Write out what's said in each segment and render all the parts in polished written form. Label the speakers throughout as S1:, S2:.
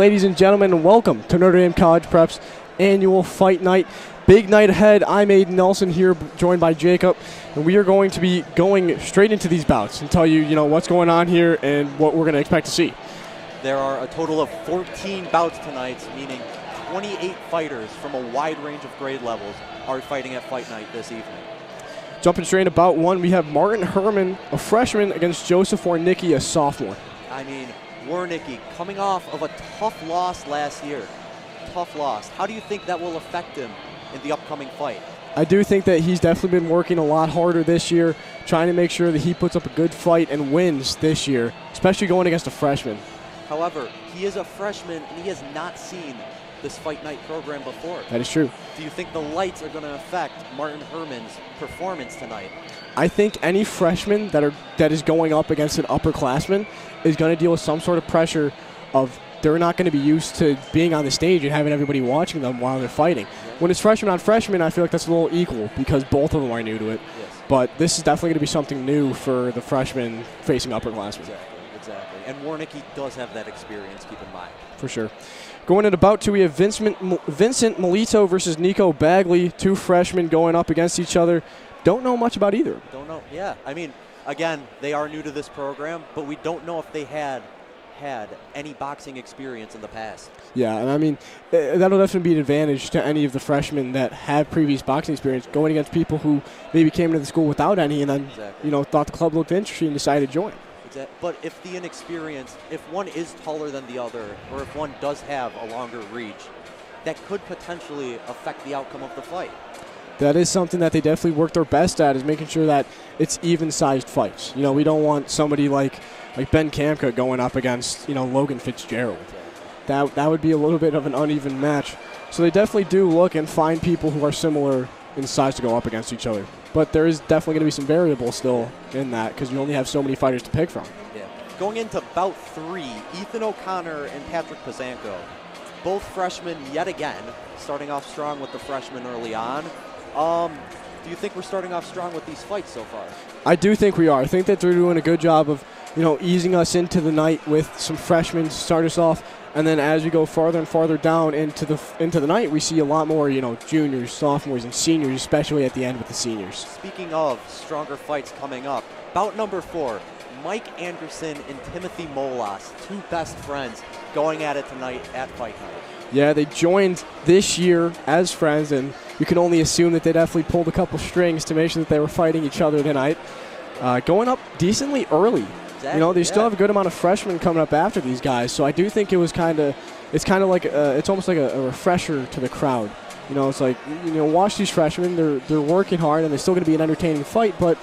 S1: Ladies and gentlemen, welcome to Notre Dame College Prep's annual fight night. Big night ahead. I'm Aiden Nelson here, joined by Jacob, and we are going to be going straight into these bouts and tell you, what's going on here and what we're going to expect to see.
S2: There are a total of 14 bouts tonight, meaning 28 fighters from a wide range of grade levels are fighting at fight night this evening.
S1: Jumping straight into bout one, we have Martin Herman, a freshman, against Joseph Wernicki, a sophomore.
S2: Wernicki coming off of a tough loss last year. Tough loss. How do you think that will affect him in the upcoming fight?
S1: I do think that he's definitely been working a lot harder this year, trying to make sure that he puts up a good fight and wins this year, especially going against a freshman.
S2: However, he is a freshman and he has not seen this fight night program before.
S1: That is true.
S2: Do you think the lights are going to affect Martin Herman's performance tonight?
S1: I think any freshman that is going up against an upperclassman is going to deal with some sort of pressure of they're not going to be used to being on the stage and having everybody watching them while they're fighting. Yeah. When it's freshman on freshman, I feel like that's a little equal because both of them are new to it.
S2: Yes.
S1: But this is definitely going to be something new for the freshmen facing upperclassmen.
S2: Exactly. And Wernicki does have that experience, keep in mind.
S1: For sure. Going into bout two, we have Vincent Milito versus Nico Bagley, two freshmen going up against each other. Don't know much about either.
S2: Don't know. Yeah. Again, they are new to this program, but we don't know if they had any boxing experience in the past.
S1: Yeah, and that'll definitely be an advantage to any of the freshmen that have previous boxing experience going against people who maybe came into the school without any and then, thought the club looked interesting and decided to join.
S2: Exactly. But if the inexperience, if one is taller than the other, or if one does have a longer reach, that could potentially affect the outcome of the fight.
S1: That is something that they definitely work their best at, is making sure that it's even-sized fights. We don't want somebody like Ben Kamka going up against, Logan Fitzgerald. That would be a little bit of an uneven match. So they definitely do look and find people who are similar in size to go up against each other. But there is definitely going to be some variables still in that because you only have so many fighters to pick from.
S2: Yeah. Going into bout three, Ethan O'Connor and Patrick Pasenko. Both freshmen yet again, starting off strong with the freshmen early on. Do you think we're starting off strong with these fights so far?
S1: I do think we are. I think that they're doing a good job of, easing us into the night with some freshmen to start us off. And then as we go farther and farther down into the night, we see a lot more, juniors, sophomores, and seniors, especially at the end with the seniors.
S2: Speaking of stronger fights coming up, bout number 4, Mike Anderson and Timothy Molasse, two best friends, going at it tonight at Fight Night.
S1: Yeah, they joined this year as friends, and you can only assume that they definitely pulled a couple strings to make sure that they were fighting each other tonight. Going up decently early.
S2: Exactly,
S1: they still have a good amount of freshmen coming up after these guys, so I do think it's almost like a refresher to the crowd. It's like, watch these freshmen, they're working hard, and they're still going to be an entertaining fight, but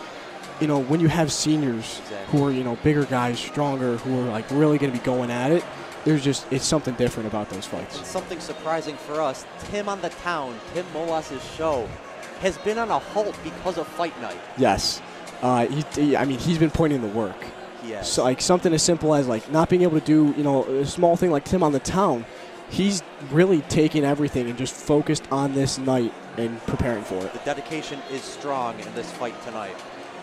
S1: when you have seniors who are, bigger guys, stronger, who are really going to be going at it, it's something different about those fights.
S2: And something surprising for us, Tim on the Town, Tim Molasse's show, has been on a halt because of Fight Night.
S1: Yes. He's been putting in the work.
S2: Yes.
S1: So, something as simple as, not being able to do, a small thing like Tim on the Town, he's really taking everything and just focused on this night and preparing for it.
S2: The dedication is strong in this fight tonight.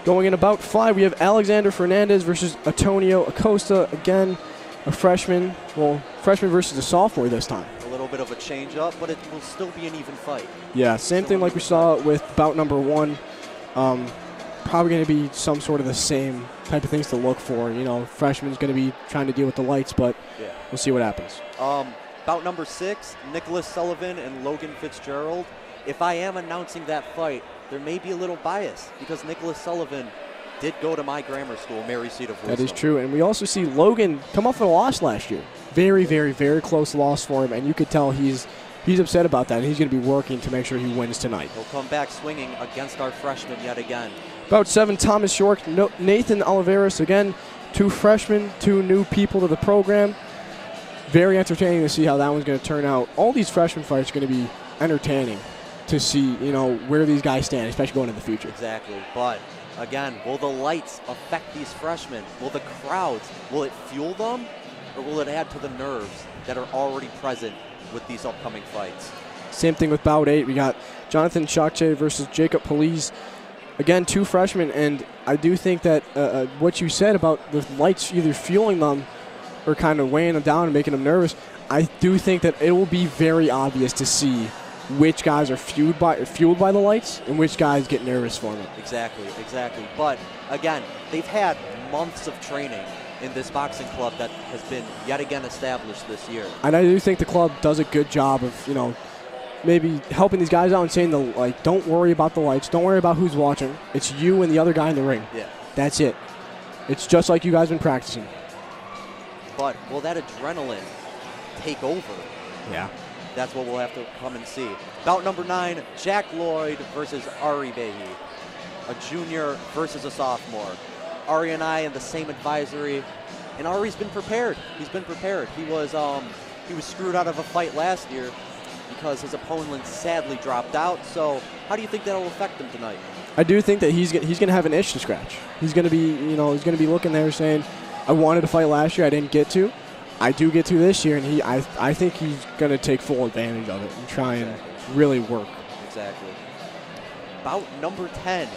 S1: Going in about 5, we have Alexander Fernandez versus Antonio Acosta. Again, a freshman. Well, freshman versus a sophomore this time.
S2: A little bit of a change-up, but it will still be an even fight.
S1: Yeah, same thing like we saw with bout number 1. Probably going to be some sort of the same type of things to look for. Freshman's going to be trying to deal with the lights, but we'll see what happens.
S2: Bout number 6, Nicholas Sullivan and Logan Fitzgerald. If I am announcing that fight, there may be a little bias because Nicholas Sullivan did go to my grammar school, Mary Seat of Wisdom.
S1: That is true, and we also see Logan come off a loss last year. Very, very, very close loss for him, and you could tell he's upset about that, and he's going to be working to make sure he wins tonight.
S2: He'll come back swinging against our freshmen yet again.
S1: About 7, Thomas York, Nathan Oliveiros. Again, two freshmen, two new people to the program. Very entertaining to see how that one's going to turn out. All these freshman fights are going to be entertaining to see, where these guys stand, especially going into the future.
S2: Exactly, but again, will the lights affect these freshmen? Will the crowds, will it fuel them, or will it add to the nerves that are already present with these upcoming fights?
S1: Same thing with bout 8. We got Jonathan Chakche versus Jacob Police. Again, two freshmen, and I do think that what you said about the lights either fueling them or kind of weighing them down and making them nervous, I do think that it will be very obvious to see which guys are fueled by the lights and which guys get nervous for them.
S2: Exactly. But again, they've had months of training in this boxing club that has been yet again established this year.
S1: And I do think the club does a good job of, maybe helping these guys out and saying, don't worry about the lights. Don't worry about who's watching. It's you and the other guy in the ring.
S2: Yeah.
S1: That's it. It's just like you guys been practicing.
S2: But will that adrenaline take over?
S1: Yeah.
S2: That's what we'll have to come and see. Bout number 9, Jack Lloyd versus Ari Behe. A junior versus a sophomore. Ari and I in the same advisory, and Ari's been prepared. He's been prepared. He was screwed out of a fight last year because his opponent sadly dropped out. So how do you think that'll affect him tonight?
S1: I do think that he's going to have an itch to scratch. He's going to be, he's going to be looking there saying, I wanted to fight last year, I didn't get to. I do get to this year, and I think he's going to take full advantage of it and try and really work.
S2: Exactly. Bout number 10,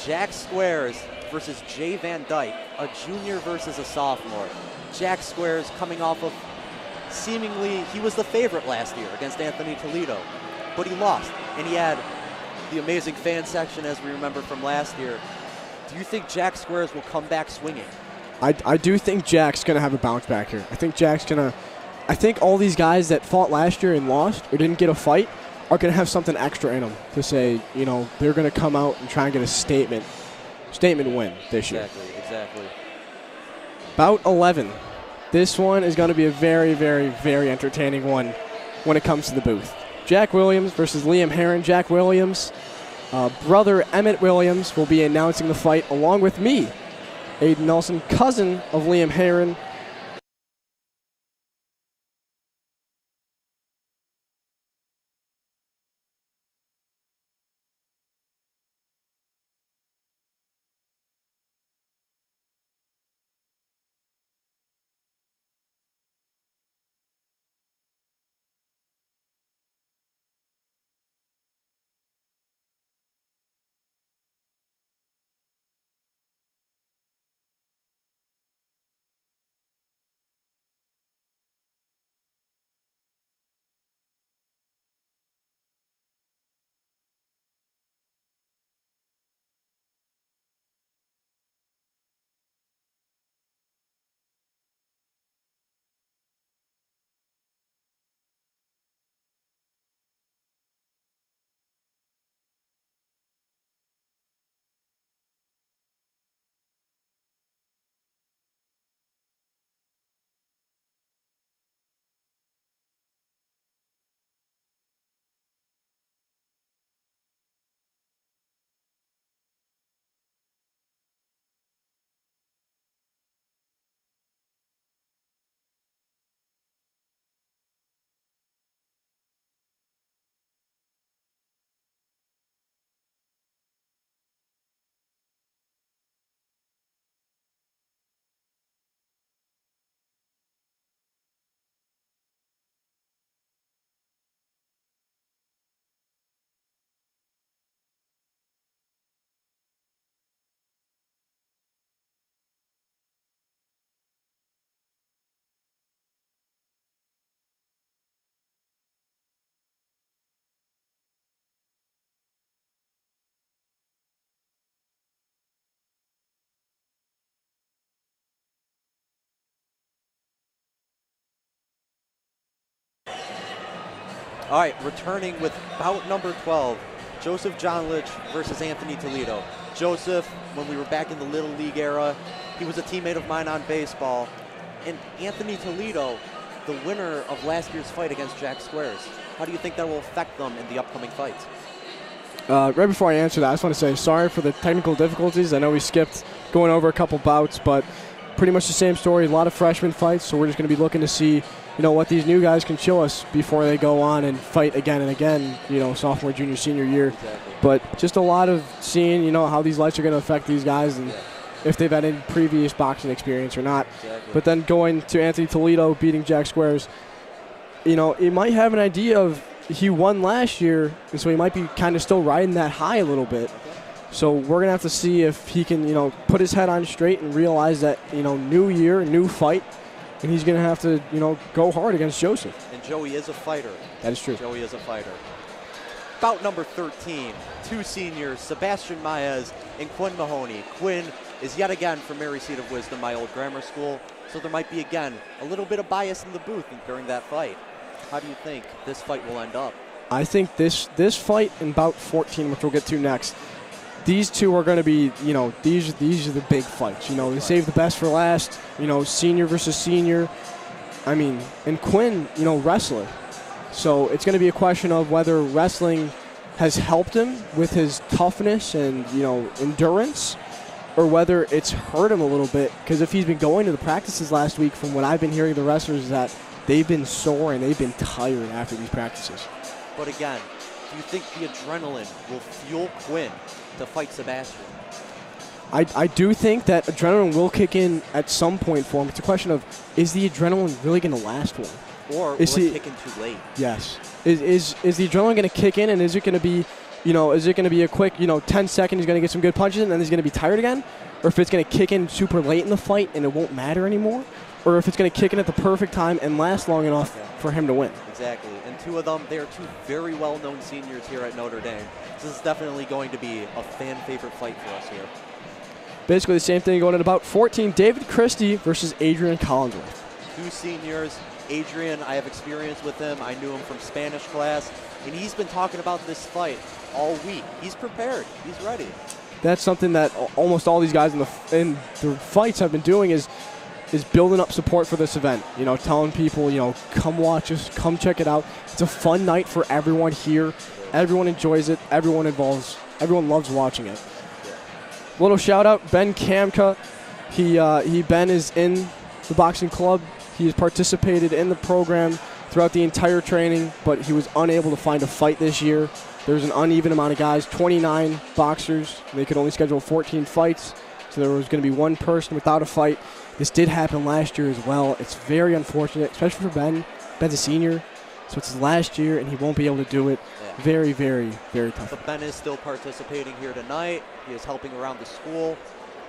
S2: Jack Squares versus Jay Van Dyke, a junior versus a sophomore. Jack Squares coming off of seemingly, he was the favorite last year against Anthony Toledo, but he lost, and he had the amazing fan section as we remember from last year. Do you think Jack Squares will come back swinging?
S1: I do think Jack's going to have a bounce back here. I think all these guys that fought last year and lost or didn't get a fight are going to have something extra in them to say, they're going to come out and try and get a statement win this year.
S2: Exactly.
S1: Bout 11. This one is going to be a very, very, very entertaining one when it comes to the booth. Jack Williams versus Liam Herron. Jack Williams, brother Emmett Williams, will be announcing the fight along with me, Aiden Nelson, cousin of Liam Herron.
S2: All right, returning with bout number 12, Joseph John Lynch versus Anthony Toledo. Joseph, when we were back in the Little League era, he was a teammate of mine on baseball. And Anthony Toledo, the winner of last year's fight against Jack Squares. How do you think that will affect them in the upcoming fights?
S1: Right before I answer that, I just want to say sorry for the technical difficulties. I know we skipped going over a couple bouts, but pretty much the same story. A lot of freshman fights, so we're just going to be looking to see, what these new guys can show us before they go on and fight again and again, sophomore, junior, senior year.
S2: Exactly.
S1: But just a lot of seeing, how these lights are going to affect these guys and if they've had any previous boxing experience or not.
S2: Exactly.
S1: But then going to Anthony Toledo beating Jack Squares, you might have an idea of he won last year, and so he might be kind of still riding that high a little bit. So we're going to have to see if he can, put his head on straight and realize that, new year, new fight, and he's going to have to, go hard against Joseph.
S2: And Joey is a fighter.
S1: That is true.
S2: Joey is a fighter. Bout number 13, 2 seniors, Sebastian Maez and Quinn Mahoney. Quinn is yet again from Mary Seat of Wisdom, my old grammar school, so there might be, again, a little bit of bias in the booth during that fight. How do you think this fight will end up? I
S1: think this fight in Bout 14, which we'll get to next, these two are going to be, these are the big fights. They save the best for last, senior versus senior. I mean, and Quinn, wrestler. So it's going to be a question of whether wrestling has helped him with his toughness and, endurance, or whether it's hurt him a little bit. Because if he's been going to the practices last week, from what I've been hearing the wrestlers, is that they've been sore and they've been tired after these practices.
S2: But again, do you think the adrenaline will fuel Quinn to fight Sebastian?
S1: I do think that adrenaline will kick in at some point for him. It's a question of, is the adrenaline really going to last for him?
S2: Or will it kick in too late?
S1: Yes. Is the adrenaline going to kick in, and is it going to be, is it going to be a quick, 10 seconds, he's going to get some good punches, and then he's going to be tired again? Or if it's going to kick in super late in the fight and it won't matter anymore? Or if it's going to kick in at the perfect time and last long enough for him to win?
S2: Exactly. And two of them, they are two very well-known seniors here at Notre Dame. So this is definitely going to be a fan-favorite fight for us here.
S1: Basically the same thing going at about 14. David Christie versus Adrian Collinsworth.
S2: 2 seniors. Adrian, I have experience with him. I knew him from Spanish class. And he's been talking about this fight all week. He's prepared. He's ready. That's
S1: something that almost all these guys in the fights have been doing is building up support for this event. Telling people, come watch us, come check it out. It's a fun night for everyone here. Everyone enjoys it. Everyone loves watching it. Little shout out, Ben Kamka. Ben is in the boxing club. He has participated in the program throughout the entire training, but he was unable to find a fight this year. There was an uneven amount of guys, 29 boxers. They could only schedule 14 fights, so there was going to be one person without a fight. This did happen last year as well. It's very unfortunate, especially for Ben. Ben's a senior, so it's his last year, and he won't be able to do it. Yeah. Very, very, very tough.
S2: But Ben is still participating here tonight. He is helping around the school.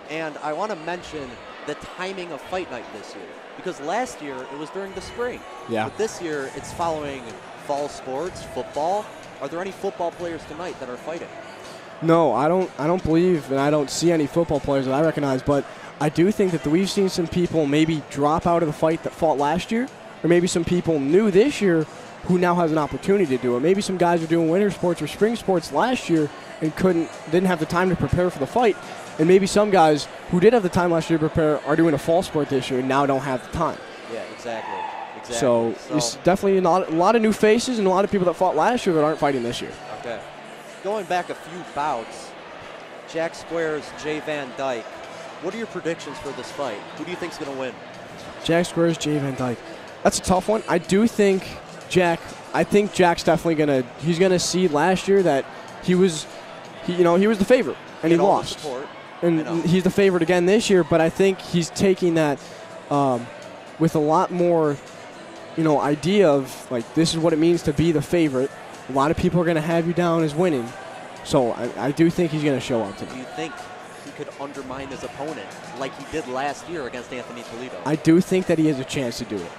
S2: And I want to mention the timing of fight night this year, because last year it was during the spring.
S1: Yeah.
S2: But this year it's following fall sports, football. Are there any football players tonight that are fighting?
S1: No, I don't believe, and I don't see any football players that I recognize, but I do think that we've seen some people maybe drop out of the fight that fought last year, or maybe some people new this year who now has an opportunity to do it. Maybe some guys were doing winter sports or spring sports last year and didn't have the time to prepare for the fight. And maybe some guys who did have the time last year to prepare are doing a fall sport this year and now don't have the time.
S2: Yeah, exactly.
S1: So it's definitely a lot of new faces and a lot of people that fought last year that aren't fighting this year.
S2: Okay. Going back a few bouts, Jack Squares, Jay Van Dyke. What are your predictions for this fight? Who do you think is going to win?
S1: Jack Squares, Jay Van Dyke. That's a tough one. I think Jack's definitely he's gonna see last year that he was the favorite and he lost. And he's the favorite again this year, but I think he's taking that with a lot more, idea of, like, this is what it means to be the favorite. A lot of people are going to have you down as winning. So I do think he's going to show up tonight.
S2: Do you think he could undermine his opponent like he did last year against Anthony Toledo?
S1: I do think that he has a chance to do it.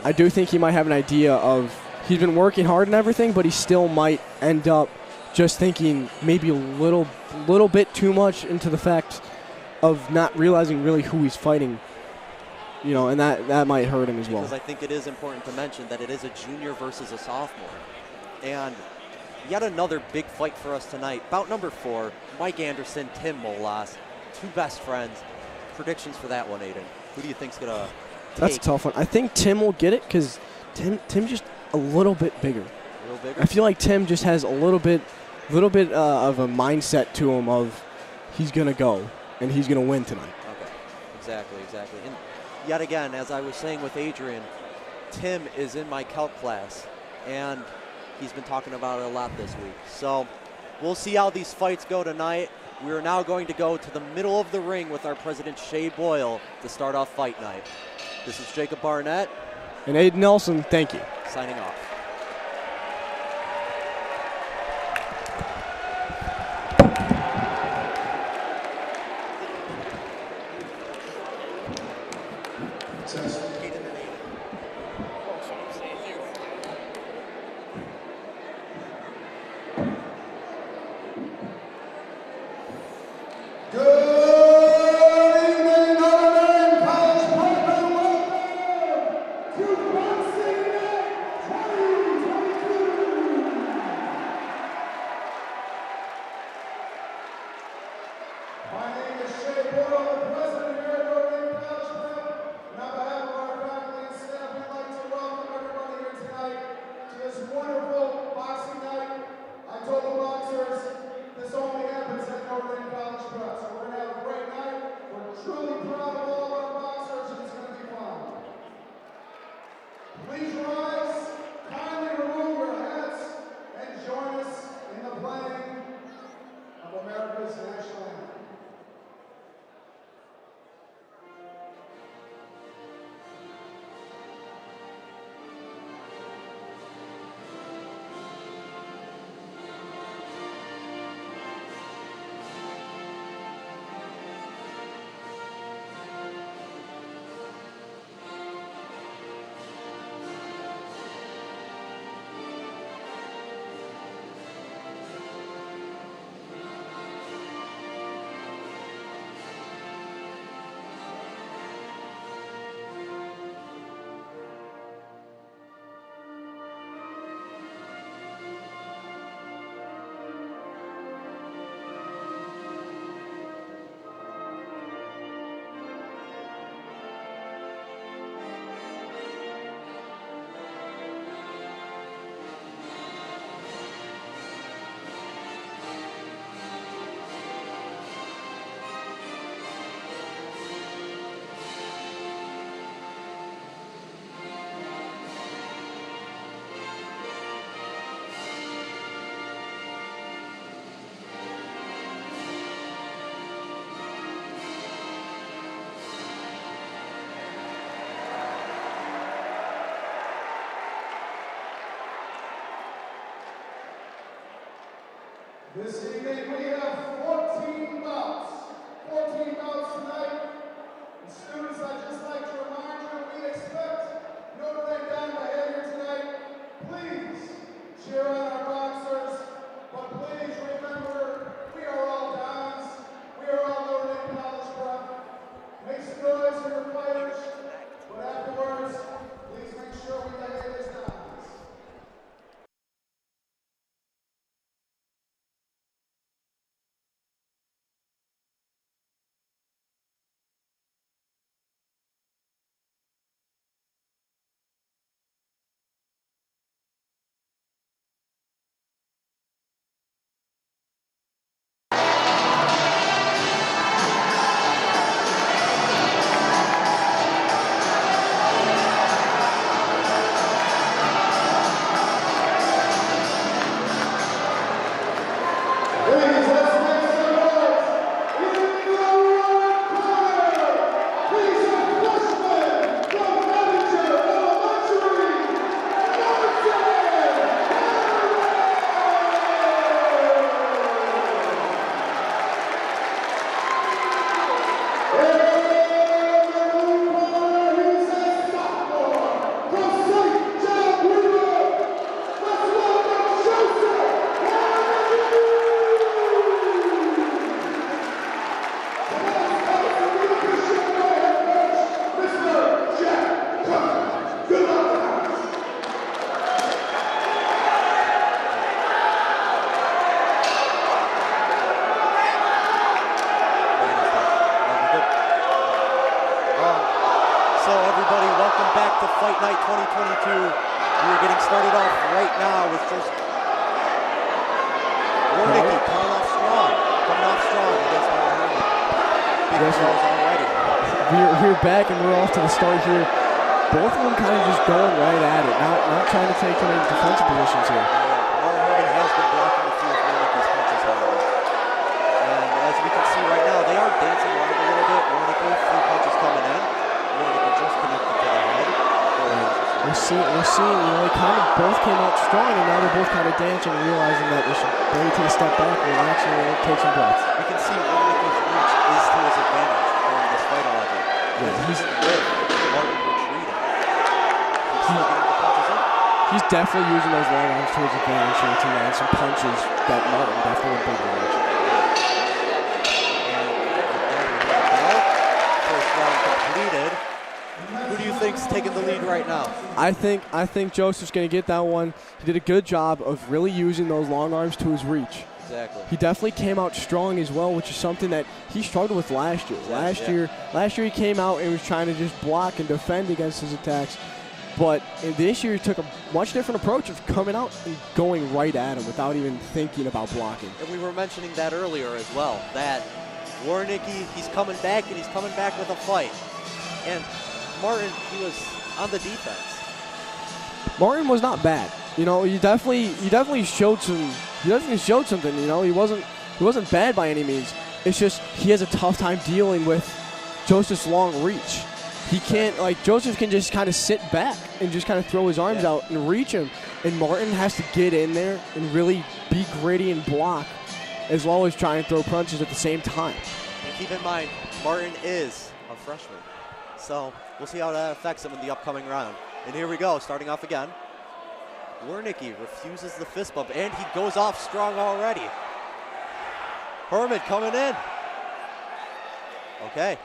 S1: I do think he might have an idea of, he's been working hard and everything, but he still might end up just thinking maybe a little bit too much into the fact of not realizing really who he's fighting, and that might hurt him as well.
S2: Because I think it is important to mention that it is a junior versus a sophomore. And yet another big fight for us tonight. Bout number 4, Mike Anderson, Tim Molasse, 2 best friends. Predictions for that one, Aiden. Who do you think's going to take?
S1: That's a tough one. I think Tim will get it because Tim's just a little bit bigger.
S2: A little bigger?
S1: I feel like Tim just has a little bit of a mindset to him of he's going to go and he's going to win tonight.
S2: Okay, exactly. And yet again, as I was saying with Adrian, Tim is in my calc class, and he's been talking about it a lot this week. So we'll see how these fights go tonight. We are now going to go to the middle of the ring with our president, Shea Boyle, to start off fight night. This is Jacob Barnett.
S1: And Aiden Nelson, thank you.
S2: Signing off.
S3: This evening we have 14 bouts. 14 bouts tonight. And students, I'd just like to remind you we expect Notre Dame behavior tonight. Please cheer on our boxers, but please remember we are all Dons. We are all Notre Dame College Prep. Make some noise for your players, but afterwards, please make sure we behave as Dons.
S2: Fight Night 2022. We are getting started off right now with just Wernicki coming off strong against Herman. Big throws already.
S1: We're back and we're off to the start here. Both of them kind of just going right at it, not trying to take too many defensive positions here.
S2: Herman has been blocking a few of Wernicki's punches, however. And as we can see right now, they are dancing around a little bit. Wernicki, few punches coming in. Wernicki just connected to the head.
S1: We're seeing, they kind of both came out strong, and now they're both kind of dancing and realizing that they should maybe take a step back, relax, and take some breaths.
S2: We can see Wernicki's reach is to his advantage during this fight, however.
S1: Yeah,
S2: he's with Martin retreating. He's still getting the punches in.
S1: He's definitely using those long arms to his advantage here to land some punches that Martin definitely would be doing.
S2: First round completed. Who do you think's taking the lead right now?
S1: I think Joseph's going to get that one. He did a good job of really using those long arms to his reach.
S2: Exactly.
S1: He definitely came out strong as well, which is something that he struggled with last year.
S2: Exactly.
S1: Last year he came out and was trying to just block and defend against his attacks. But this year he took a much different approach of coming out and going right at him without even thinking about blocking.
S2: And we were mentioning that earlier as well, that Wernicki, he's coming back and he's coming back with a fight. And Martin, he was on the defense.
S1: Martin was not bad. You know, he definitely showed something. You know, he wasn't bad by any means. It's just he has a tough time dealing with Joseph's long reach. He can't, like, Joseph can just kind of sit back and just kind of throw his arms out and reach him. And Martin has to get in there and really be gritty and block, as well as try and throw punches at the same time.
S2: And keep in mind, Martin is a freshman. So we'll see how that affects him in the upcoming round. And here we go, starting off again. Wernicki refuses the fist bump, and he goes off strong already. Herman coming in. Okay.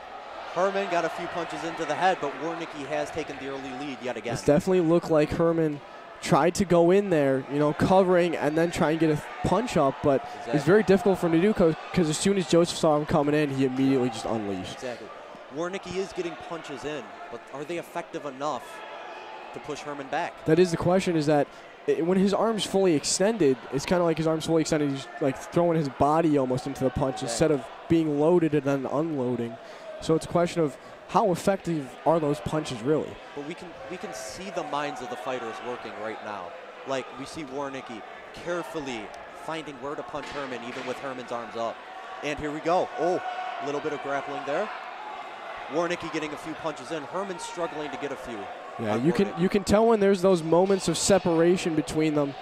S2: Herman got a few punches into the head, but Wernicki has taken the early lead yet again.
S1: It's definitely looked like Herman tried to go in there, you know, covering and then try and get a punch up, but it's very difficult for him to do because as soon as Joseph saw him coming in, he immediately just unleashed.
S2: Exactly. Wernicki is getting punches in, but are they effective enough to push Herman back?
S1: That is the question, is that when his arm's fully extended, it's kind of like his arm's fully extended, he's like throwing his body almost into the punch instead of being loaded and then unloading. So it's a question of how effective are those punches really?
S2: But we can see the minds of the fighters working right now. Like, we see Wernicki carefully finding where to punch Herman, even with Herman's arms up. And here we go. Oh, a little bit of grappling there. Wernicki getting a few punches in. Herman struggling to get a few.
S1: Yeah, you can tell when there's those moments of separation between them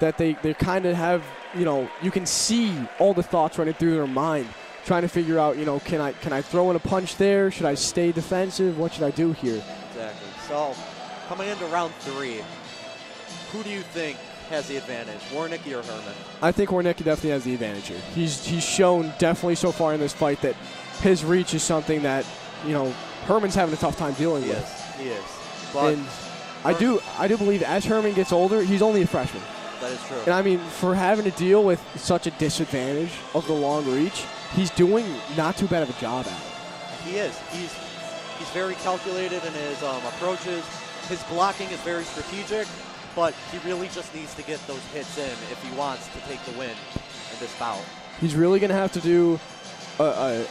S1: that they kind of have, you know, you can see all the thoughts running through their mind, trying to figure out, you know, can I throw in a punch there? Should I stay defensive? What should I do here?
S2: Exactly. So coming into round 3, who do you think has the advantage, Wernicki or Herman?
S1: I think Wernicki definitely has the advantage here. He's shown definitely so far in this fight that his reach is something that, you know, Herman's having a tough time dealing with.
S2: He is. But
S1: and I do believe as Herman gets older, he's only a freshman.
S2: That is true.
S1: And I mean, for having to deal with such a disadvantage of the long reach, he's doing not too bad of a job at it.
S2: He is. He's very calculated in his approaches. His blocking is very strategic, but he really just needs to get those hits in if he wants to take the win in this bout.
S1: He's really going to have to do a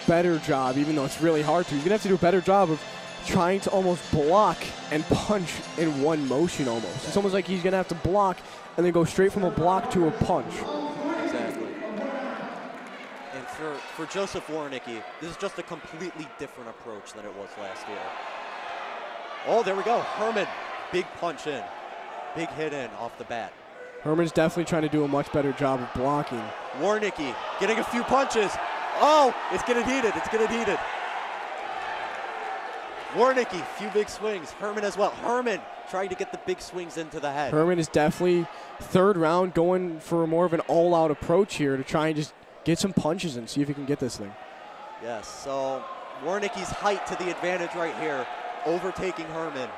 S1: better job, even though it's really hard to. He's going to have to do a better job of trying to almost block and punch in one motion almost. It's almost like he's going to have to block and then go straight from a block to a punch.
S2: Exactly. And for Joseph Wernicki, this is just a completely different approach than it was last year. Oh, there we go. Herman, big punch in. Big hit in off the bat.
S1: Herman's definitely trying to do a much better job of blocking.
S2: Wernicki getting a few punches. Oh, it's getting heated. It's getting heated. Wernicki, few big swings. Herman as well. Herman trying to get the big swings into the head.
S1: Herman is definitely third round going for more of an all-out approach here to try and just get some punches and see if he can get this thing.
S2: Yes, so Wernicki's height to the advantage right here, overtaking Herman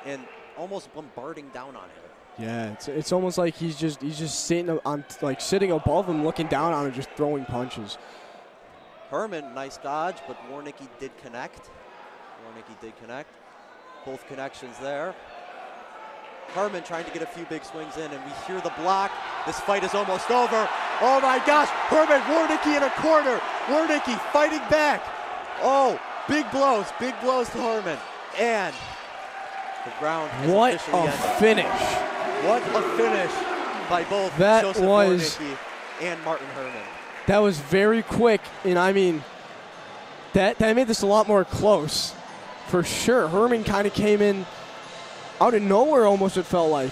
S2: and almost bombarding down on him.
S1: Yeah, it's almost like he's just sitting on, like, sitting above him, looking down on him, just throwing punches.
S2: Herman, nice dodge, but Wernicki did connect. Both connections there. Herman trying to get a few big swings in, and we hear the block. This fight is almost over. Oh my gosh, Herman, Wernicki in a corner. Wernicki fighting back. Oh, big blows to Herman. And the round is officially ended.
S1: Finish.
S2: What a finish by both Joseph Wernicki and Martin Herman.
S1: That was very quick, and I mean, that made this a lot more close, for sure. Herman kind of came in out of nowhere almost, it felt like.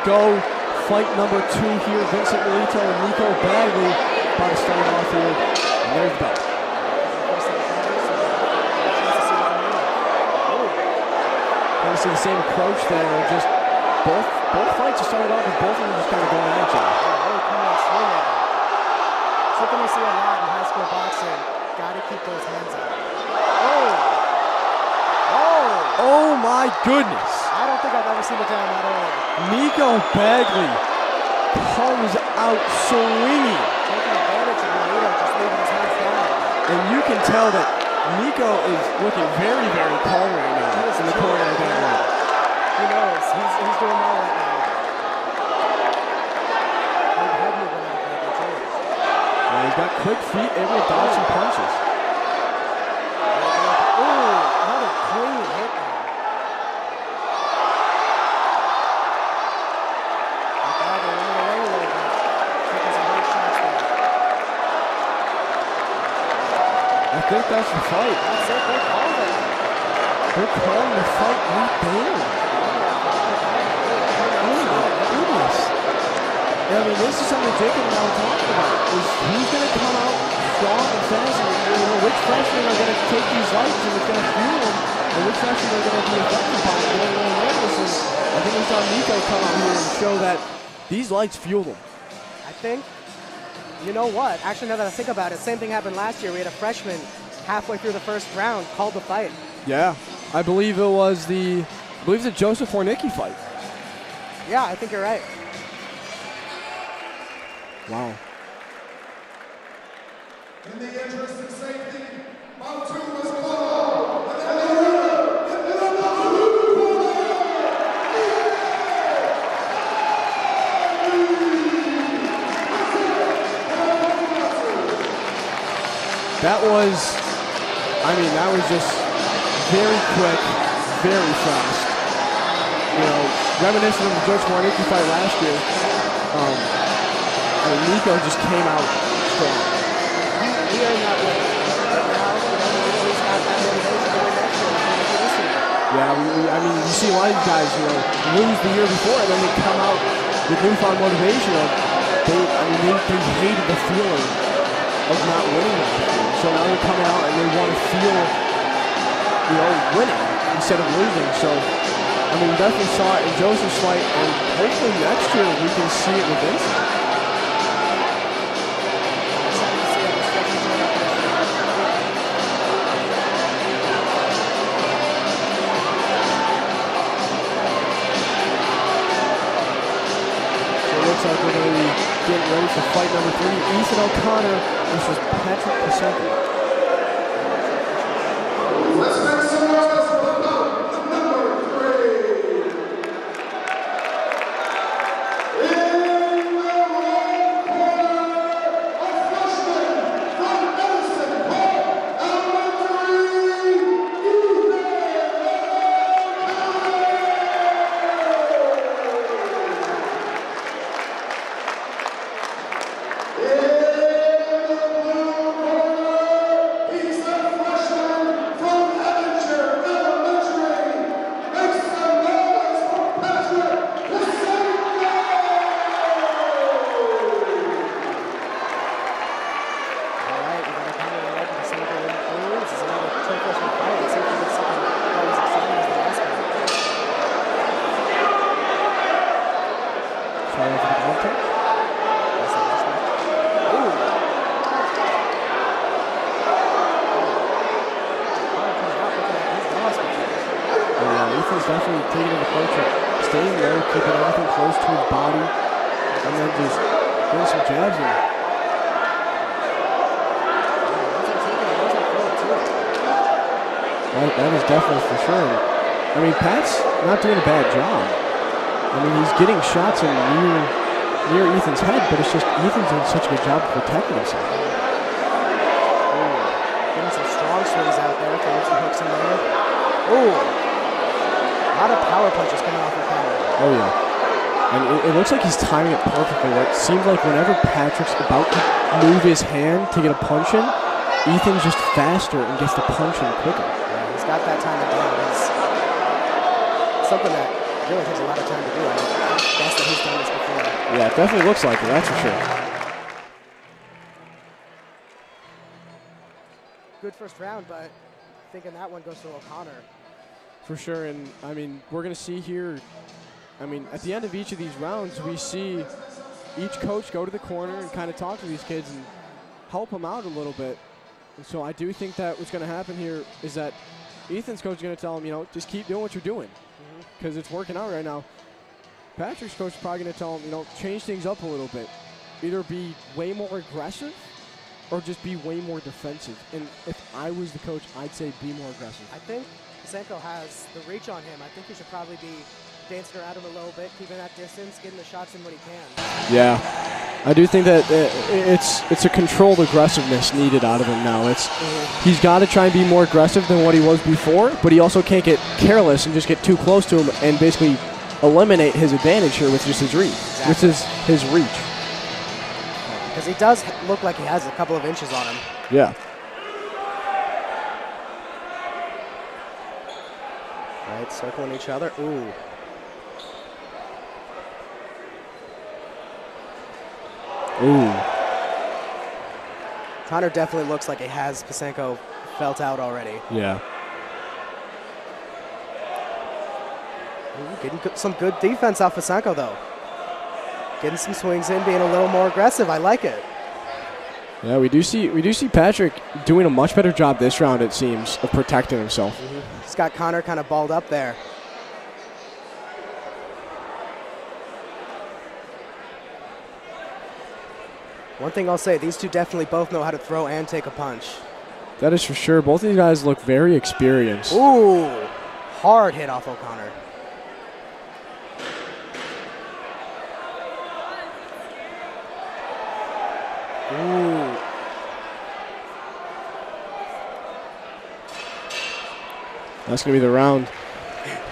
S1: Go fight number 2 here. Vincent Milito and Nico Bagley about to start off here. And there's Bout. Kind of see the same approach there. Just both fights are started off with both of them just kind of going at each other.
S4: Something we see a lot in high school boxing. Got to keep those hands up.
S1: Oh my goodness.
S4: I don't think I've ever seen a down that early.
S1: Nico Bagley comes out swinging.
S4: Taking advantage of Milito, just leaving his hands down.
S1: And you can tell that Nico is looking very, very calm right now in the corner of that ring.
S4: He knows. He's doing well right now. Big head movement out of Bagley, too.
S1: Yeah, he's got quick feet, able to dodge some punches.
S4: Another clean hit now. Bagley running away a little bit. Taking some hard shots there.
S1: I think that's the fight.
S4: That's it. They're calling it.
S1: They're calling the fight right there. Oh my goodness. I mean, this is something Jacob and I were talking about. Is who's going to come out strong and fast? And which freshmen are going to take these fights and it's going to fuel them? And which freshmen are going to be affected by it? I think we saw Nico come out here and show that these lights fuel them.
S4: I think, you know what? Actually, now that I think about it, same thing happened last year. We had a freshman halfway through the first round called the fight.
S1: Yeah, I believe it was the Joseph Wernicki fight.
S4: Yeah, I think you're right.
S1: Wow.
S3: In the interest of safety, Bout 2 was called.
S1: That was just very quick, very fast. You know, reminiscent of the George Wernicki fight last year. Nico just came out strong.
S4: We are not winning.
S1: Yeah, you see a lot of guys, lose the year before and then they come out with newfound motivation. They hated the feeling of not winning that before. So now they're coming out and they want to feel, winning instead of losing. So, we definitely saw it in Joseph's fight, and hopefully next year we can see it with Vincent. Looks like we're going to be getting ready for fight number 3. Ethan O'Connor versus Patrick Pasenko.
S3: Let's make some noise for bout number 3. In the right corner, a freshman from Edison Park Elementary,
S1: Ethan's definitely taking an approach of staying low, keeping everything close to his body, and then just getting some jabs in. That is definitely for sure. Pat's not doing a bad job. He's getting shots in near Ethan's head, but it's just Ethan's doing such a good job of protecting himself.
S4: Getting some strong swings out there, throwing some hooks in there. Ooh. A lot of power punches coming off the power.
S1: Oh, yeah. And it looks like he's timing it perfectly. It seems like whenever Patrick's about to move his hand to get a punch in, Ethan's just faster and gets the punch in quicker.
S4: Yeah, he's got that timing down. It's something that really takes a lot of time to do. I guess that he's done this before.
S1: Yeah, it definitely looks like it, that's for sure.
S4: Good first round, but thinking that one goes to O'Connor.
S1: For sure, and I mean, we're going to see here, I mean, at the end of each of these rounds, we see each coach go to the corner and kind of talk to these kids and help them out a little bit. And so I do think that what's going to happen here is that Ethan's coach is going to tell him, you know, just keep doing what you're doing because it's working out right now. Patrick's coach is probably going to tell him, you know, change things up a little bit. Either be way more aggressive or just be way more defensive. And if I was the coach, I'd say be more aggressive.
S4: I think Pasenko has the reach on him. I think he should probably be dancing around him a little bit, keeping that distance, getting the shots in when he can.
S1: Yeah, I do think that it's a controlled aggressiveness needed out of him now. He's got to try and be more aggressive than what he was before, but he also can't get careless and just get too close to him and basically eliminate his advantage here with just his reach, which is his reach.
S4: Because he does look like he has a couple of inches on him.
S1: Yeah.
S4: Right, circling each other. Ooh.
S1: Ooh.
S4: Connor definitely looks like he has Pasenko felt out already.
S1: Yeah.
S4: Ooh, getting some good defense off Pasenko, though. Getting some swings in, being a little more aggressive. I like it.
S1: Yeah, we do see Patrick doing a much better job this round, it seems, of protecting himself.
S4: He's got Connor kind of balled up there. One thing I'll say, these two definitely both know how to throw and take a punch.
S1: That is for sure. Both of these guys look very experienced.
S4: Ooh, hard hit off O'Connor. Ooh.
S1: That's going to be the round.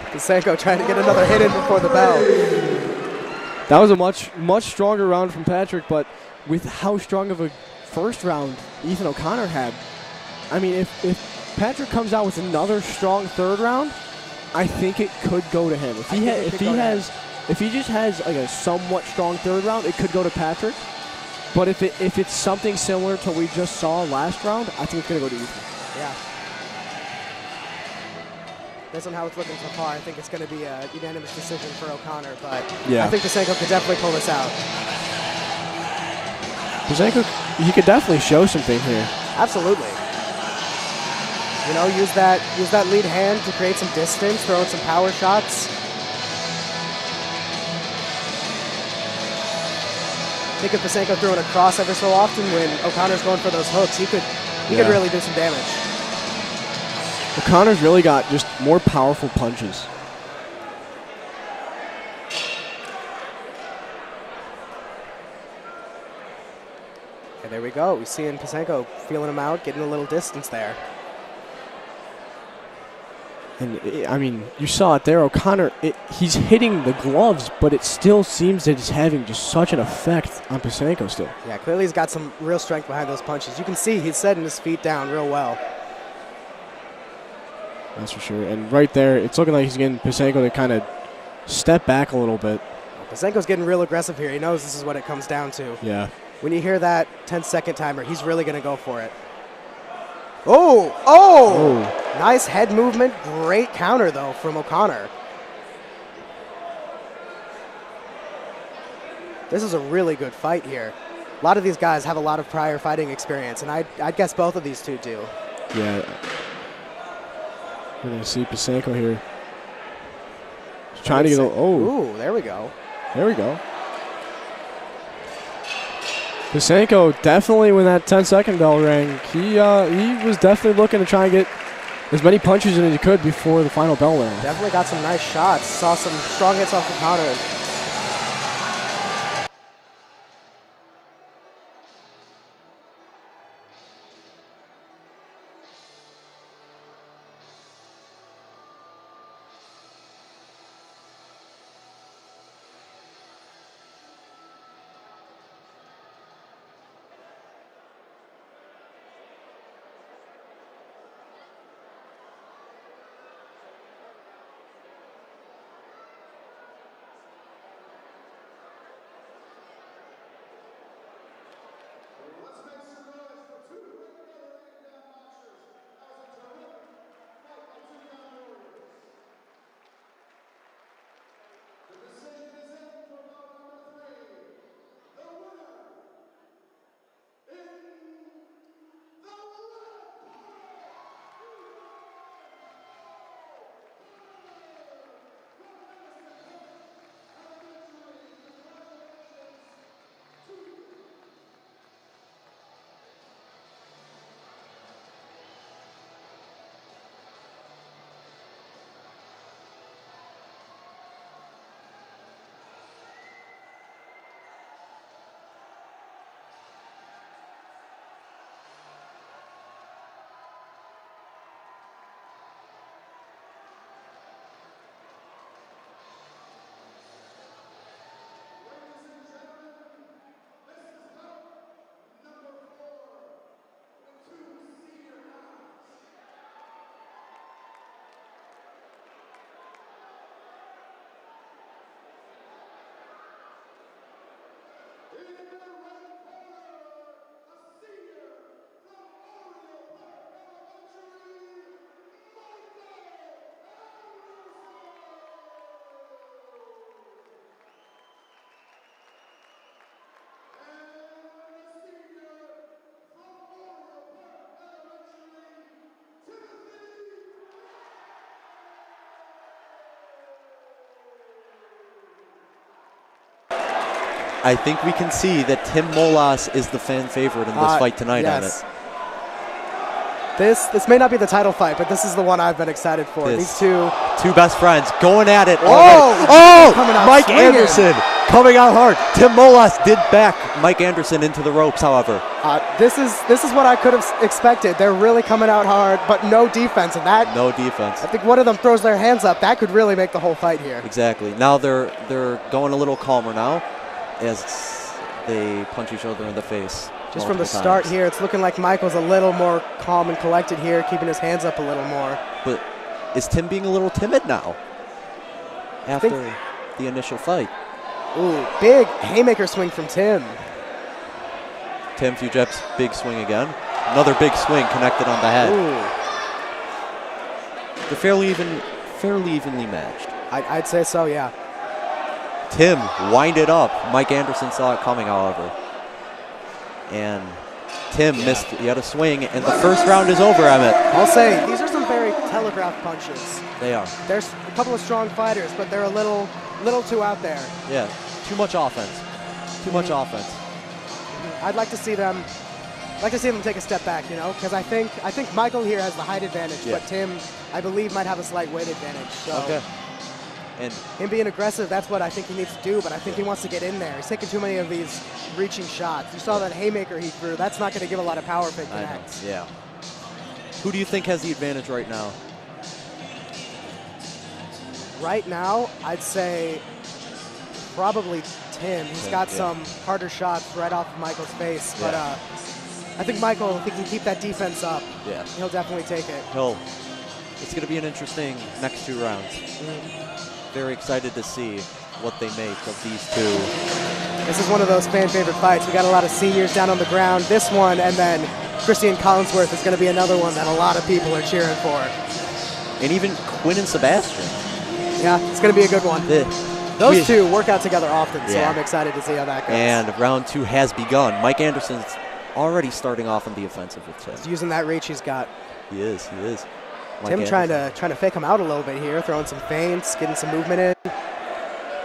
S4: Pasenko trying to get another hit in before the bell.
S1: That was a much stronger round from Patrick, but with how strong of a first round Ethan O'Connor had, I mean, if Patrick comes out with another strong third round, I think it could go to him. If he just has like a somewhat strong third round, it could go to Patrick. But if it's something similar to what we just saw last round, I think it's going to go to Ethan.
S4: Yeah. Based on how it's looking so far, I think it's going to be a unanimous decision for O'Connor, but
S1: yeah.
S4: I think Pasenko could definitely pull this out.
S1: Pasenko, he could definitely show something here.
S4: Absolutely. You know, use that lead hand to create some distance, throw in some power shots. I think if Pasenko threw in a cross ever so often when O'Connor's going for those hooks, he could really do some damage.
S1: O'Connor's really got just more powerful punches.
S4: And there we go. We're seeing Pasenko feeling him out, getting a little distance there.
S1: And, I mean, you saw it there. O'Connor, he's hitting the gloves, but it still seems that it's having just such an effect on Pasenko still.
S4: Yeah, clearly he's got some real strength behind those punches. You can see he's setting his feet down real well.
S1: That's for sure. And right there, it's looking like he's getting Pasenko to kind of step back a little bit.
S4: Pasenko's getting real aggressive here. He knows this is what it comes down to.
S1: Yeah.
S4: When you hear that 10-second timer, he's really going to go for it. Oh! Nice head movement. Great counter, though, from O'Connor. This is a really good fight here. A lot of these guys have a lot of prior fighting experience, and I'd guess both of these two do.
S1: Yeah. We're going to see Pasenko here. He's trying to get a...
S4: Ooh, there we go.
S1: There we go. Pasenko definitely, when that 10-second bell rang, he was definitely looking to try and get as many punches in as he could before the final bell rang.
S4: Definitely got some nice shots. Saw some strong hits off O'Connor.
S2: I think we can see that Tim Molasse is the fan favorite in this fight tonight.
S4: Yes. This may not be the title fight, but this is the one I've been excited for. These two
S2: best friends going at it.
S4: Oh,
S2: Mike Anderson coming out hard. Tim Molasse did back Mike Anderson into the ropes, however.
S4: This is what I could have expected. They're really coming out hard, but no defense. And that
S2: no defense.
S4: I think one of them throws their hands up. That could really make the whole fight here.
S2: Exactly. Now they're going a little calmer now as they punch each other in the face.
S4: Just from the start here, it's looking like Michael's a little more calm and collected here, keeping his hands up a little more.
S2: But is Tim being a little timid now after the initial fight?
S4: Ooh, big haymaker swing from Tim.
S2: Tim, few jabs, big swing again. Another big swing connected on the head.
S4: Ooh.
S2: They're fairly evenly matched.
S4: I'd say so, yeah.
S2: Tim winded up. Mike Anderson saw it coming, however. And Tim missed yet a swing, and the first round is over, Emmett.
S4: I'll say, these are some very telegraphed punches.
S2: They are.
S4: There's a couple of strong fighters, but they're a little too out there.
S2: Yeah, too much offense. Too much offense.
S4: I'd like to see them take a step back, because I think Michael here has the height advantage, but Tim, I believe, might have a slight weight advantage. So.
S2: Okay. And
S4: him being aggressive, that's what I think he needs to do, but I think he wants to get in there. He's taking too many of these reaching shots. You saw that haymaker he threw. That's not going to give a lot of power if it connects.
S2: Yeah. Who do you think has the advantage right now?
S4: Right now, I'd say probably Tim. He's got some harder shots right off of Michael's face, but I think Michael, if he can keep that defense up, he'll definitely take it.
S2: It's going to be an interesting next 2 rounds. Very excited to see what they make of these two.
S4: This is one of those fan favorite fights. We got a lot of seniors down on the ground. This one, and then Christie and Collinsworth is going to be another one that a lot of people are cheering for.
S2: And even Quinn and Sebastian.
S4: Yeah, it's going to be a good one. Those two work out together often, so I'm excited to see how that goes.
S2: And round 2 has begun. Mike Anderson's already starting off on the offensive with Tim.
S4: He's using that reach he's got.
S2: He is.
S4: Tim trying to fake him out a little bit here, throwing some feints, getting some movement in.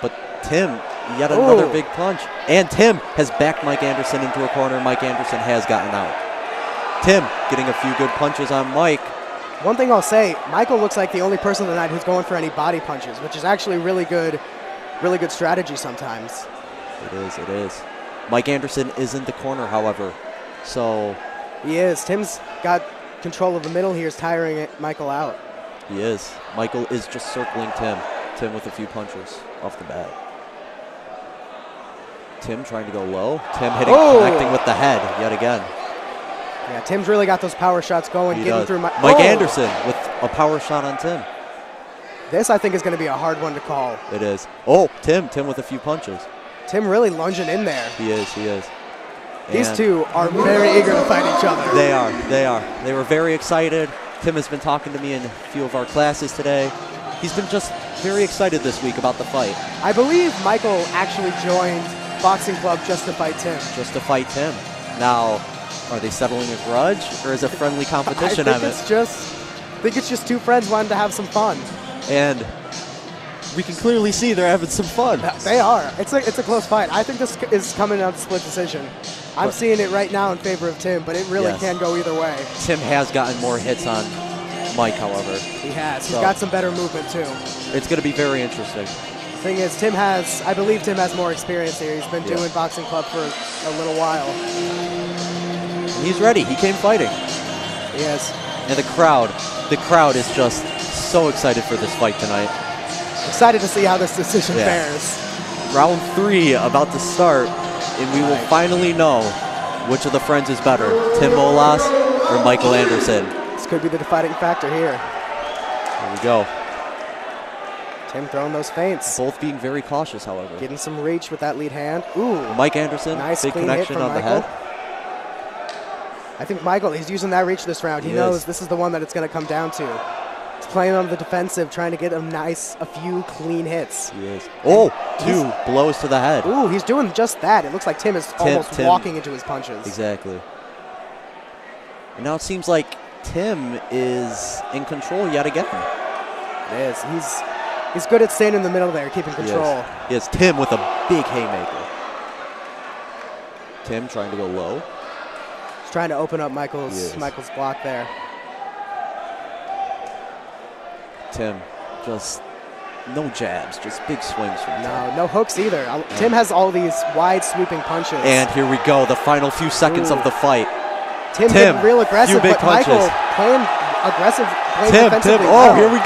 S2: But Tim, yet another big punch. And Tim has backed Mike Anderson into a corner. Mike Anderson has gotten out. Tim getting a few good punches on Mike.
S4: One thing I'll say, Michael looks like the only person tonight who's going for any body punches, which is actually really good strategy sometimes.
S2: It is. Mike Anderson is in the corner, however. So
S4: he is. Tim's got control of the middle here, is tiring Michael out.
S2: He is. Michael is just circling Tim. Tim with a few punches off the bat. Tim trying to go low. Tim connecting with the head yet again.
S4: Yeah, Tim's really got those power shots going, getting through
S2: Mike Anderson with a power shot on Tim.
S4: This, I think, is going to be a hard one to call.
S2: It is. Tim with a few punches.
S4: Tim really lunging in there.
S2: He is.
S4: These two are very eager to fight each other.
S2: They are. They were very excited. Tim has been talking to me in a few of our classes today. He's been just very excited this week about the fight.
S4: I believe Michael actually joined boxing club just to fight Tim.
S2: Now, are they settling a grudge, or is it friendly competition?
S4: I think it's just two friends wanting to have some fun.
S2: And we can clearly see they're having some fun.
S4: They are. It's a close fight. I think this is coming out to split decision. I'm seeing it right now in favor of Tim, but it really can go either way.
S2: Tim has gotten more hits on Mike, however.
S4: He has. He's got some better movement, too.
S2: It's going to be very interesting.
S4: The thing is, I believe Tim has more experience here. He's been doing boxing club for a little while.
S2: And he's ready. He came fighting.
S4: He is.
S2: And the crowd is just so excited for this fight tonight.
S4: Excited to see how this decision fares.
S2: Round 3 about to start, and we will finally know which of the friends is better, Tim Molasse or Michael Anderson.
S4: This could be the deciding factor here.
S2: Here we go.
S4: Tim throwing those feints.
S2: Both being very cautious, however.
S4: Getting some reach with that lead hand. Ooh.
S2: Mike Anderson,
S4: nice
S2: big
S4: clean
S2: connection
S4: hit from
S2: on
S4: Michael.
S2: the head.
S4: I think Michael, he's using that reach this round. He knows this is the one that it's going to come down to. He's playing on the defensive, trying to get a few clean hits.
S2: He is. Two blows to the head.
S4: Ooh, he's doing just that. It looks like Tim is almost walking into his punches.
S2: Exactly. And now it seems like Tim is in control yet again.
S4: It is. He's good at staying in the middle there, keeping control.
S2: He is. Tim with a big haymaker. Tim trying to go low.
S4: He's trying to open up Michael's block there.
S2: Tim, just no jabs, just big swings from Tim.
S4: No hooks either. Tim has all these wide sweeping punches.
S2: And here we go, the final few seconds of the fight.
S4: Tim getting real aggressive, but
S2: punches.
S4: Michael playing aggressive, playing defensively.
S2: Tim, oh, here we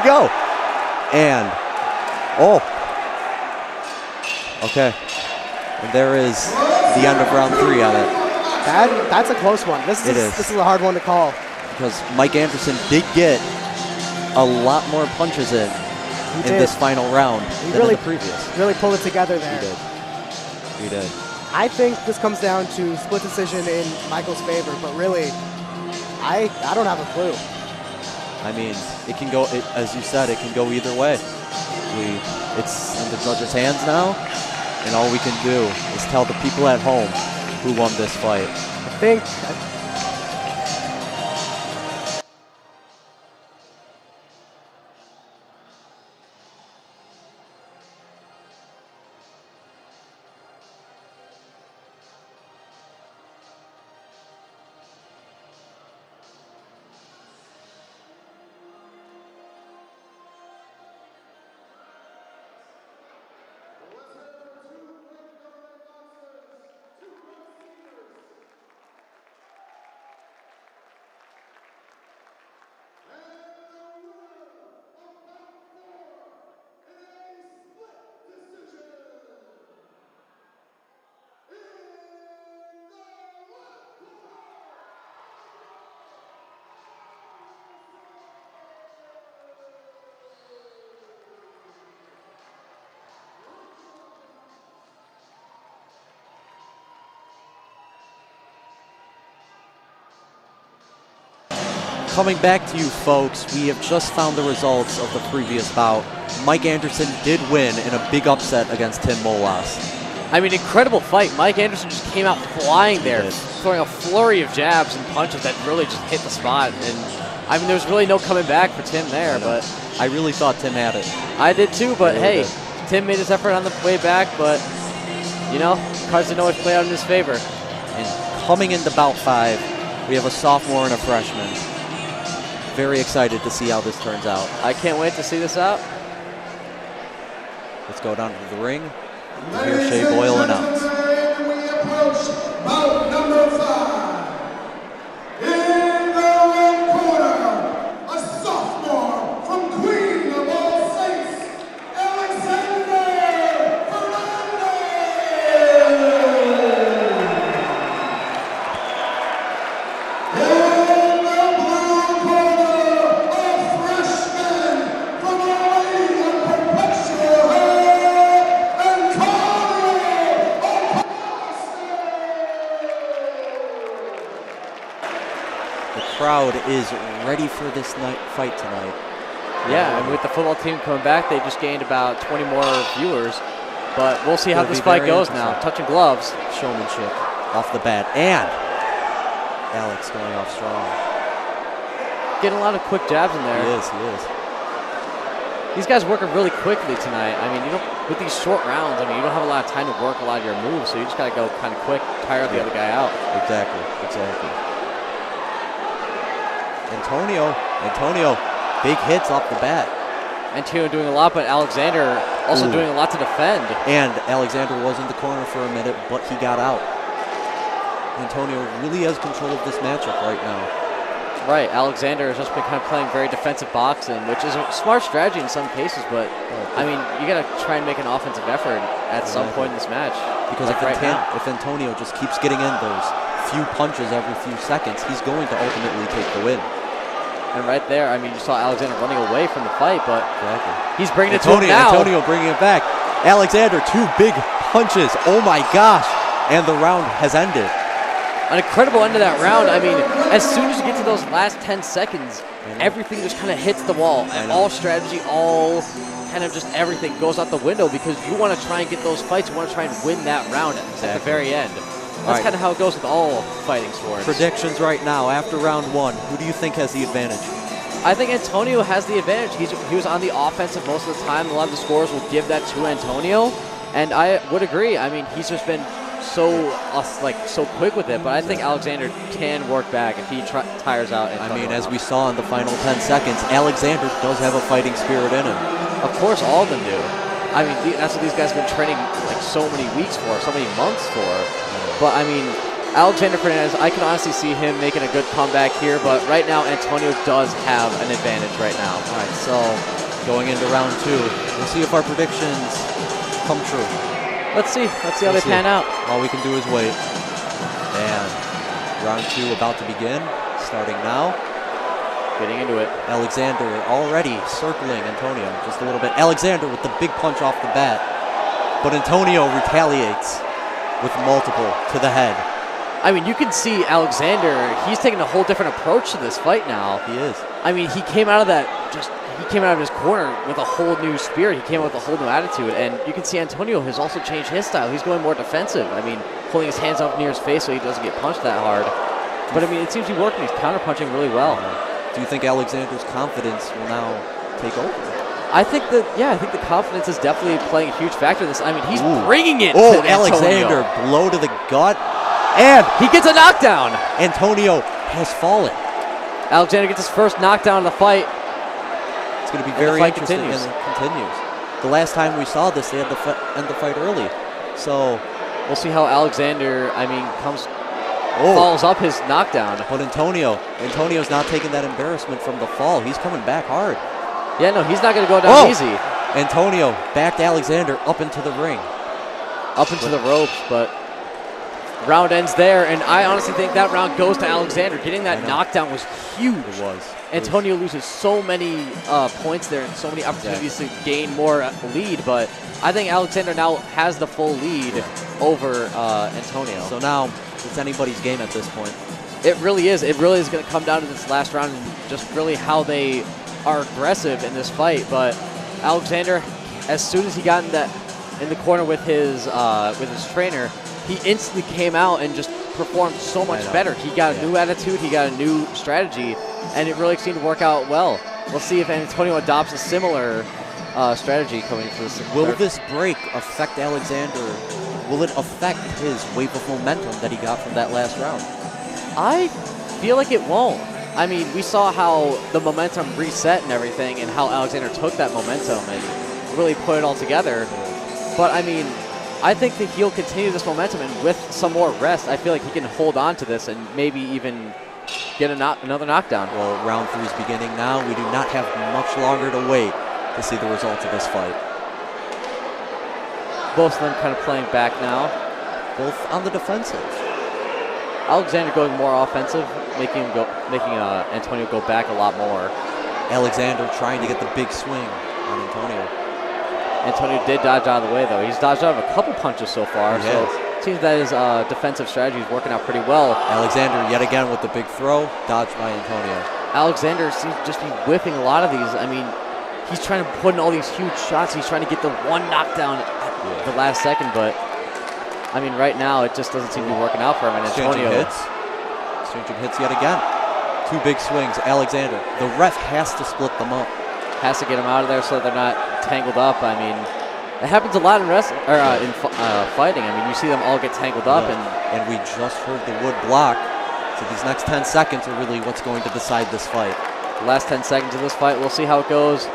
S2: go. And, okay. And there is the end of round 3 on it.
S4: That's a close one. This is a hard one to call.
S2: Because Mike Anderson did get a lot more punches in this final round than in the previous.
S4: Really pulled it together there.
S2: He did.
S4: I think this comes down to split decision in Michael's favor, but really, I don't have a clue.
S2: I mean, it can go, as you said, it can go either way. It's in the judges' hands now, and all we can do is tell the people at home who won this fight.
S4: I think
S2: Coming back to you folks, we have just found the results of the previous bout. Mike Anderson did win in a big upset against Tim Molasse.
S5: I mean, incredible fight. Mike Anderson just came out flying there, throwing a flurry of jabs and punches that really just hit the spot. And I mean, there was really no coming back for Tim there, but
S2: I really thought Tim had it.
S5: I did too, but hey, Tim made his effort on the way back, but you know, cards didn't always play out in his favor.
S2: And coming into bout 5, we have a sophomore and a freshman. Very excited to see how this turns out.
S5: I can't wait to see this out.
S2: Let's go down to the ring to hear Shea Boyle announce.
S3: We approach bout number 5. In the red corner, a sophomore from Queen of All Saints, Alexander Fernandez. In the blue corner, a freshman from the Lady of Perpetual Hair and
S2: The crowd is ready for this fight tonight.
S5: Yeah, and with the football team coming back, they just gained about 20 more viewers. But we'll see how this fight goes now. Touching gloves.
S2: Showmanship off the bat. And Alex going off strong.
S5: Getting a lot of quick jabs in there.
S2: He is.
S5: These guys working really quickly tonight. I mean, with these short rounds, I mean, you don't have a lot of time to work a lot of your moves, so you just got to go kind of quick, tire the other guy out.
S2: Exactly. Antonio, big hits off the bat.
S5: Antonio doing a lot, but Alexander also doing a lot to defend.
S2: And Alexander was in the corner for a minute, but he got out. Antonio really has control of this matchup right now.
S5: Right, Alexander has just been kind of playing very defensive boxing, which is a smart strategy in some cases, but I mean, you got to try and make an offensive effort at some point in this match.
S2: Because if Antonio just keeps getting in those few punches every few seconds, he's going to ultimately take the win.
S5: And right there, I mean, you saw Alexander running away from the fight, but he's bringing it to him now.
S2: Antonio bringing it back. Alexander, 2 big punches. Oh my gosh. And the round has ended.
S5: An incredible end to that round. I mean, as soon as you get to those last 10 seconds, everything just kind of hits the wall. And all strategy, all kind of just everything goes out the window because you want to try and get those fights. You want to try and win that round at the very end. That's kind of how it goes with all fighting sports.
S2: Predictions right now after round 1. Who do you think has the advantage?
S5: I think Antonio has the advantage. He was on the offensive most of the time. A lot of the scores will give that to Antonio. And I would agree. I mean, he's just been so quick with it, but I think Alexander can work back if he tires out.
S2: I mean, as we saw in the final 10 seconds, Alexander does have a fighting spirit in him.
S5: Of course, all of them do. I mean, that's what these guys have been training like so many weeks for, so many months for. But I mean, Alexander Fernandez, I can honestly see him making a good comeback here, but right now Antonio does have an advantage right now.
S2: All right, so going into round 2, we'll see if our predictions come true.
S5: Let's see how they pan out.
S2: All we can do is wait. And round 2 about to begin, starting now.
S5: Getting into it.
S2: Alexander already circling Antonio just a little bit. Alexander with the big punch off the bat. But Antonio retaliates with multiple to the head.
S5: I mean, you can see Alexander, he's taking a whole different approach to this fight now.
S2: He is.
S5: I mean, he came out of his corner with a whole new spirit. He came out with a whole new attitude. And you can see Antonio has also changed his style. He's going more defensive. I mean, pulling his hands up near his face so he doesn't get punched that hard. But I mean, it seems to be working. He's counter-punching really well.
S2: Do you think Alexander's confidence will now take over?
S5: I think the confidence is definitely playing a huge factor in this. I mean, he's bringing it to
S2: Alexander,
S5: Antonio.
S2: Blow to the gut. And
S5: he gets a knockdown.
S2: Antonio has fallen.
S5: Alexander gets his first knockdown in the fight.
S2: It's going to be very interesting. And it continues. The last time we saw this, they had to end the fight early. So
S5: we'll see how Alexander, follows up his knockdown.
S2: But Antonio's not taking that embarrassment from the fall. He's coming back hard.
S5: Yeah, no, he's not going to go down easy.
S2: Antonio backed Alexander up into the ring.
S5: Up into the ropes, but round ends there, and I honestly think that round goes to Alexander. Getting that knockdown was huge.
S2: It was.
S5: Antonio loses so many points there and so many opportunities to gain more lead, but I think Alexander now has the full lead over Antonio.
S2: So now it's anybody's game at this point.
S5: It really is. It really is going to come down to this last round and just really how they are aggressive in this fight. But Alexander, as soon as he got in the corner with his trainer, he instantly came out and just performed so much better. He got a new attitude, he got a new strategy, and it really seemed to work out well. We'll see if Antonio adopts a similar strategy coming into this.
S2: Will this break affect Alexander? Will it affect his wave of momentum that he got from that last round?
S5: I feel like it won't. I mean, we saw how the momentum reset and everything, and how Alexander took that momentum and really put it all together. But I mean, I think that he'll continue this momentum, and with some more rest, I feel like he can hold on to this and maybe even get another knockdown.
S2: Well, round 3 is beginning now. We do not have much longer to wait to see the results of this fight.
S5: Both of them kind of playing back now.
S2: Both on the defensive.
S5: Alexander going more offensive, making Antonio go back a lot more.
S2: Alexander trying to get the big swing on Antonio.
S5: Antonio did dodge out of the way, though. He's dodged out of a couple punches so far, so it seems that his defensive strategy is working out pretty well.
S2: Alexander yet again with the big throw, dodged by Antonio.
S5: Alexander seems to just be whipping a lot of these. I mean, he's trying to put in all these huge shots. He's trying to get the one knockdown at the last second, but I mean, right now it just doesn't seem to be working out for him. And Antonio
S2: exchanging hits yet again. 2 big swings. Alexander, the ref has to split them up.
S5: Has to get them out of there so they're not tangled up. I mean, it happens a lot in wrestling or in fighting. I mean, you see them all get tangled up,
S2: and we just heard the wood block. So these next 10 seconds are really what's going to decide this fight.
S5: The last 10 seconds of this fight, we'll see how it goes.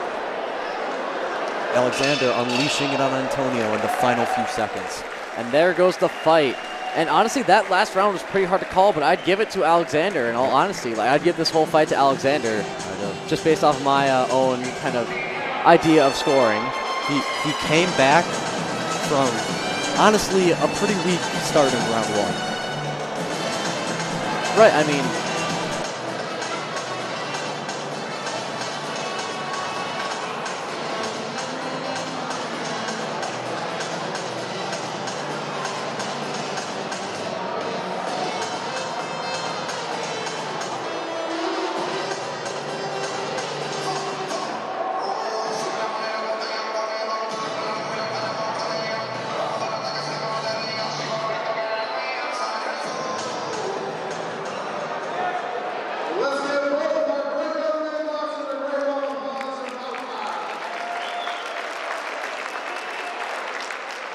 S2: Alexander unleashing it on Antonio in the final few seconds.
S5: And there goes the fight. And honestly, that last round was pretty hard to call, but I'd give it to Alexander in all honesty. Like, I'd give this whole fight to Alexander just based off of my own kind of idea of scoring.
S2: He came back from, honestly, a pretty weak start in round 1.
S5: Right, I mean,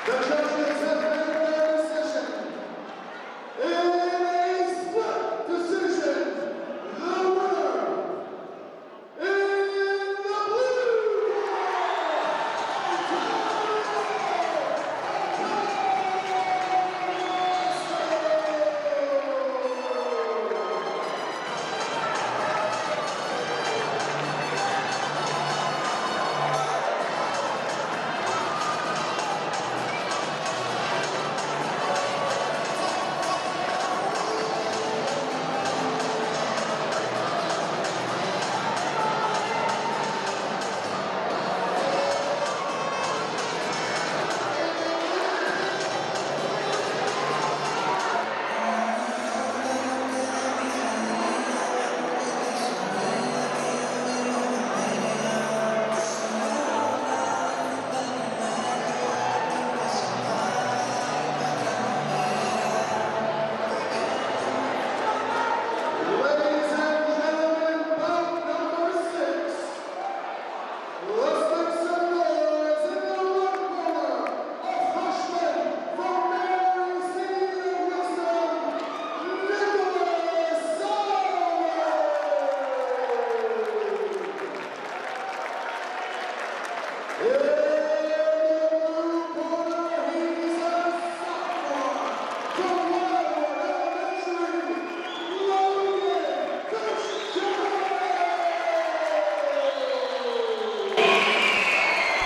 S3: The judges have made their decision.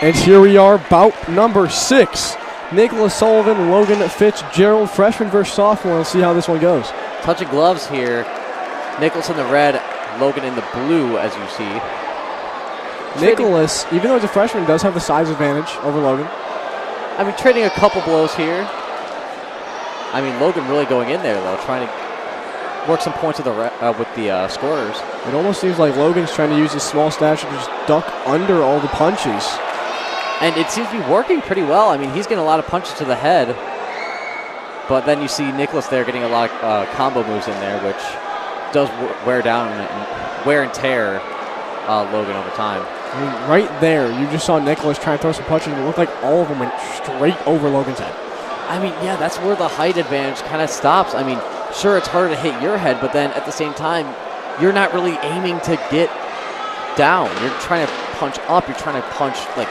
S1: And here we are, bout number 6. Nicholas Sullivan, Logan Fitzgerald, freshman versus sophomore. Let's see how this one goes.
S5: Touching gloves here. Nicholas in the red, Logan in the blue, as you see.
S1: Nicholas, even though he's a freshman, does have the size advantage over Logan.
S5: I mean, trading a couple blows here. I mean, Logan really going in there, though, trying to work some points with the scorers.
S1: It almost seems like Logan's trying to use his small stature to just duck under all the punches.
S5: And it seems to be working pretty well. I mean, he's getting a lot of punches to the head. But then you see Nicholas there getting a lot of combo moves in there, which does wear and tear Logan over time.
S1: I mean, right there, you just saw Nicholas trying to throw some punches, and it looked like all of them went straight over Logan's head.
S5: I mean, yeah, that's where the height advantage kind of stops. I mean, sure, it's harder to hit your head, but then at the same time, you're not really aiming to get down. You're trying to punch up. You're trying to punch, like,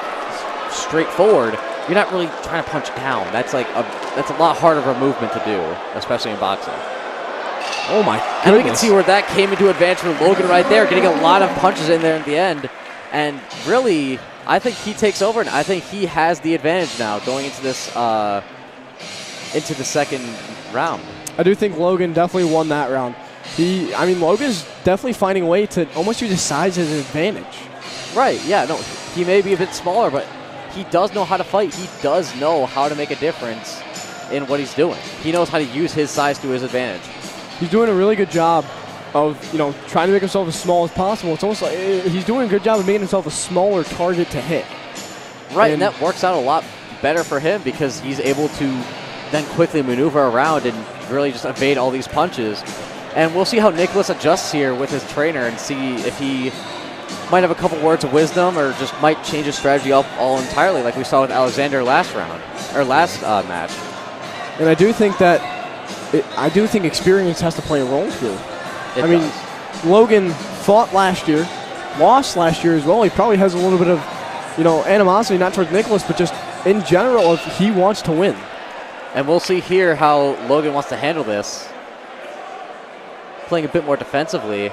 S5: straight forward. You're not really trying to punch down. That's a lot harder of a movement to do, especially in boxing.
S1: Oh my goodness.
S5: And we can see where that came into advantage for Logan right there, getting a lot of punches in there at the end. And really, I think he takes over, and I think he has the advantage now going into this into the second round.
S1: I do think Logan definitely won that round. Logan's definitely finding a way to almost use his size as an advantage.
S5: Right, yeah, no, he may be a bit smaller, but he does know how to fight. He does know how to make a difference in what he's doing. He knows how to use his size to his advantage.
S1: He's doing a really good job of, trying to make himself as small as possible. It's almost like he's doing a good job of making himself a smaller target to hit.
S5: Right, and that works out a lot better for him because he's able to then quickly maneuver around and really just evade all these punches. And we'll see how Nicholas adjusts here with his trainer and see if he might have a couple words of wisdom or just might change his strategy up all entirely like we saw with Alexander last match.
S1: And I do think experience has to play a role here.
S5: It does.
S1: Logan fought last year, lost last year as well. He probably has a little bit of, animosity, not towards Nicholas, but just in general if he wants to win.
S5: And we'll see here how Logan wants to handle this. Playing a bit more defensively.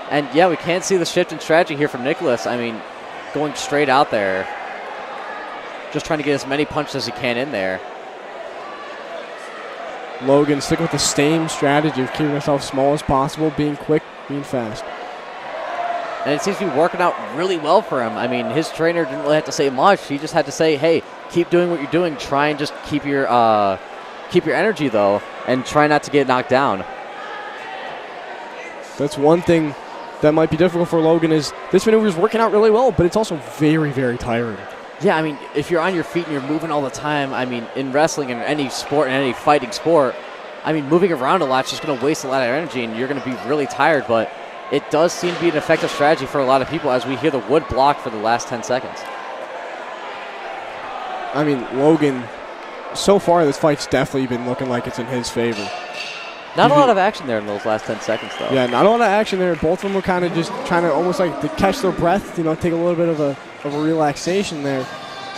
S5: And yeah, we can see the shift in strategy here from Nicholas. I mean, going straight out there. Just trying to get as many punches as he can in there.
S1: Logan sticking with the same strategy of keeping himself small as possible, being quick, being fast.
S5: And it seems to be working out really well for him. I mean, his trainer didn't really have to say much. He just had to say, hey, keep doing what you're doing. Try and just keep your energy, though, and try not to get knocked down.
S1: That's one thing that might be difficult for Logan is this maneuver is working out really well, but it's also very, very tiring.
S5: Yeah, I mean, if you're on your feet and you're moving all the time, I mean, in wrestling and any sport and any fighting sport, I mean, moving around a lot is just going to waste a lot of energy and you're going to be really tired, but it does seem to be an effective strategy for a lot of people as we hear the wood block for the last 10 seconds.
S1: I mean, Logan, so far this fight's definitely been looking like it's in his favor.
S5: Not a lot of action there in those last 10 seconds, though.
S1: Yeah, not a lot of action there. Both of them were kind of just trying to almost like to catch their breath, take a little bit of a relaxation there.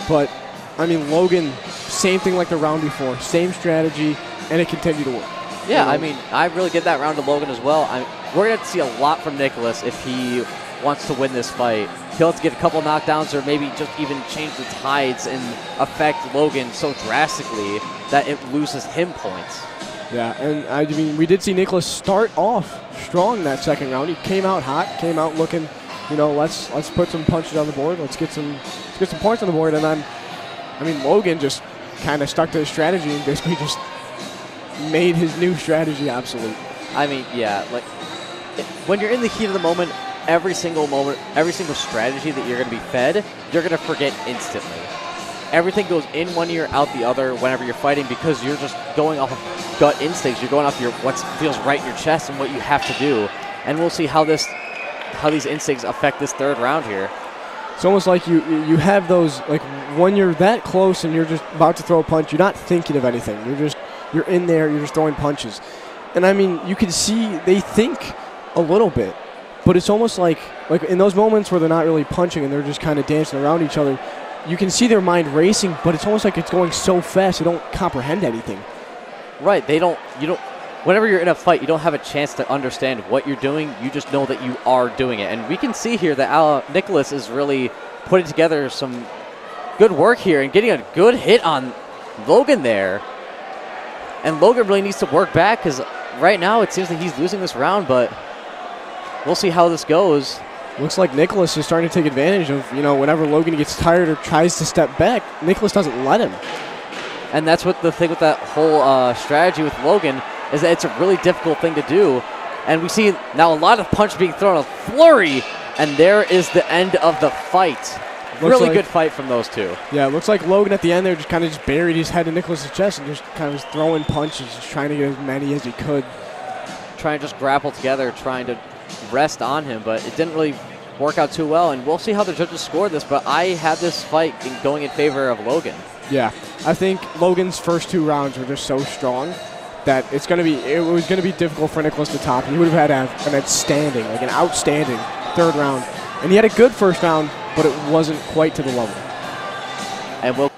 S1: But, I mean, Logan, same thing like the round before. Same strategy, and it continued to work.
S5: Yeah, I mean, I really get that round to Logan as well. We're going to see a lot from Nicholas if he wants to win this fight. He'll have to get a couple knockdowns or maybe just even change the tides and affect Logan so drastically that it loses him points.
S1: Yeah, and I mean, we did see Nicholas start off strong that second round. He came out hot, came out looking, let's put some punches on the board. Let's get some points on the board. And then, I mean, Logan just kind of stuck to his strategy and basically just made his new strategy obsolete.
S5: I mean, yeah, like when you're in the heat of the moment, every single strategy that you're going to be fed, you're going to forget instantly. Everything goes in one ear, out the other whenever you're fighting because you're just going off of gut instincts. You're going off what feels right in your chest and what you have to do. And we'll see how these instincts affect this third round here.
S1: It's almost like you have those, like when you're that close and you're just about to throw a punch, you're not thinking of anything. You're in there, you're just throwing punches. And I mean, you can see they think a little bit, but it's almost like in those moments where they're not really punching and they're just kind of dancing around each other, you can see their mind racing, but it's almost like it's going so fast they don't comprehend anything.
S5: Right, whenever you're in a fight, you don't have a chance to understand what you're doing. You just know that you are doing it. And we can see here that Nicholas is really putting together some good work here and getting a good hit on Logan there. And Logan really needs to work back because right now it seems like he's losing this round, but we'll see how this goes.
S1: Looks like Nicholas is starting to take advantage of, whenever Logan gets tired or tries to step back, Nicholas doesn't let him.
S5: And that's what the thing with that whole strategy with Logan is that it's a really difficult thing to do. And we see now a lot of punch being thrown, a flurry, and there is the end of the fight. Really good fight from those two.
S1: Yeah, it looks like Logan at the end there just kind of just buried his head in Nicholas' chest and just kind of was throwing punches, just trying to get as many as he could.
S5: Trying to just grapple together, trying to rest on him, but it didn't really work out too well. And we'll see how the judges score this, but I have this fight going in favor of Logan.
S1: Yeah, I think Logan's first 2 rounds were just so strong that it was going to be difficult for Nicholas to top. He would have had to have an outstanding 3rd round. And he had a good first round, but it wasn't quite to the level.
S5: And we'll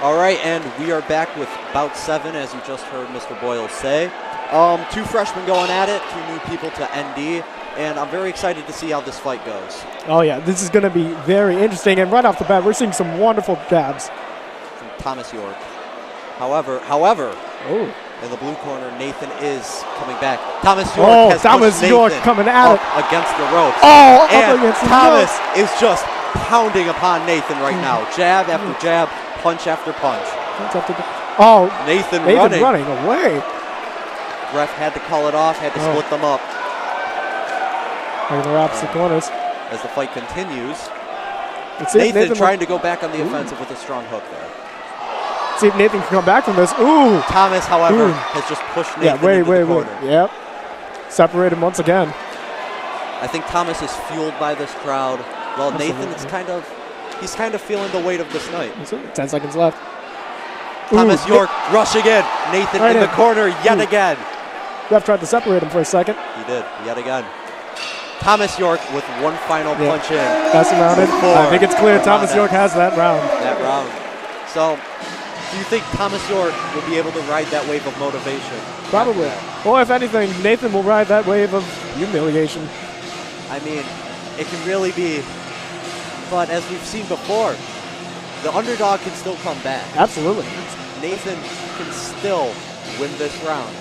S2: All right, and we are back with Bout 7, as you just heard Mr. Boyle say. 2 freshmen going at it, 2 new people to ND, and I'm very excited to see how this fight goes.
S6: Oh, yeah, this is going to be very interesting, and right off the bat, we're seeing some wonderful jabs.
S2: From Thomas York. However, in the blue corner, Nathan is coming back. Thomas York has
S6: Thomas York coming at it
S2: against the ropes.
S6: Oh,
S2: and
S6: up against
S2: Thomas is just pounding upon Nathan right now. Jab after jab, punch after punch. Nathan running
S6: away.
S2: Ref had to call it off, had to split them up.
S6: Like the opposite corners.
S2: As the fight continues, Nathan trying to go back on the offensive with a strong hook there.
S6: See if Nathan can come back from this. Ooh.
S2: Thomas, however, has just pushed Nathan into the corner.
S6: Yep. Separated once again.
S2: I think Thomas is fueled by this crowd. Well, Nathan is he's kind of feeling the weight of this night.
S6: 10 seconds left.
S2: Thomas York rushing in. Nathan in the corner yet again.
S6: Ref tried to separate him for a second.
S2: He did, yet again. Thomas York with one final punch in.
S6: That's rounded. I think it's clear Thomas York has that round.
S2: So, do you think Thomas York will be able to ride that wave of motivation?
S6: Probably. Or if anything, Nathan will ride that wave of humiliation.
S2: I mean, it can really be, but as we've seen before, the underdog can still come back.
S6: Absolutely.
S2: Nathan can still win this round.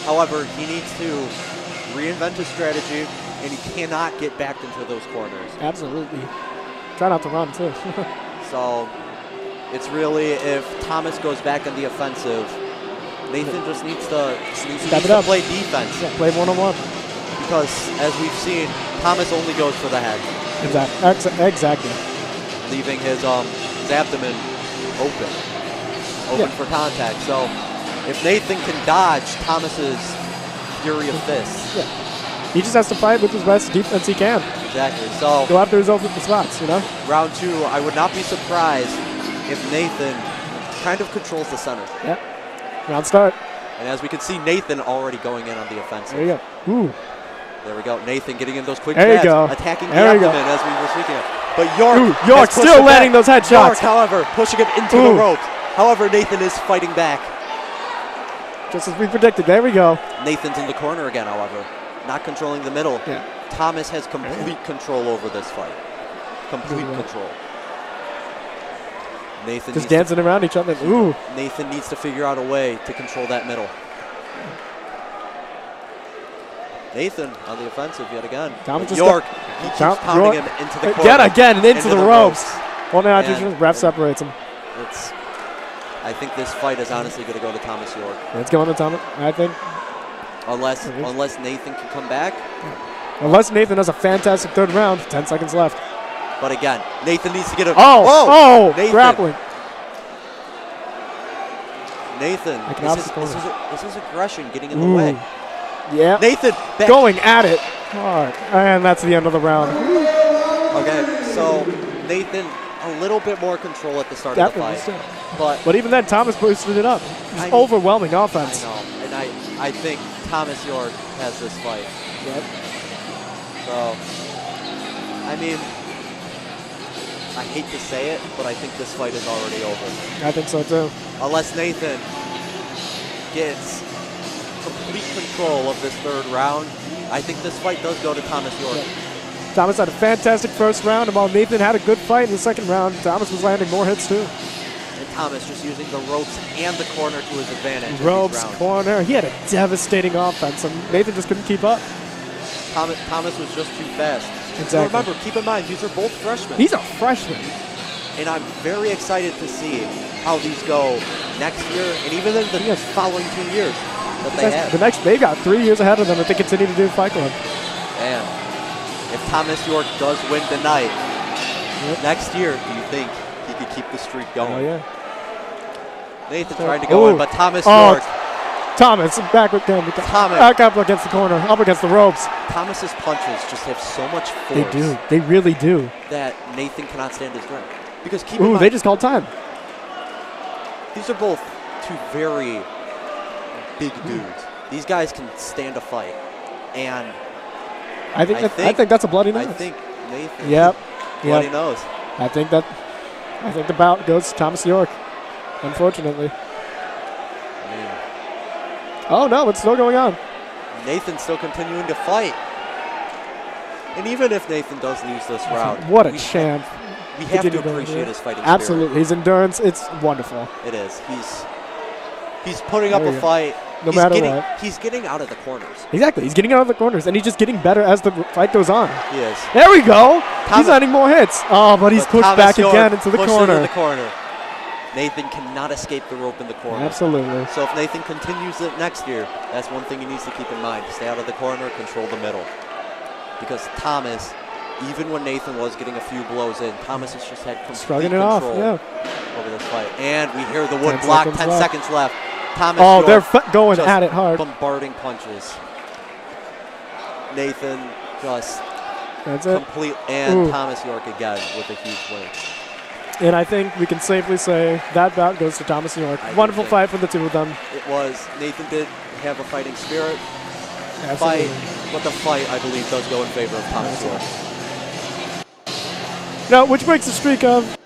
S2: However, he needs to reinvent his strategy, and he cannot get back into those corners.
S6: Absolutely. Try not to run, too.
S2: So, it's really, if Thomas goes back on the offensive, Nathan just needs to play defense.
S6: Yeah, play one-on-one.
S2: Because, as we've seen, Thomas only goes for the head.
S6: Exactly.
S2: Leaving his Nathan's abdomen open for contact. So if Nathan can dodge Thomas's fury of fists.
S6: Yeah. He just has to fight with his best defense he can.
S2: Exactly. So
S6: go after his open spots, you know?
S2: Round 2, I would not be surprised if Nathan kind of controls the center.
S6: Yeah. Round start.
S2: And as we can see, Nathan already going in on the offensive.
S6: There you go. Ooh.
S2: There we go. Nathan getting in those quick
S6: there
S2: jabs,
S6: you go.
S2: attacking the
S6: there
S2: abdomen as we were speaking of. But York
S6: still landing those headshots.
S2: York, however, pushing him into the ropes. However, Nathan is fighting back.
S6: Just as we predicted. There we go.
S2: Nathan's in the corner again, however. Not controlling the middle.
S6: Yeah.
S2: Thomas has complete control over this fight. Complete control. Nathan
S6: just dancing around each other. Ooh.
S2: Nathan needs to figure out a way to control that middle. Nathan on the offensive yet again. York, he keeps pounding him into the corner.
S6: Again, and into the ropes. Well, now ref separates him.
S2: I think this fight is honestly going to go to Thomas York.
S6: It's going to Thomas, I think.
S2: Unless Nathan can come back.
S6: Unless Nathan has a fantastic third round. 10 seconds left.
S2: But again, Nathan needs to get a...
S6: Nathan. Grappling.
S2: Nathan, this is aggression getting in the way.
S6: Yeah.
S2: Nathan
S6: going at it hard. And that's the end of the round.
S2: Okay, so Nathan, a little bit more control at the start of the fight.
S6: But even then, Thomas boosted it up. Overwhelming offense.
S2: I know, and I think Thomas York has this fight.
S6: Yep.
S2: So, I mean, I hate to say it, but I think this fight is already over.
S6: I think so too.
S2: Unless Nathan gets complete control of this third round, I think this fight does go to Thomas York.
S6: Yeah. Thomas had a fantastic first round, and while Nathan had a good fight in the second round, Thomas was landing more hits too.
S2: And Thomas just using the ropes and the corner to his advantage.
S6: Ropes, corner. He had a devastating offense, and Nathan just couldn't keep up.
S2: Thomas was just too fast.
S6: Exactly.
S2: So remember, keep in mind, these are both freshmen.
S6: He's a freshman.
S2: And I'm very excited to see how these go next year and even in the following 2 years that they have.
S6: They got 3 years ahead of them if they continue to do Fight Club.
S2: And if Thomas York does win tonight, next year, do you think he could keep the streak going?
S6: Oh, yeah.
S2: Nathan tried to go in, but Thomas York.
S6: Thomas, back with him.
S2: Thomas.
S6: Back up against the corner, up against the ropes.
S2: Thomas's punches just have so much force.
S6: They do. They really do.
S2: That Nathan cannot stand his ground. Because keep
S6: in
S2: mind,
S6: they just called time.
S2: These are both two very big dudes. These guys can stand a fight. And
S6: I think that's a bloody nose.
S2: I think Nathan.
S6: Yep.
S2: Bloody nose.
S6: I think the bout goes to Thomas York, unfortunately. Oh, no, it's still going on.
S2: Nathan's still continuing to fight. And even if Nathan does lose this round.
S6: What a champ.
S2: We have to appreciate his fighting
S6: Absolutely.
S2: spirit.
S6: His endurance, it's wonderful.
S2: It is. He's putting up a fight.
S6: No matter what.
S2: He's getting out of the corners.
S6: Exactly. He's getting out of the corners, and he's just getting better as the fight goes on.
S2: He is.
S6: There we go. He's landing more hits. Oh, but he's pushed back again into the corner.
S2: Nathan cannot escape the rope in the corner.
S6: Absolutely.
S2: So if Nathan continues it next year, that's one thing he needs to keep in mind. Stay out of the corner, control the middle. Because Thomas, even when Nathan was getting a few blows in, Thomas has just had complete control over this fight. And we hear the wood block, 10 seconds left. Thomas
S6: they're going at it hard.
S2: Bombarding punches. Nathan just complete, and Thomas York again with a huge win.
S6: And I think we can safely say that bout goes to Thomas York. Wonderful fight for the two of them.
S2: It was. Nathan did have a fighting spirit.
S6: Absolutely.
S2: But the fight, I believe, does go in favor of Thomas York.
S6: Now, which breaks the streak of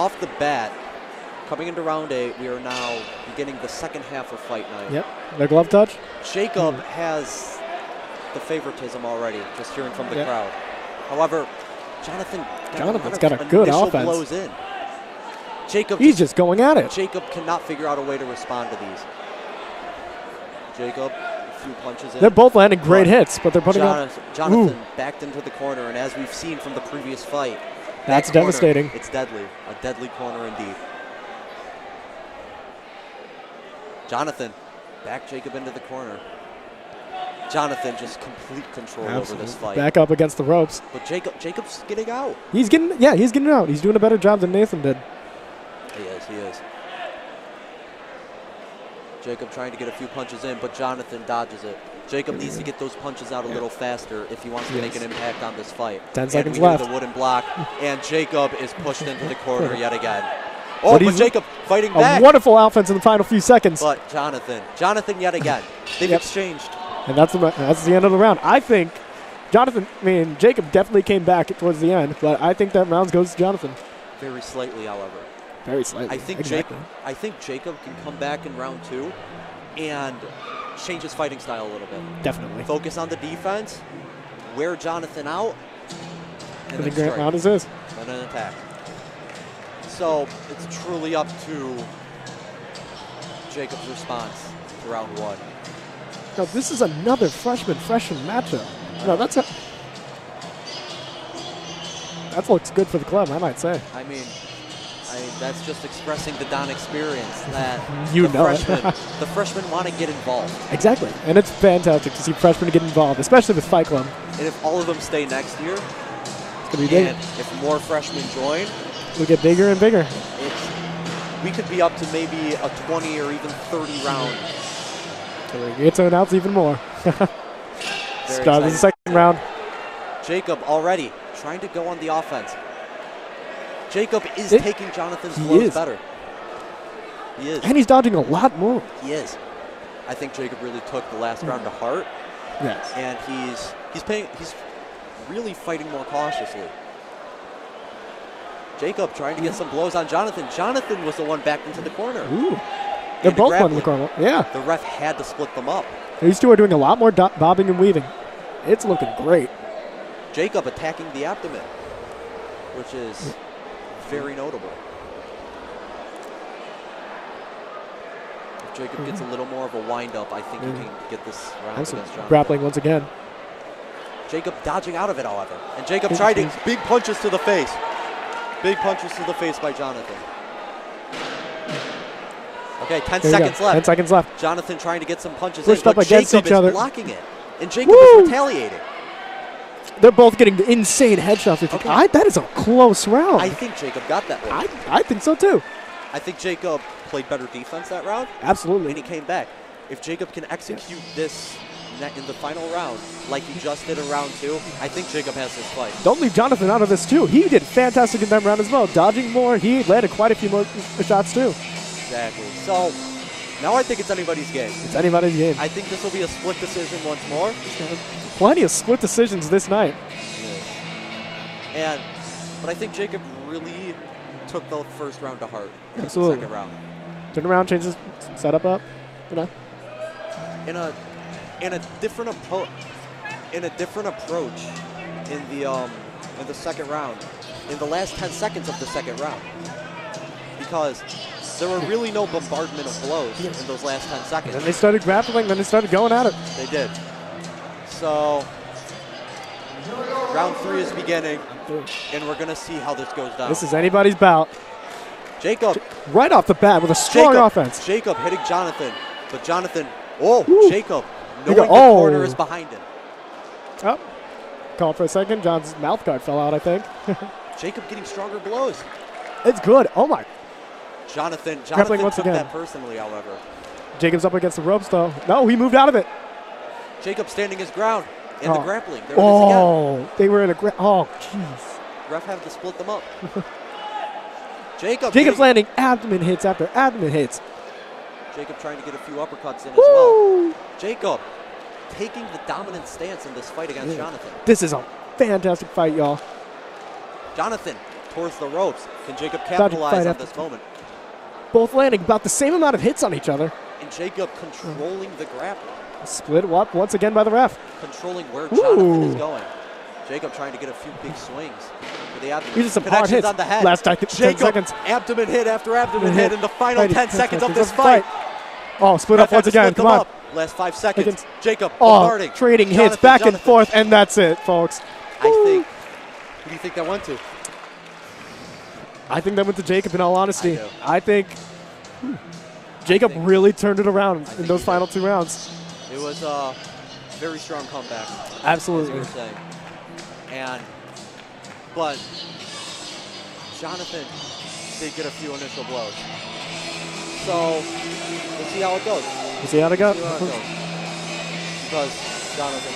S2: off the bat, coming into round 8, we are now beginning the second half of fight night.
S6: Yep. The glove touch.
S2: Jacob has the favoritism already, just hearing from the
S6: Yep.
S2: crowd. However,
S6: Jonathan's got a good
S2: initial
S6: offense.
S2: blows in. Jacob
S6: He's just going at it.
S2: Jacob cannot figure out a way to respond to these. Jacob, a few punches in.
S6: They're both landing great hits, but they're putting up.
S2: Jonathan backed into the corner, and as we've seen from the previous fight,
S6: That's
S2: that corner,
S6: devastating.
S2: It's deadly. A deadly corner indeed. Jonathan, back Jacob into the corner. Jonathan just complete control over this fight.
S6: Back up against the ropes.
S2: But Jacob's getting out.
S6: He's getting out. He's doing a better job than Nathan did.
S2: He is. Jacob trying to get a few punches in, but Jonathan dodges it. Jacob needs to get those punches out a little faster if he wants to make an impact on this fight.
S6: 10
S2: and
S6: seconds
S2: we hear
S6: left.
S2: The wooden block, and Jacob is pushed into the corner yet again. Oh, but Jacob fighting back.
S6: A wonderful offense in the final few seconds.
S2: But Jonathan yet again. They've exchanged.
S6: And that's the end of the round. I think Jacob definitely came back towards the end, but I think that round goes to Jonathan.
S2: Very slightly, however.
S6: Very slightly.
S2: I think Jacob can come back in round 2 and change his fighting style a little bit.
S6: Definitely.
S2: Focus on the defense, wear Jonathan out, and
S6: the grand round is his.
S2: And an attack. So it's truly up to Jacob's response to round 1.
S6: No, this is another freshman matchup. No, that looks good for the club, I might say.
S2: I mean, that's just expressing the Don experience that the freshmen want to get involved.
S6: Exactly, and it's fantastic to see freshmen get involved, especially with Fight Club.
S2: And if all of them stay next year,
S6: it's going to be big.
S2: And if more freshmen join,
S6: we'll get bigger and bigger.
S2: We could be up to maybe a 20 or even 30 round.
S6: It's an out even more. Start of the second round.
S2: Jacob already trying to go on the offense. Jacob is taking Jonathan's blows better. He is.
S6: And he's dodging a lot more.
S2: He is. I think Jacob really took the last round to heart.
S6: Yes.
S2: And he's really fighting more cautiously. Jacob trying to get some blows on Jonathan. Jonathan was the one backed into the corner.
S6: Ooh. They're both going in the corner. Yeah.
S2: The ref had to split them up.
S6: These two are doing a lot more bobbing and weaving. It's looking great.
S2: Jacob attacking the abdomen, which is very notable. If Jacob gets a little more of a wind-up, I think he can get this round against Jonathan.
S6: Grappling once again.
S2: Jacob dodging out of it, however. And Jacob tried big punches to the face. Big punches to the face by Jonathan. Okay, 10 seconds left.
S6: 10 seconds left.
S2: Jonathan trying to get some punches
S6: Pushed
S2: in,
S6: up
S2: but
S6: against
S2: Jacob
S6: each other.
S2: is blocking it. And Jacob is retaliating.
S6: They're both getting insane headshots. Okay. That is a close round.
S2: I think Jacob got that one.
S6: I think so, too.
S2: I think Jacob played better defense that round.
S6: Absolutely.
S2: And he came back. If Jacob can execute this in the final round like he just did in round 2, I think Jacob has this fight.
S6: Don't leave Jonathan out of this, too. He did fantastic in that round as well. Dodging more. He landed quite a few more shots, too.
S2: Exactly. So now I think it's anybody's game.
S6: It's anybody's game.
S2: I think this will be a split decision once more.
S6: Plenty of split decisions this night.
S2: But I think Jacob really took the first round to heart.
S6: Absolutely.
S2: The second round.
S6: Turn around, change the setup up.
S2: In a different approach. In the second round. In the last 10 seconds of the second round. Because there were really no bombardment of blows in those last 10 seconds.
S6: And then they started grappling, then they started going at it.
S2: They did. So, round 3 is beginning, and we're going to see how this goes down.
S6: This is anybody's bout.
S2: Jacob.
S6: Right off the bat with a strong offense.
S2: Jacob hitting Jonathan, but Jonathan, Jacob, knowing the corner is behind him.
S6: Oh, call for a second. John's mouth guard fell out, I think.
S2: Jacob getting stronger blows.
S6: It's good. Oh, my.
S2: Jonathan
S6: once
S2: took
S6: again.
S2: that personally, however.
S6: Jacob's up against the ropes, though. No, he moved out of it.
S2: Jacob standing his ground in the grappling. There it is again.
S6: They were in a jeez.
S2: Ref had to split them up. Jacob's
S6: landing abdomen hits after abdomen hits.
S2: Jacob trying to get a few uppercuts in as well. Jacob taking the dominant stance in this fight against Jonathan.
S6: This is a fantastic fight, y'all.
S2: Jonathan towards the ropes. Can Jacob capitalize on this moment?
S6: Both landing about the same amount of hits on each other.
S2: And Jacob controlling the grapple.
S6: Split up once again by the ref.
S2: Controlling where Jonathan is going. Jacob trying to get a few big swings.
S6: These are some hard hits.
S2: On the head.
S6: Last 10 seconds.
S2: Abdomen hit after abdomen hit in the final 10 seconds of this fight.
S6: Oh, split up once again. Come on.
S2: Last 5 seconds. Jacob bombarding.
S6: Trading hits back and forth, and that's it, folks.
S2: I think. Who do you think that went to?
S6: I think that went to Jacob, in all honesty. I think Jacob really turned it around in those final 2 rounds.
S2: It was a very strong comeback.
S6: Absolutely.
S2: As you were saying. But Jonathan did get a few initial blows. So we'll see how it goes.
S6: We'll see how it goes.
S2: Because Jonathan.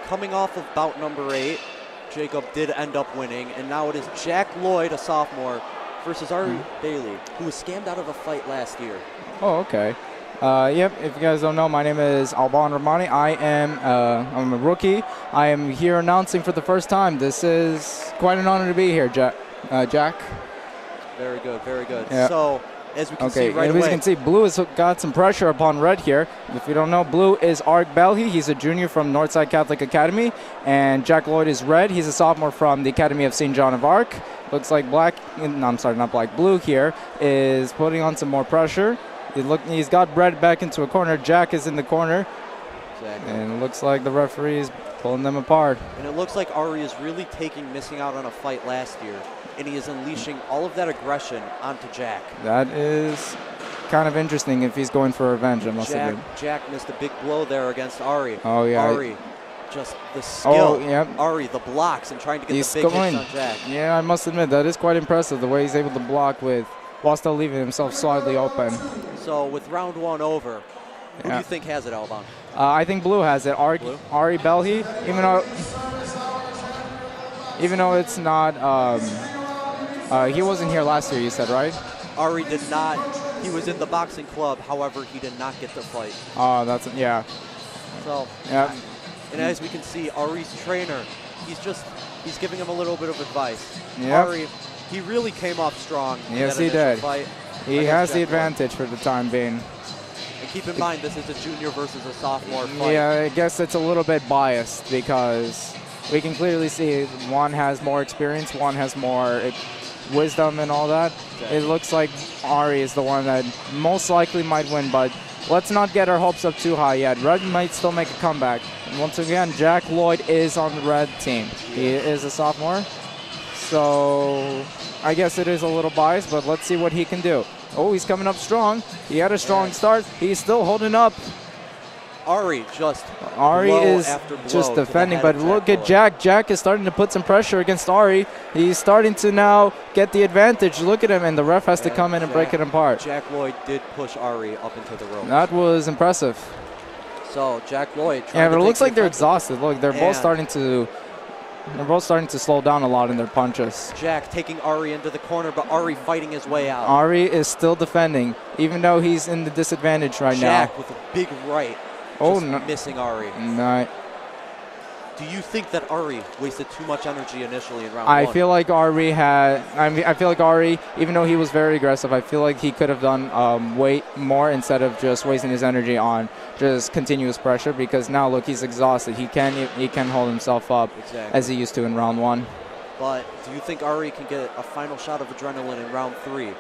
S2: Coming off of bout number 8, Jacob did end up winning, and now it is Jack Lloyd, a sophomore, versus Ari Bagley, who was scammed out of a fight last year.
S7: Oh, okay. Yep, if you guys don't know, my name is Alban Romani. I'm a rookie. I am here announcing for the first time. This is quite an honor to be here, Jack.
S2: Very good, very good.
S7: Yeah.
S2: So, as we can see right
S7: away. As you can see, Blue has got some pressure upon Red here. If you don't know, Blue is Art Belhi. He's a junior from Northside Catholic Academy. And Jack Lloyd is Red. He's a sophomore from the Academy of St. John of Arc. Looks like Blue here is putting on some more pressure. He's got Red back into a corner. Jack is in the corner.
S2: Exactly.
S7: And it looks like the referee is pulling them apart.
S2: And it looks like Ari is really missing out on a fight last year. And he is unleashing all of that aggression onto Jack.
S7: That is kind of interesting if he's going for revenge, I must admit.
S2: Jack missed a big blow there against Ari.
S7: Oh, yeah.
S2: Ari, just the skill.
S7: Oh, yeah.
S2: Ari, the blocks and trying to get the big hits on Jack.
S7: Yeah, I must admit, that is quite impressive, the way he's able to block while still leaving himself slightly open.
S2: So with round 1 over, who do you think has it, Alban?
S7: I think Blue has it. Ari Belhi, even though it's not... he wasn't here last year, you said, right?
S2: Ari did not. He was in the boxing club. However, he did not get the fight.
S7: Oh, yeah.
S2: So,
S7: yeah.
S2: And as we can see, Ari's trainer, he's giving him a little bit of advice.
S7: Yep.
S2: Ari, he really came off strong. in
S7: Yes,
S2: that
S7: he
S2: initial
S7: did.
S2: Fight
S7: He
S2: against
S7: has the
S2: Jack Lloyd.
S7: advantage for the time being.
S2: And keep in mind, this is a junior versus a sophomore fight.
S7: Yeah, I guess it's a little bit biased because we can clearly see one has more experience, one has more wisdom and all that.
S2: Exactly.
S7: It looks like Ari is the one that most likely might win, but let's not get our hopes up too high yet. Red might still make a comeback. And once again, Jack Lloyd is on the red team. He is a sophomore, so I guess it is a little biased, but let's see what he can do. Oh, he's coming up strong. He had a strong start. He's still holding up.
S2: Ari just
S7: Ari
S2: blow
S7: is
S2: after blow
S7: just
S2: to the
S7: defending,
S2: head
S7: but
S2: of
S7: look
S2: Lloyd.
S7: at Jack. Jack is starting to put some pressure against Ari. He's starting to now get the advantage. Look at him, and the ref has to come in and break it apart.
S2: Jack Lloyd did push Ari up into the ropes.
S7: That was impressive.
S2: So Jack Lloyd.
S7: Yeah, but it looks
S2: take
S7: like they're
S2: the
S7: exhausted. Look, they're both
S2: And-
S7: starting to slow down a lot in their punches.
S2: Jack taking Ari into the corner, but Ari fighting his way out.
S7: Ari is still defending, even though he's in the disadvantage right
S2: Jack with a big right.
S7: Oh,
S2: just
S7: no.
S2: missing Ari.
S7: now.
S2: Do you think that Ari wasted too much energy initially in round
S7: I
S2: one?
S7: feel like Ari had. I feel like Ari, even though he was very aggressive, I feel like he could have done way more instead of just wasting his energy on just continuous pressure. Because now look, he's exhausted. He can hold himself up as he used to in round one.
S2: But do you think Ari can get a final shot of adrenaline in round three?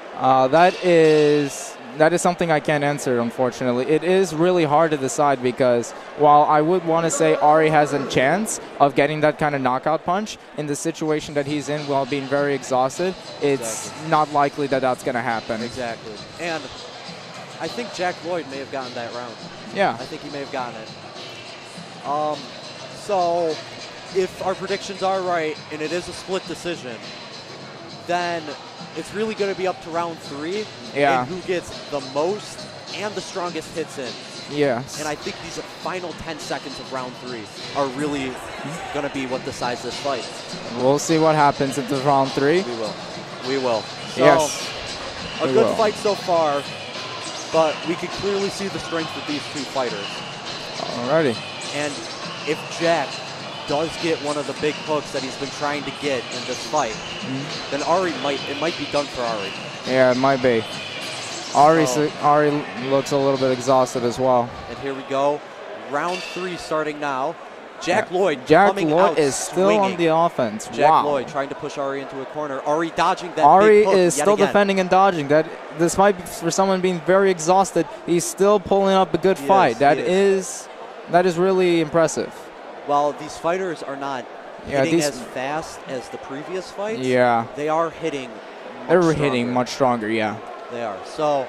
S7: That is something I can't answer, unfortunately. It is really hard to decide because while I would want to say Ari has a chance of getting that kind of knockout punch, in the situation that he's in while being very exhausted, it's not likely that that's going to happen.
S2: Exactly. And I think Jack Lloyd may have gotten that round.
S7: Yeah.
S2: I think he may have gotten it. So if our predictions are right and it is a split decision, then it's really going to be up to round three and who gets the most and the strongest hits in.
S7: Yes.
S2: And I think these final 10 seconds of round three are really going to be what decides this fight.
S7: We'll see what happens into round three.
S2: We will. So,
S7: yes.
S2: A good fight so far, but we can clearly see the strength of these two fighters.
S7: Alrighty.
S2: And if Jack does get one of the big hooks that he's been trying to get in this fight, then it might be done for Ari.
S7: Yeah, it might be. Ari looks a little bit exhausted as well.
S2: And here we go. Round three starting now. Jack Lloyd
S7: coming
S2: out
S7: is still
S2: swinging.
S7: on the offense.
S2: Jack Lloyd trying to push Ari into a corner. Ari dodging that
S7: Ari
S2: big hook
S7: is
S2: yet
S7: still
S2: again.
S7: defending and dodging. That despite for someone being very exhausted, he's still pulling up a good fight. That is really impressive.
S2: While these fighters are not hitting as fast as the previous fights, they are hitting
S7: much stronger, yeah.
S2: They are. So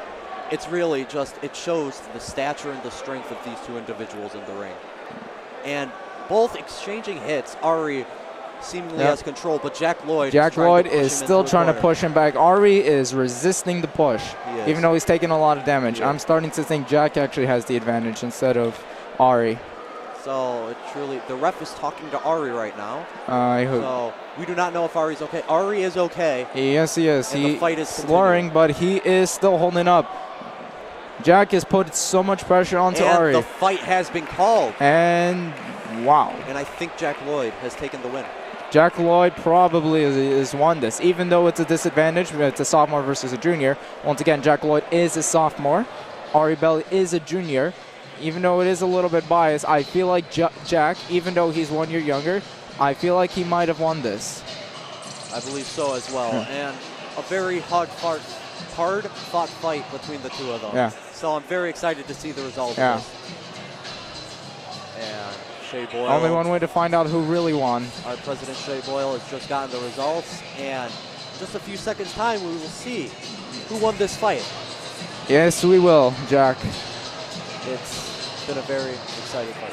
S2: it's really it shows the stature and the strength of these two individuals in the ring. And both exchanging hits, Ari seemingly has control, but Jack Lloyd
S7: is still trying to push him back. Ari is resisting the push, even though he's taking a lot of damage. I'm starting to think Jack actually has the advantage instead of Ari.
S2: So the ref is talking to Ari right now.
S7: So
S2: we do not know if Ari's okay. Ari is okay.
S7: Yes, he is.
S2: The fight is
S7: slurring, but he is still holding up. Jack has put so much pressure onto Ari.
S2: And the fight has been called.
S7: And wow.
S2: And I think Jack Lloyd has taken the win.
S7: Jack Lloyd probably is won this, even though it's a disadvantage. It's a sophomore versus a junior. Once again, Jack Lloyd is a sophomore. Ari Bagley is a junior. Even though it is a little bit biased, I feel like Jack, even though he's 1 year younger, I feel like he might have won this.
S2: I believe so as well. And a very hard-fought fight between the two of them.
S7: Yeah.
S2: So I'm very excited to see the result of this. And Shea Boyle.
S7: Only one way to find out who really won.
S2: Our president, Shea Boyle, has just gotten the results. And in just a few seconds' time, we will see who won this fight.
S7: Yes, we will, Jack.
S2: It's been a very exciting fight.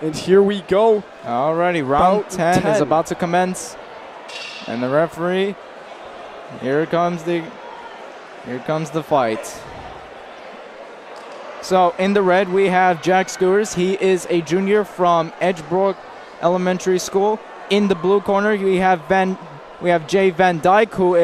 S1: And here we go.
S7: Alrighty, round
S1: Bout
S7: 10 is
S1: 10.
S7: about to commence. And the referee, here comes the fight. So in the red, we have Jack Skewers. He is a junior from Edgebrook Elementary School. In the blue corner, we have Jay Van Dyke, who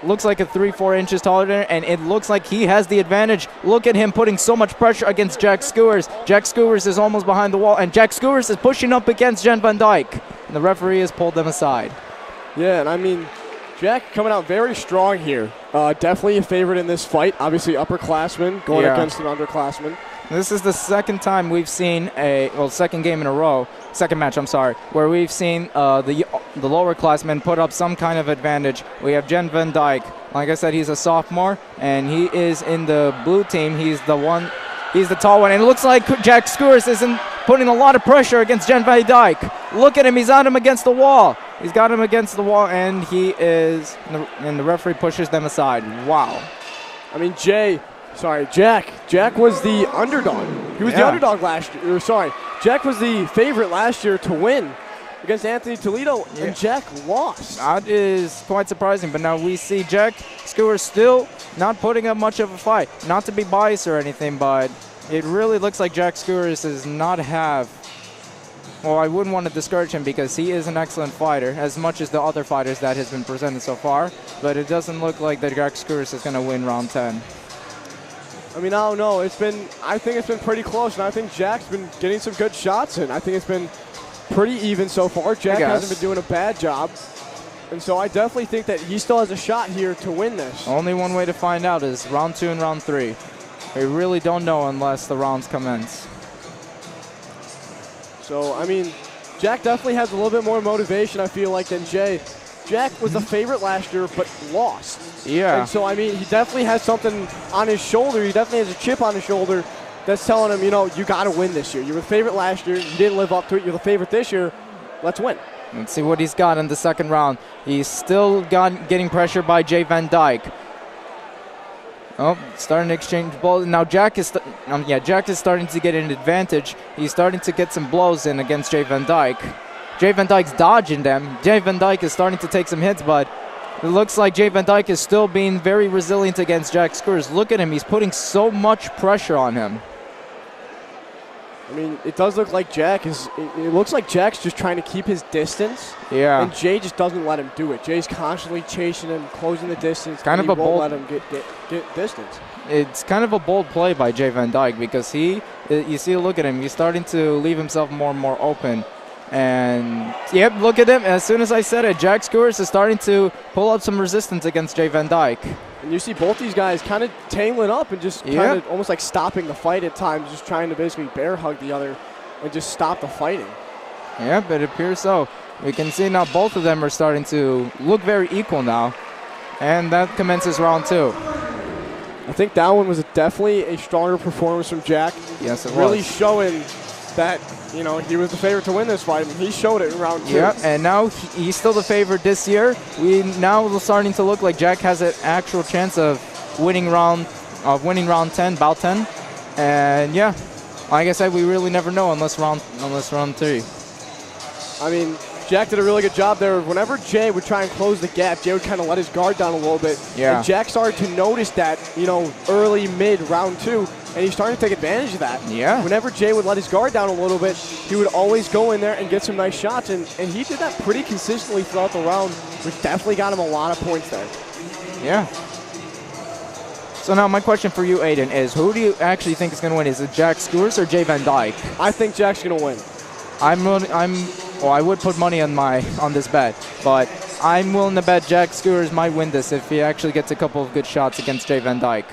S7: looks like a 3-4 inches taller than her, and it looks like he has the advantage. Look at him putting so much pressure against Jack Skewers. Jack Skewers is almost behind the wall, and Jack Skewers is pushing up against Jen Van Dyke. And the referee has pulled them aside.
S1: Yeah, and I mean, Jack coming out very strong here. Definitely a favorite in this fight. Obviously, upperclassman going against an underclassman.
S7: This is the second time we've seen second match, where we've seen the lower classmen put up some kind of advantage. We have Jen Van Dyke. Like I said, he's a sophomore, and he is in the blue team. He's the tall one, and it looks like Jack Skewers isn't putting a lot of pressure against Jen Van Dyke. Look at him, he's on him against the wall. He's got him against the wall, and and the referee pushes them aside. Wow.
S1: I mean, Jack was the underdog. He was the underdog last year. Jack was the favorite last year to win against Anthony Toledo, and Jack lost.
S7: That is quite surprising, but now we see Jack Skewers still not putting up much of a fight. Not to be biased or anything, but it really looks like Jack Skewers does not have... Well, I wouldn't want to discourage him because he is an excellent fighter, as much as the other fighters that has been presented so far, but it doesn't look like that Jack Skewers is going to win round 10.
S1: I mean, I don't know. I think it's been pretty close, and I think Jack's been getting some good shots in. I think it's been pretty even so far. Jack hasn't been doing a bad job, and so I definitely think that he still has a shot here to win this.
S7: Only one way to find out is round 2 and round 3. We really don't know unless the rounds commence.
S1: So, I mean, Jack definitely has a little bit more motivation, I feel like, than Jay. Jack was the favorite last year, but lost.
S7: Yeah.
S1: And so, I mean, he definitely has something on his shoulder. He definitely has a chip on his shoulder that's telling him, you got to win this year. You were the favorite last year. You didn't live up to it. You're the favorite this year. Let's win.
S7: Let's see what he's got in the second round. He's still getting pressure by Jay Van Dyke. Oh, starting to exchange blows. Now Jack is starting to get an advantage. He's starting to get some blows in against Jay Van Dyke. Jay Van Dyke's dodging them. Jay Van Dyke is starting to take some hits, but it looks like Jay Van Dyke is still being very resilient against Jack Skewers. Look at him. He's putting so much pressure on him.
S1: I mean, it does look like Jack's just trying to keep his distance.
S7: Yeah.
S1: And Jay just doesn't let him do it. Jay's constantly chasing him, closing the distance.
S7: Kind of a bold.
S1: Won't let him get distance.
S7: It's kind of a bold play by Jay Van Dyke because you look at him. He's starting to leave himself more and more open. And, yep, look at him. As soon as I said it, Jack Skewers is starting to pull up some resistance against Jay Van Dyke.
S1: And you see both these guys kind of tangling up and just kind of almost like stopping the fight at times, just trying to basically bear hug the other and just stop the fighting.
S7: Yep, it appears so. We can see now both of them are starting to look very equal now. And that commences round 2.
S1: I think that one was definitely a stronger performance from Jack.
S7: Yes, it was.
S1: Really showing that, he was the favorite to win this fight, and he showed it in round 2.
S7: Yeah, and now he's still the favorite this year. We now starting to look like Jack has an actual chance of winning round 10, Bout 10. And yeah, like I said, we really never know unless round 3.
S1: I mean, Jack did a really good job there. Whenever Jay would try and close the gap, Jay would kind of let his guard down a little bit.
S7: Yeah.
S1: And Jack started to notice that, early, mid, round 2. And he's starting to take advantage of that.
S7: Yeah.
S1: Whenever Jay would let his guard down a little bit, he would always go in there and get some nice shots. And he did that pretty consistently throughout the round, which definitely got him a lot of points there.
S7: Yeah. So now my question for you, Aiden, is who do you actually think is going to win? Is it Jack Skewers or Jay Van Dyke?
S1: I think Jack's going to win.
S7: I would put money on this bet, but I'm willing to bet Jack Skewers might win this if he actually gets a couple of good shots against Jay Van Dyke.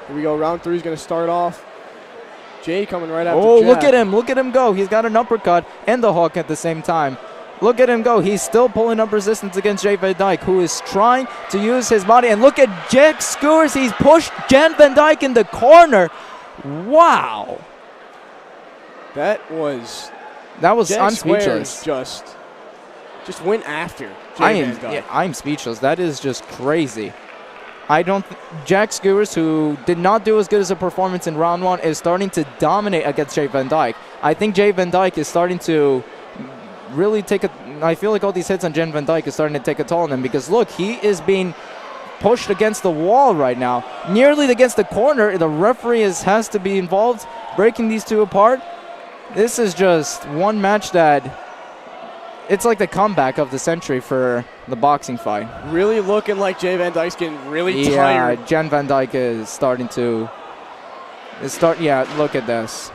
S1: Here we go. Round 3 is going to start off. Jay coming right after
S7: Oh,
S1: Jack.
S7: look at him. Look at him go. He's got an uppercut and the hook at the same time. Look at him go. He's still pulling up resistance against Jay Van Dyke, who is trying to use his body. And look at Jack Skewers. He's pushed Jen Van Dyke in the corner. Wow.
S1: That was
S7: Jack I'm speechless.
S1: Just went after Jay Van Dyke.
S7: I'm speechless. That is just crazy. Jack Skewers, who did not do as good as a performance in round 1, is starting to dominate against Jay Van Dyke. I think Jay Van Dyke is starting to really I feel like all these hits on Jen Van Dyke is starting to take a toll on him, because look, he is being pushed against the wall right now, nearly against the corner. The referee has to be involved, breaking these two apart. This is just one match that it's like the comeback of the century for the boxing fight.
S1: Really looking like Jay Van Dyke's getting really
S7: tired.
S1: tired.
S7: Jen Van Dyke is starting to look at this.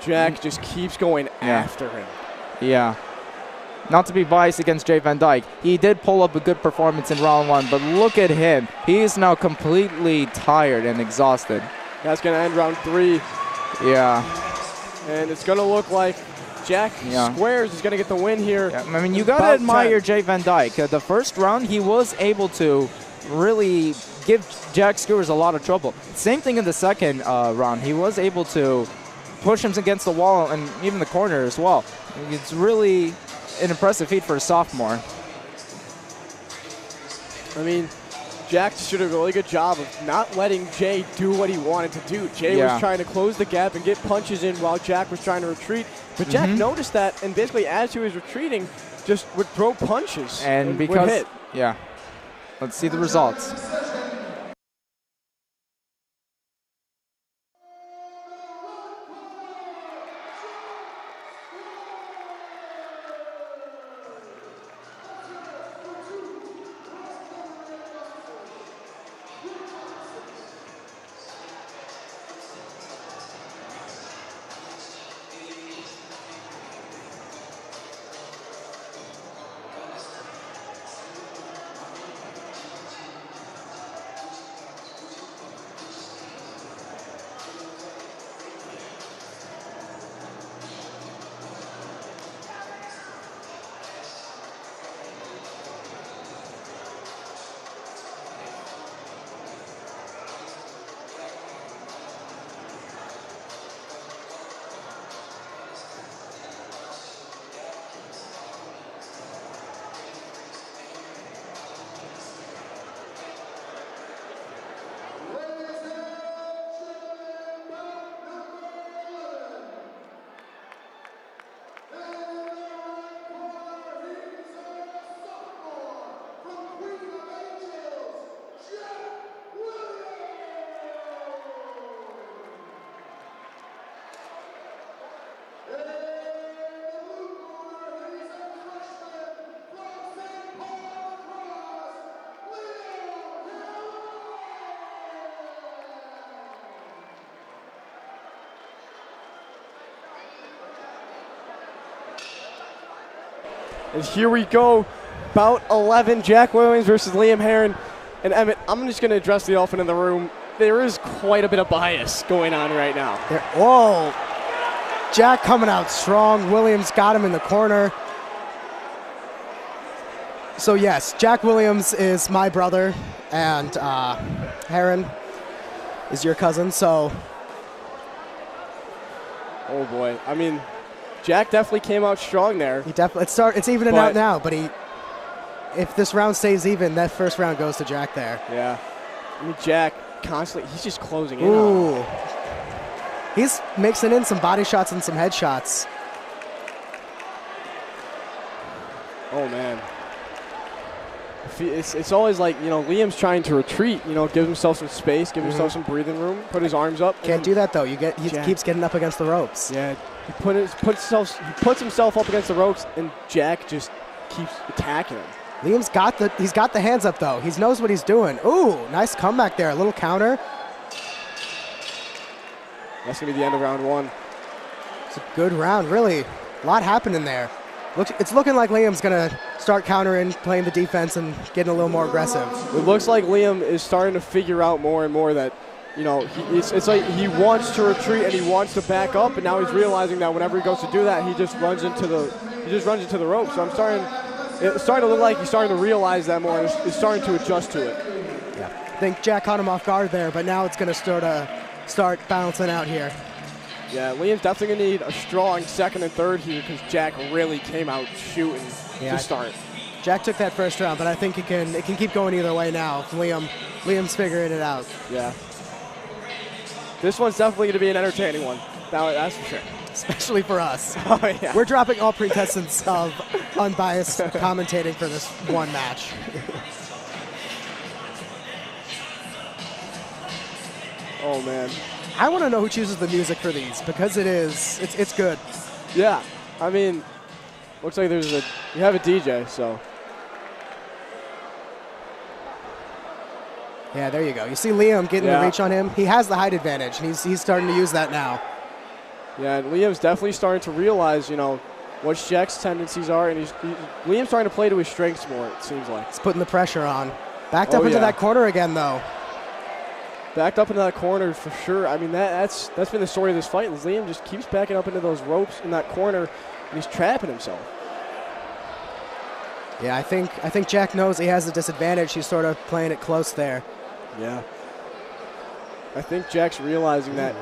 S1: Jack just keeps going after him.
S7: Yeah. Not to be biased against Jay Van Dyke, he did pull up a good performance in round 1, but look at him. He is now completely tired and exhausted.
S1: That's going to end round 3.
S7: Yeah.
S1: And it's going to look like Jack Squares is going to get the win here.
S7: Yeah, I mean, you got to admire Jay Van Dyke. The first round, he was able to really give Jack Skewers a lot of trouble. Same thing in the second round. He was able to push him against the wall and even the corner as well. It's really an impressive feat for a sophomore.
S1: I mean, Jack did a really good job of not letting Jay do what he wanted to do. Jay was trying to close the gap and get punches in while Jack was trying to retreat. But Jack noticed that, and basically as he was retreating, just would throw punches and would hit.
S7: Yeah. Let's see the results.
S1: And here we go, bout 11, Jack Williams versus Liam Herron. And Emmett, I'm just going to address the elephant in the room. There is quite a bit of bias going on right now.
S4: Whoa. Jack coming out strong. Williams got him in the corner. So yes, Jack Williams is my brother, and Herron is your cousin, so.
S1: Oh boy, I mean, Jack definitely came out strong there.
S4: He definitely, it's evening out now, but if this round stays even, that first round goes to Jack there.
S1: Yeah, I mean, Jack constantly, he's just closing in
S4: on him.
S1: Ooh.
S4: He's mixing in some body shots and some head shots.
S1: Oh man. It's always like, you know, Liam's trying to retreat, you know, give himself some space, give himself some breathing room, put his arms up.
S4: Can't do that though. He keeps getting up against the ropes.
S1: Yeah, he puts himself up against the ropes, and Jack just keeps attacking him.
S4: Liam's got the hands up though. He knows what he's doing. Ooh, nice comeback there. A little counter.
S1: That's gonna be the end of round one.
S4: It's a good round, really. A lot happening there. It's looking like Liam's going to start countering, playing the defense, and getting a little more aggressive.
S1: It looks like Liam is starting to figure out more and more that, you know, it's like he wants to retreat and he wants to back up, and now he's realizing that whenever he goes to do that, he just runs into the rope. So it's starting to look like he's starting to realize that more, and is starting to adjust to it.
S4: Yeah. I think Jack caught him off guard there, but now it's going to start balancing out here.
S1: Yeah, Liam's definitely going to need a strong second and third here because Jack really came out shooting to start.
S4: Jack took that first round, but I think it can keep going either way now. Liam's figuring it out.
S1: Yeah. This one's definitely going to be an entertaining one. That's for sure.
S4: Especially for us.
S1: Oh, yeah.
S4: We're dropping all pretensions of unbiased commentating for this one match.
S1: Oh, man.
S4: I want to know who chooses the music for these, because it's good.
S1: Yeah. I mean, looks like you have a DJ, so.
S4: Yeah, there you go. You see Liam getting the reach on him. He has the height advantage, and he's starting to use that now.
S1: Yeah, and Liam's definitely starting to realize, what Jack's tendencies are, and Liam's starting to play to his strengths more, it seems like.
S4: He's putting the pressure on. Backed up into that corner again, though.
S1: Backed up into that corner for sure. I mean, that's been the story of this fight. Liam just keeps backing up into those ropes in that corner, and he's trapping himself.
S4: Yeah, I think Jack knows he has a disadvantage. He's sort of playing it close there.
S1: Yeah. I think Jack's realizing that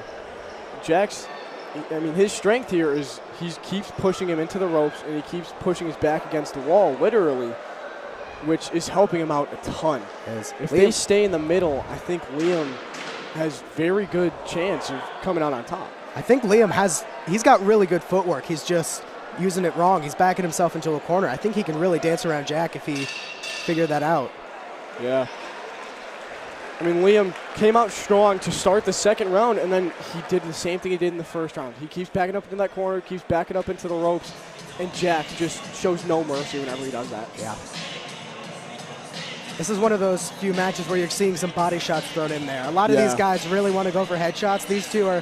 S1: his strength here is he keeps pushing him into the ropes, and he keeps pushing his back against the wall, literally, which is helping him out a ton. If they stay in the middle, I think Liam has very good chance of coming out on top.
S4: I think Liam he's got really good footwork. He's just using it wrong. He's backing himself into a corner. I think he can really dance around Jack if he figured that out.
S1: Yeah. I mean, Liam came out strong to start the second round, and then he did the same thing he did in the first round. He keeps backing up into that corner, keeps backing up into the ropes, and Jack just shows no mercy whenever he does that.
S4: Yeah. This is one of those few matches where you're seeing some body shots thrown in there. A lot of these guys really want to go for headshots. These two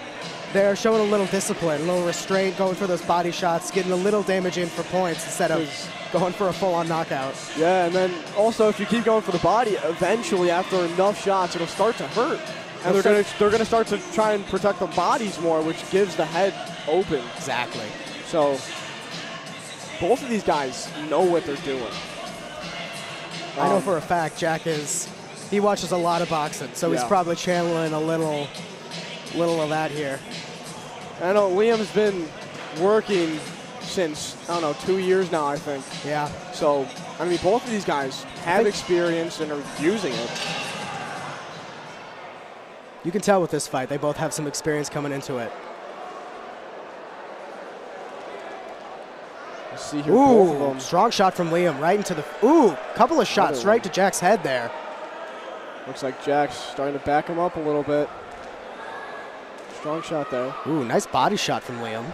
S4: they're showing a little discipline, a little restraint, going for those body shots, getting a little damage in for points instead of going for a full-on knockout.
S1: Yeah, and then also if you keep going for the body, eventually after enough shots, it'll start to hurt. And they're gonna start to try and protect the bodies more, which gives the head open.
S4: Exactly.
S1: So both of these guys know what they're doing.
S4: I know for a fact Jack he watches a lot of boxing, so he's probably channeling a little of that here.
S1: I know Liam's been working since, 2 years now, I think.
S4: Yeah.
S1: So, I mean, both of these guys have experience and are using it.
S4: You can tell with this fight, they both have some experience coming into it.
S1: Let's see here, both of them.
S4: Strong shot from Liam right into the... Couple of shots right to Jack's head there.
S1: Looks like Jack's starting to back him up a little bit. Strong shot there.
S4: Nice body shot from Liam.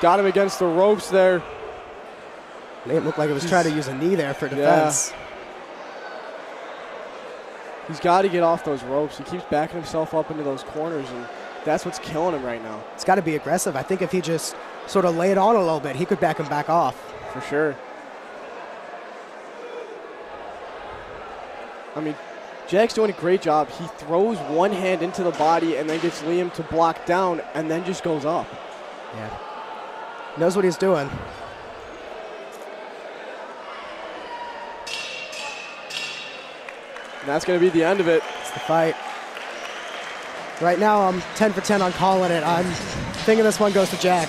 S1: Got him against the ropes there.
S4: Liam looked like it was trying to use a knee there for defense.
S1: Yeah. He's got to get off those ropes. He keeps backing himself up into those corners, and that's what's killing him right now.
S4: It's got to be aggressive. I think if he just sort of laid on a little bit, he could back him back off.
S1: For sure. I mean, Jack's doing a great job. He throws one hand into the body and then gets Liam to block down and then just goes up.
S4: Yeah. Knows what he's doing.
S1: And that's going to be the end of it.
S4: It's the fight. Right now, I'm 10 for 10 on calling it. I'm thinking this one goes to Jack.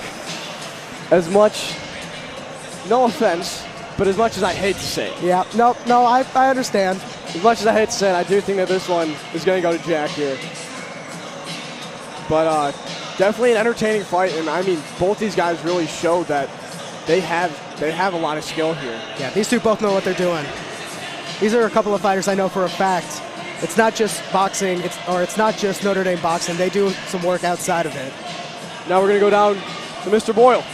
S1: As much, no offense, but as much as I hate to say it.
S4: Yeah, no, I understand.
S1: As much as I hate to say it, I do think that this one is going to go to Jack here. But definitely an entertaining fight, and I mean, both these guys really showed that they have a lot of skill here.
S4: Yeah, these two both know what they're doing. These are a couple of fighters I know for a fact. It's not just boxing, it's not just Notre Dame boxing. They do some work outside of it.
S1: Now we're going to go down to Mr. Boyle.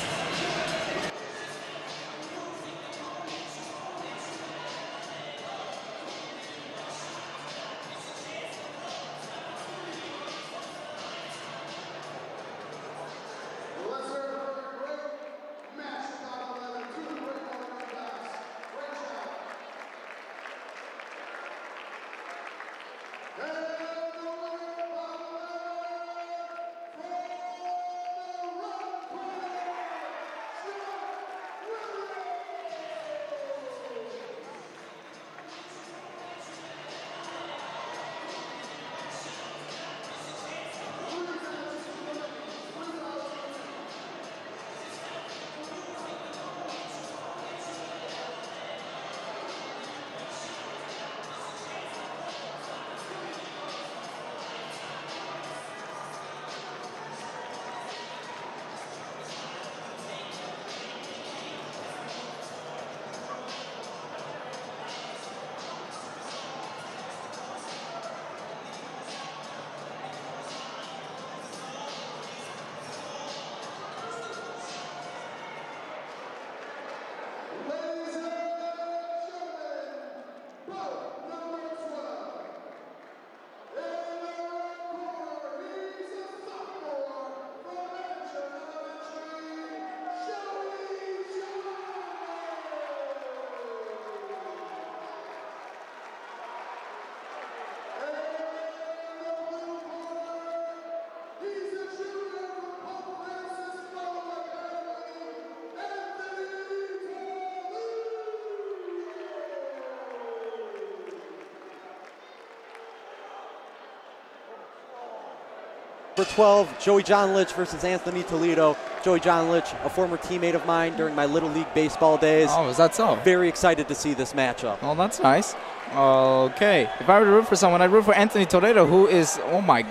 S2: number 12, Joey John Lynch versus Anthony Toledo. Joey John Lynch, a former teammate of mine during my Little League baseball days.
S7: Oh, is that so?
S2: Very excited to see this matchup.
S7: Well, that's nice. Okay. If I were to root for someone, I'd root for Anthony Toledo, who is, oh my.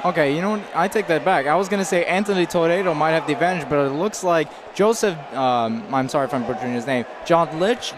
S7: Okay, you know what? I take that back. I was going to say Anthony Toledo might have the advantage, but it looks like Joseph, I'm sorry if I'm butchering his name, John Lynch,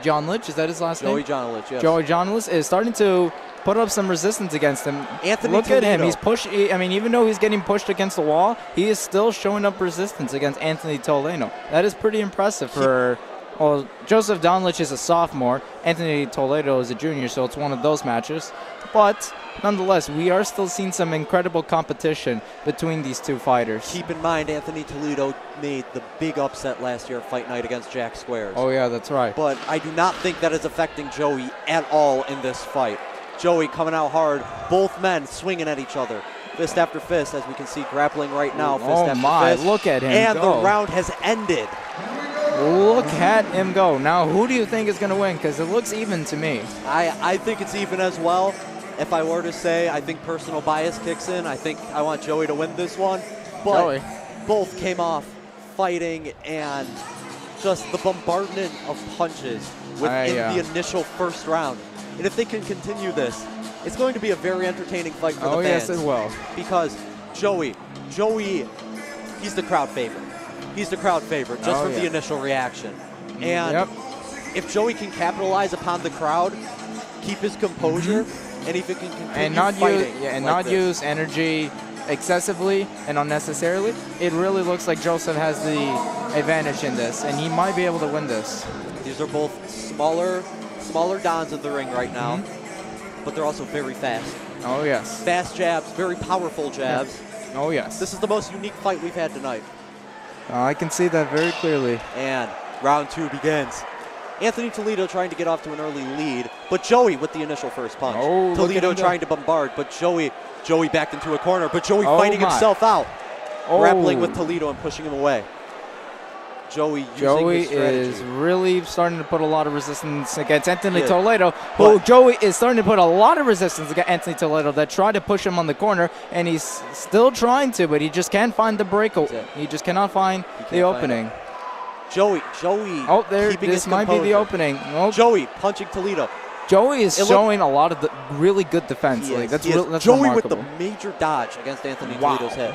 S7: is that his last name?
S2: Joey John Lynch, yes.
S7: Joey John Lynch is starting to put up some resistance against him.
S2: Anthony
S7: Look
S2: Toledo.
S7: at him. He's I mean, even though he's getting pushed against the wall, he is still showing up resistance against Anthony Toledo. That is pretty impressive for, well, Joseph Donlich is a sophomore. Anthony Toledo is a junior, so it's one of those matches. But nonetheless, we are still seeing some incredible competition between these two fighters.
S2: Keep in mind, Anthony Toledo made the big upset last year at Fight Night against Jack Squares.
S7: Oh, yeah, that's right.
S2: But I do not think that is affecting Joey at all in this fight. Joey coming out hard, both men swinging at each other. Fist after fist, as we can see, grappling right now. Fist after fist.
S7: Look at him
S2: and
S7: go.
S2: The round has ended.
S7: Look at him go. Now, who do you think is going to win? Because it looks even to me.
S2: I think it's even as well. If I were to say, I think personal bias kicks in. I think I want Joey to win this one. But both came off fighting and just the bombardment of punches within the initial first round. And if they can continue this, it's going to be a very entertaining fight for the fans.
S7: Yes, it will.
S2: Because Joey, he's the crowd favorite. He's the crowd favorite just from the initial reaction. And if Joey can capitalize upon the crowd, keep his composure, and if he can continue fighting,
S7: not use energy excessively and unnecessarily, it really looks like Joseph has the advantage in this, and he might be able to win this.
S2: These are both smaller dons in the ring right now, but they're also very fast.
S7: Oh, yes.
S2: Fast jabs, very powerful jabs.
S7: Oh, yes.
S2: This is the most unique fight we've had tonight.
S7: I can see that very clearly.
S2: And round 2 begins. Anthony Toledo trying to get off to an early lead, but Joey with the initial first punch.
S7: Oh,
S2: Toledo trying to bombard, but Joey backed into a corner, but Joey fighting himself out. Grappling with Toledo and pushing him away. Joey
S7: is really starting to put a lot of resistance against Anthony Toledo. Joey is starting to put a lot of resistance against Anthony Toledo that tried to push him on the corner, and he's still trying to, but he just can't find the break. He just cannot find the opening.
S2: Joey.
S7: Oh, this might be the opening. Oh.
S2: Joey punching Toledo.
S7: Joey is showing a lot of the really good defense. That's
S2: Joey
S7: remarkable.
S2: with the major dodge against Anthony Toledo's head.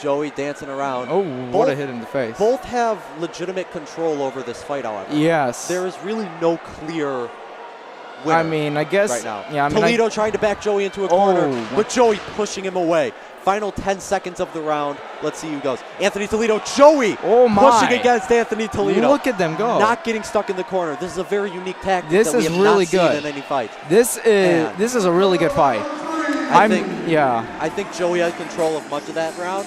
S2: Joey dancing around.
S7: Oh, what a hit in the face.
S2: Both have legitimate control over this fight, however.
S7: Yes.
S2: There is really no clear winner.
S7: I mean, I guess.
S2: Right now.
S7: Yeah,
S2: Toledo trying to back Joey into a corner, but Joey pushing him away. Final 10 seconds of the round. Let's see who goes. Anthony Toledo. Joey pushing against Anthony Toledo.
S7: Look at them go.
S2: Not getting stuck in the corner. This is a very unique tactic
S7: that we have not
S2: seen in any fight.
S7: This is a really good fight. I
S2: think Joey had control of much of that round.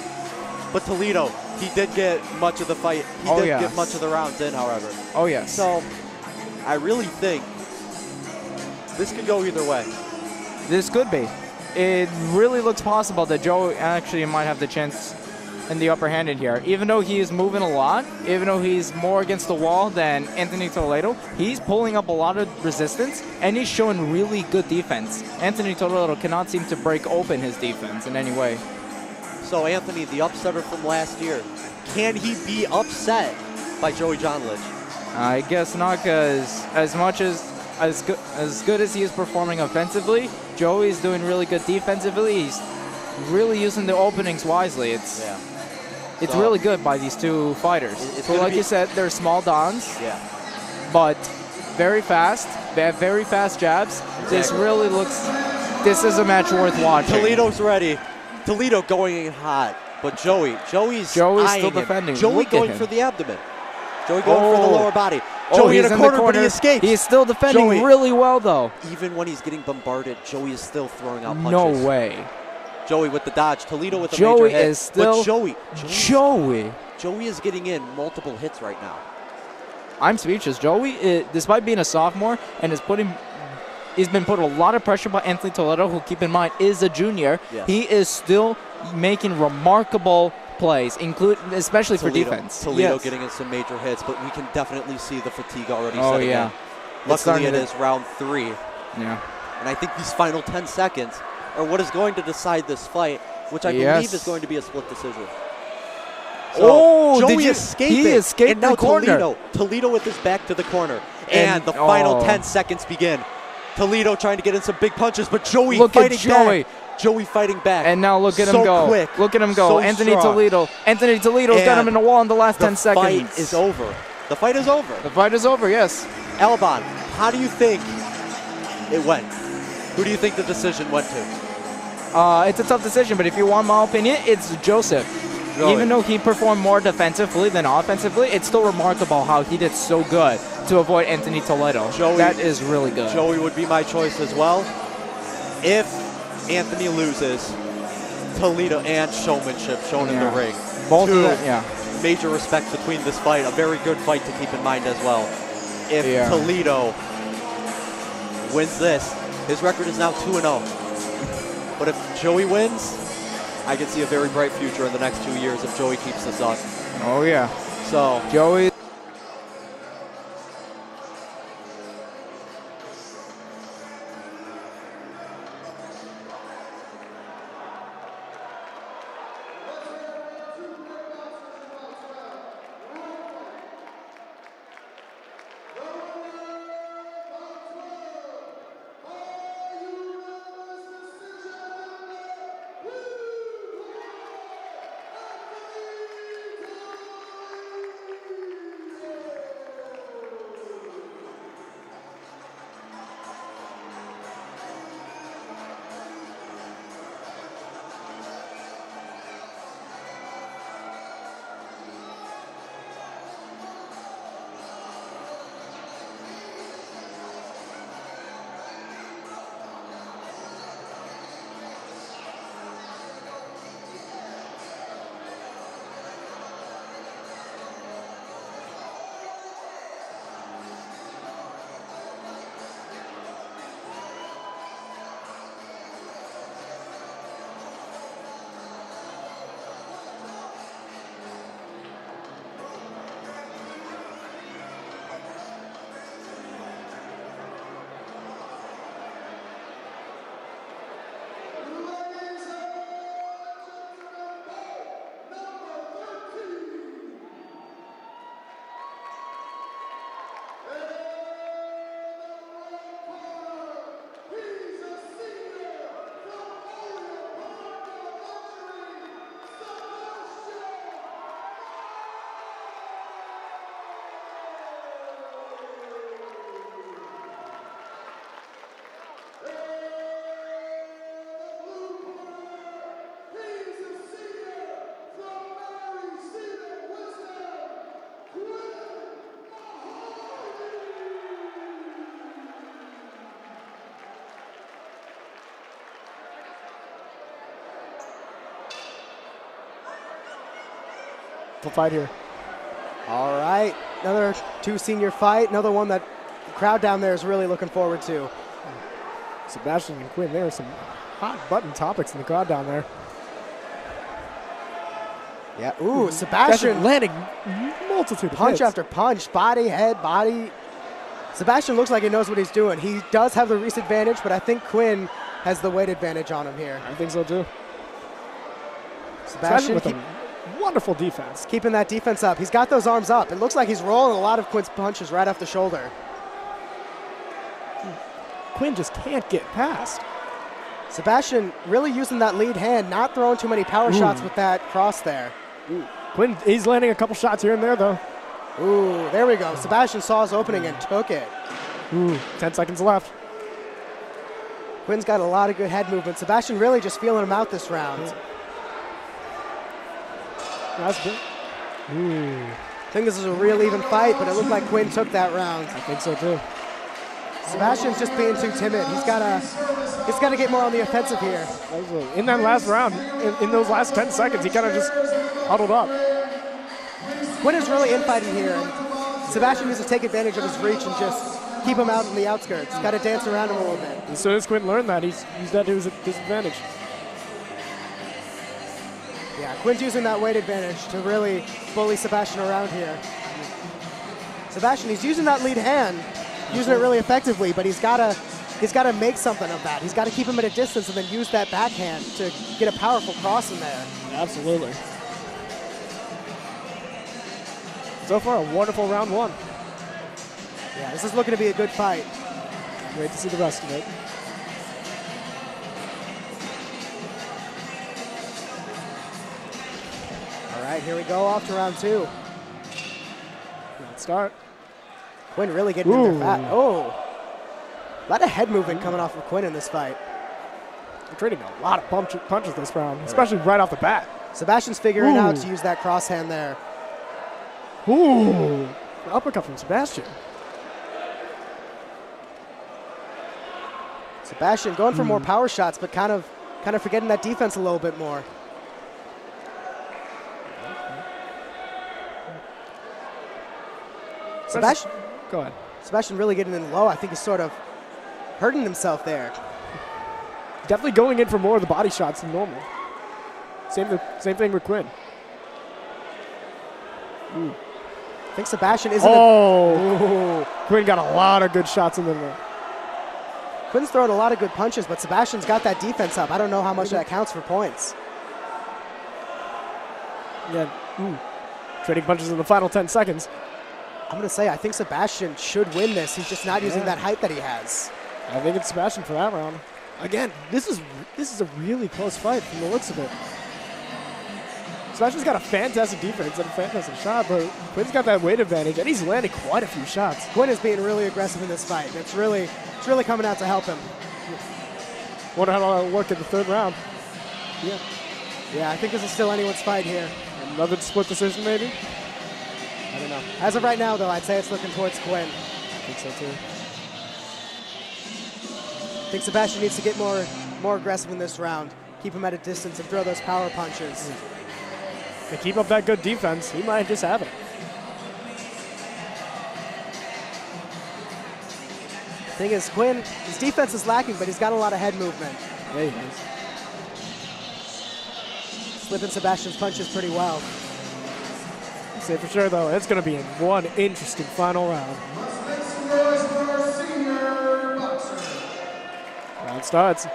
S2: But Toledo, he did get much of the fight. He did get much of the rounds in, however.
S7: Oh, yes.
S2: So, I really think this could go either way.
S7: This could be. It really looks possible that Joe actually might have the chance in the upper hand in here. Even though he is moving a lot, even though he's more against the wall than Anthony Toledo, he's pulling up a lot of resistance, and he's showing really good defense. Anthony Toledo cannot seem to break open his defense in any way.
S2: So, Anthony, the upsetter from last year, can he be upset by Joey John Lynch?
S7: I guess not, because as good as he is performing offensively, Joey's doing really good defensively. He's really using the openings wisely. It's really good by these two fighters. So, like you said, they're small dons, but very fast. They have very fast jabs. Exactly. This is a match worth watching.
S2: Toledo's ready. Toledo going in hot, but Joey's
S7: still defending.
S2: Joey going for the abdomen. Joey going for the lower body. Joey in a corner, but he escapes.
S7: He's still defending really well, though.
S2: Even when he's getting bombarded, Joey is still throwing out punches.
S7: No way.
S2: Joey with the dodge. Toledo with the major hit. But
S7: Joey
S2: is getting in multiple hits right now.
S7: I'm speechless. Joey, despite being a sophomore and he's been put a lot of pressure by Anthony Toledo, who, keep in mind, is a junior. Yes. He is still making remarkable plays, especially for defense.
S2: Toledo getting in some major hits, but we can definitely see the fatigue already setting in. Luckily, it is round 3.
S7: Yeah.
S2: And I think these final 10 seconds are what is going to decide this fight. which I believe is going to be a split decision.
S7: So
S2: Joey escaped
S7: he
S2: it.
S7: escaped
S2: and now
S7: the corner.
S2: Toledo with his back to the corner. And the final 10 seconds begin. Toledo trying to get in some big punches, but Joey fighting back. Joey fighting back.
S7: And now look at him go.
S2: Quick,
S7: look at him go.
S2: so
S7: Anthony
S2: strong.
S7: Toledo's got him in the wall in the last 10 seconds.
S2: The fight is over. The fight is over.
S7: The fight is over, yes.
S2: Alban, how do you think it went? Who do you think the decision went to?
S7: It's a tough decision, but if you want my opinion, it's Joseph.
S2: Really?
S7: Even though he performed more defensively than offensively, it's still remarkable how he did so good to avoid Anthony Toledo. That is really good.
S2: Joey would be my choice as well. If Anthony loses, Toledo and showmanship shown in the ring.
S7: Both of them,
S2: major respect between this fight. A very good fight to keep in mind as well. If Toledo wins this, his record is now 2-0. But if Joey wins, I can see a very bright future in the next 2 years if Joey keeps this up.
S7: Oh, yeah.
S2: So
S7: Joey.
S6: Fight here.
S4: All right, another two-senior fight, another one that the crowd down there is really looking forward to.
S6: Sebastian and Quinn, there are some hot-button topics in the crowd down there.
S4: Yeah, ooh, Sebastian
S6: landing multitude of
S4: punch
S6: hits.
S4: after punch, body, head, body. Sebastian looks like he knows what he's doing. He does have the reach advantage, but I think Quinn has the weight advantage on him here.
S6: I think so too.
S4: Sebastian
S6: with wonderful defense.
S4: Keeping that defense up. He's got those arms up. It looks like he's rolling a lot of Quinn's punches right off the shoulder.
S6: Quinn just can't get past.
S4: Sebastian really using that lead hand, not throwing too many power shots with that cross there.
S6: Quinn, he's landing a couple shots here and there, though.
S4: Ooh, there we go. Sebastian saw his opening and took it.
S6: 10 seconds left.
S4: Quinn's got a lot of good head movement. Sebastian really just feeling him out this round.
S6: That's good.
S4: I think this is a real even fight, but it looked like Quinn took that round.
S6: I think so too.
S4: Sebastian's just being too timid. He's gotta get more on the offensive here.
S6: In that last round, in those last 10 seconds, he kind of just huddled up.
S4: Quinn is really infighting here, and Sebastian needs to take advantage of his reach and just keep him out on the outskirts. Got to dance around him a little bit.
S6: As soon as Quinn learned that, he's used that to his disadvantage.
S4: Yeah, Quinn's using that weight advantage to really bully Sebastian around here. Sebastian, he's using that lead hand, using it really effectively, but he's got to he's got to make something of that. He's got to keep him at a distance and then use that backhand to get a powerful cross in there.
S6: Absolutely. So far, a wonderful round one.
S4: Yeah, this is looking to be a good fight.
S6: Wait to see the rest of it.
S4: All right, here we go, off to round two.
S6: Let's start.
S4: Quinn really getting in there fat. Oh, a lot of head movement coming off of Quinn in this fight.
S6: They're trading a lot of punches this round, especially right off the bat.
S4: Sebastian's figuring out to use that cross hand there.
S6: Ooh, uppercut from Sebastian.
S4: Sebastian going for more power shots, but kind of forgetting that defense a little bit more. Sebastian,
S6: go ahead.
S4: Sebastian really getting in low. I think he's sort of hurting himself there.
S6: Definitely going in for more of the body shots than normal. Same thing with Quinn.
S4: Ooh. I think Sebastian isn't.
S6: Quinn got a lot of good shots in there.
S4: Quinn's throwing a lot of good punches, but Sebastian's got that defense up. I don't know how much that counts for points.
S6: Yeah. Trading punches in the final 10 seconds.
S4: I'm going to say I think Sebastian should win this. He's just not using that height that he has.
S6: I think it's Sebastian for that round. Again, this is a really close fight from the looks of it. Sebastian's got a fantastic defense and a fantastic shot, but Quinn's got that weight advantage, and he's landing quite a few shots.
S4: Quinn is being really aggressive in this fight. It's really coming out to help him.
S6: Wonder how it'll work in the third round.
S4: Yeah, I think this is still anyone's fight here.
S6: Another split decision, maybe?
S4: I don't know. As of right now, though, I'd say it's looking towards Quinn.
S6: I think so, too.
S4: I think Sebastian needs to get more aggressive in this round. Keep him at a distance and throw those power punches.
S6: To keep up that good defense, he might just have it.
S4: Thing is, Quinn, his defense is lacking, but he's got a lot of head movement.
S6: Yeah, he is.
S4: Slipping Sebastian's punches pretty well.
S6: I'd say for sure, though, it's going to be one interesting final round. Round starts.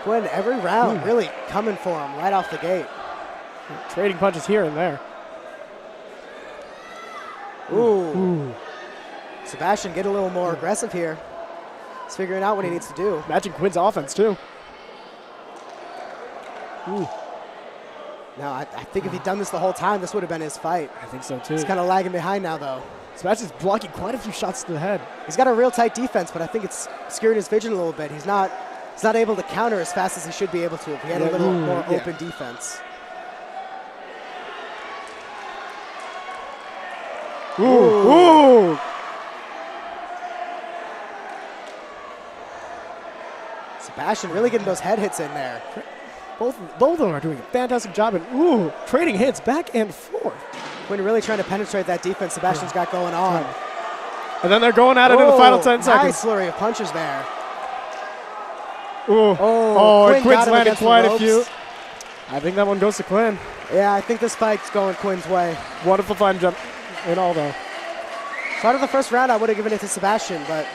S4: Quinn, every round really coming for him right off the gate.
S6: Trading punches here and there.
S4: Ooh. Sebastian get a little more aggressive here. He's figuring out what he needs to do.
S6: Matching Quinn's offense, too.
S4: No, I think if he'd done this the whole time, this would have been his fight.
S6: I think so, too.
S4: He's kind of lagging behind now, though.
S6: Sebastian's blocking quite a few shots to the head.
S4: He's got a real tight defense, but I think it's skewing his vision a little bit. He's not able to counter as fast as he should be able to if he had a little more open defense.
S6: Ooh.
S4: Sebastian really getting those head hits in there.
S6: Both of them are doing a fantastic job and trading hits back and forth.
S4: Quinn really trying to penetrate that defense Sebastian's got going on.
S6: And then they're going at it in the final 10 seconds.
S4: Nice flurry of punches there.
S6: Quinn's landed quite a few. I think that one goes to Quinn.
S4: Yeah, I think this fight's going Quinn's way.
S6: Wonderful fight jump in all, though.
S4: Start of the first round, I would have given it to Sebastian, but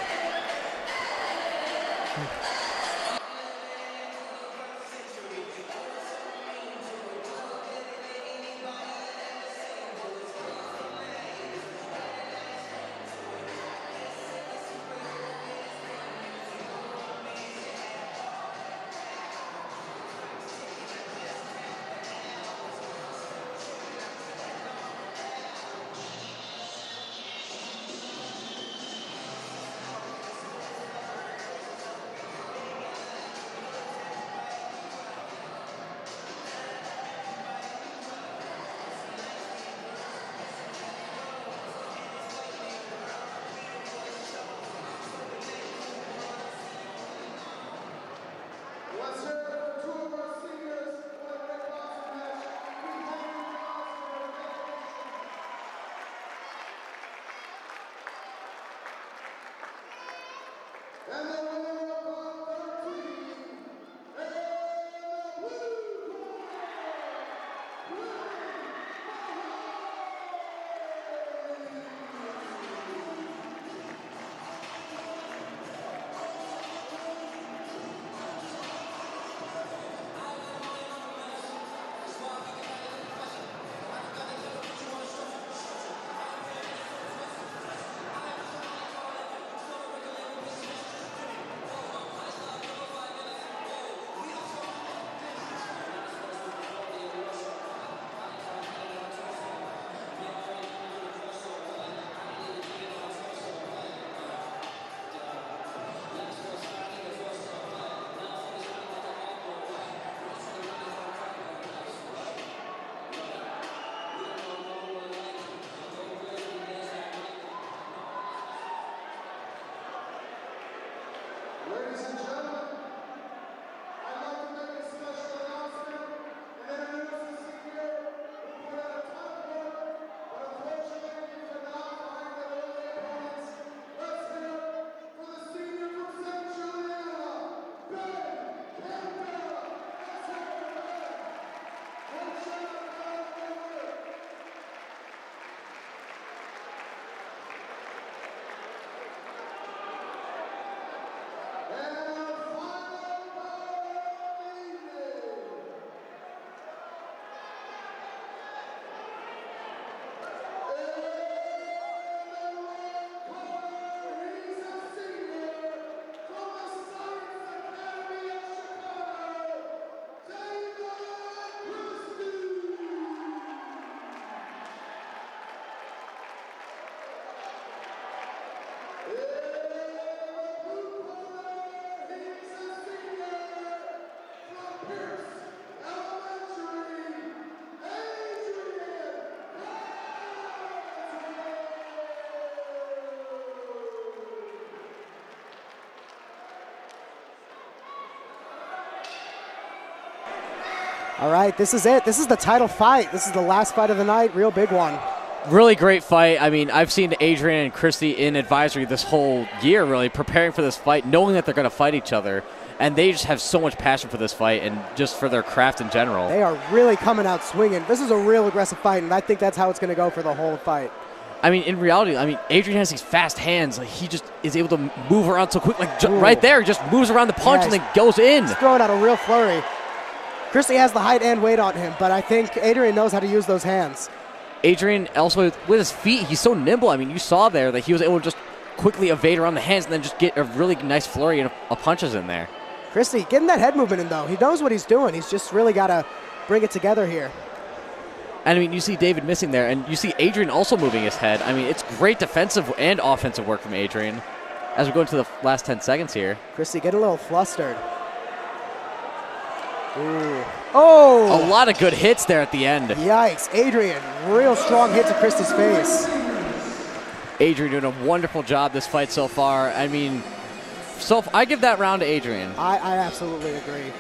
S4: All right, this is it. This is the title fight. This is the last fight of the night, real big one.
S5: Really great fight. I mean, I've seen Adrian and Christie in advisory this whole year, really, preparing for this fight, knowing that they're going to fight each other. And they just have so much passion for this fight and just for their craft in general.
S4: They are really coming out swinging. This is a real aggressive fight, and I think that's how it's going to go for the whole fight.
S5: I mean, in reality, Adrian has these fast hands. Like, he just is able to move around so quick. Like, right there, he just moves around the punch and then goes in.
S4: He's throwing out a real flurry. Christie has the height and weight on him, but I think Adrian knows how to use those hands.
S5: Adrian also, with his feet, he's so nimble. I mean, you saw there that he was able to just quickly evade around the hands and then just get a really nice flurry of punches in there.
S4: Christie getting that head movement in, though. He knows what he's doing. He's just really got to bring it together here.
S5: And, I mean, you see David missing there, and you see Adrian also moving his head. I mean, it's great defensive and offensive work from Adrian as we go into the last 10 seconds here.
S4: Christie getting a little flustered. Ooh. Oh!
S5: A lot of good hits there at the end.
S4: Yikes. Adrian, real strong hit to Christie's face.
S5: Adrian doing a wonderful job this fight so far. I mean, so I give that round to Adrian.
S4: I absolutely agree.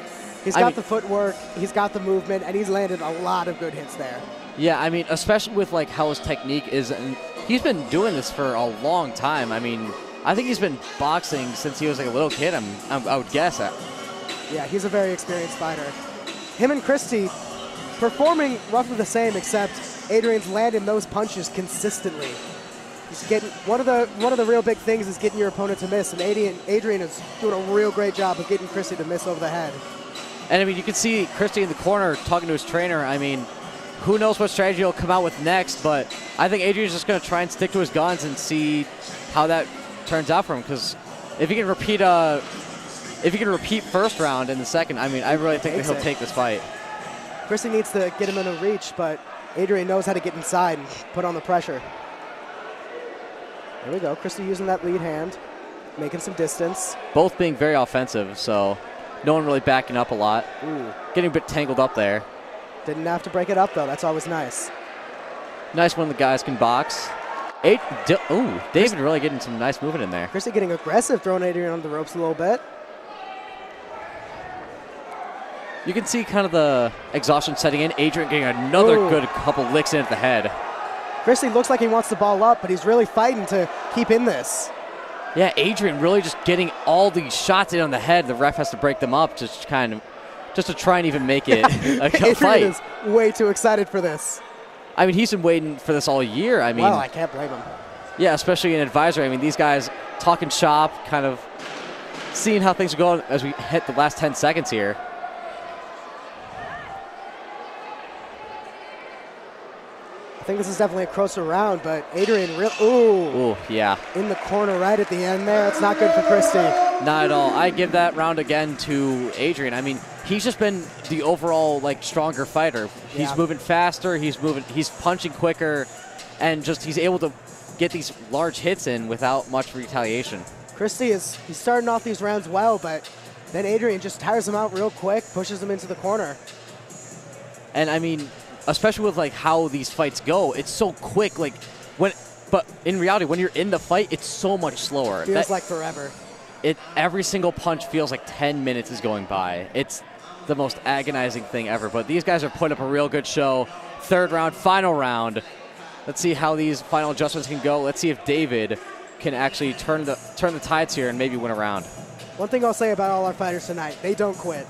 S4: He's got the footwork, he's got the movement, and he's landed a lot of good hits there. Yeah,
S5: I mean, especially with like how his technique is. And he's been doing this for a long time. I mean, I think he's been boxing since he was like a little kid, I would guess.
S4: Yeah, he's a very experienced fighter. Him and Christie performing roughly the same, except Adrian's landing those punches consistently. He's getting one of the real big things is getting your opponent to miss, and Adrian is doing a real great job of getting Christie to miss over the head.
S5: And I mean, you can see Christie in the corner talking to his trainer. I mean, who knows what strategy he'll come out with next, but I think Adrian's just going to try and stick to his guns and see how that turns out for him. Because if he can repeat first round in the second, I mean, I really think that he'll take this fight.
S4: Christie needs to get him in a reach, but Adrian knows how to get inside and put on the pressure. There we go. Christie using that lead hand, making some distance.
S5: Both being very offensive, so no one really backing up a lot.
S4: Ooh.
S5: Getting a bit tangled up there.
S4: Didn't have to break it up, though. That's always nice.
S5: Nice when the guys can box. David really getting some nice movement in there.
S4: Christie getting aggressive, throwing Adrian on the ropes a little bit.
S5: You can see kind of the exhaustion setting in. Adrian getting another good couple licks in at the head.
S4: Christie looks like he wants the ball up, but he's really fighting to keep in this.
S5: Yeah, Adrian really just getting all these shots in on the head. The ref has to break them up just to try and even make it a fight.
S4: Adrian is way too excited for this.
S5: I mean, he's been waiting for this all year. I mean,
S4: well, I can't blame him.
S5: Yeah, especially in advisory. I mean, these guys talking shop, kind of seeing how things are going as we hit the last 10 seconds here.
S4: I think this is definitely a closer round, but Adrian, ooh,
S5: yeah,
S4: in the corner right at the end there. It's not good for Christie.
S5: Not at all. I give that round again to Adrian. I mean, he's just been the overall stronger fighter. He's moving faster. He's punching quicker, and just he's able to get these large hits in without much retaliation.
S4: Christie he's starting off these rounds well, but then Adrian just tires him out real quick, pushes him into the corner.
S5: And I mean, especially with how these fights go, it's so quick. But in reality, when you're in the fight, it's so much slower.
S4: Feels like forever.
S5: Every single punch feels like 10 minutes is going by. It's the most agonizing thing ever. But these guys are putting up a real good show. Third round, final round. Let's see how these final adjustments can go. Let's see if David can actually turn the tides here and maybe win a round.
S4: One thing I'll say about all our fighters tonight, they don't quit.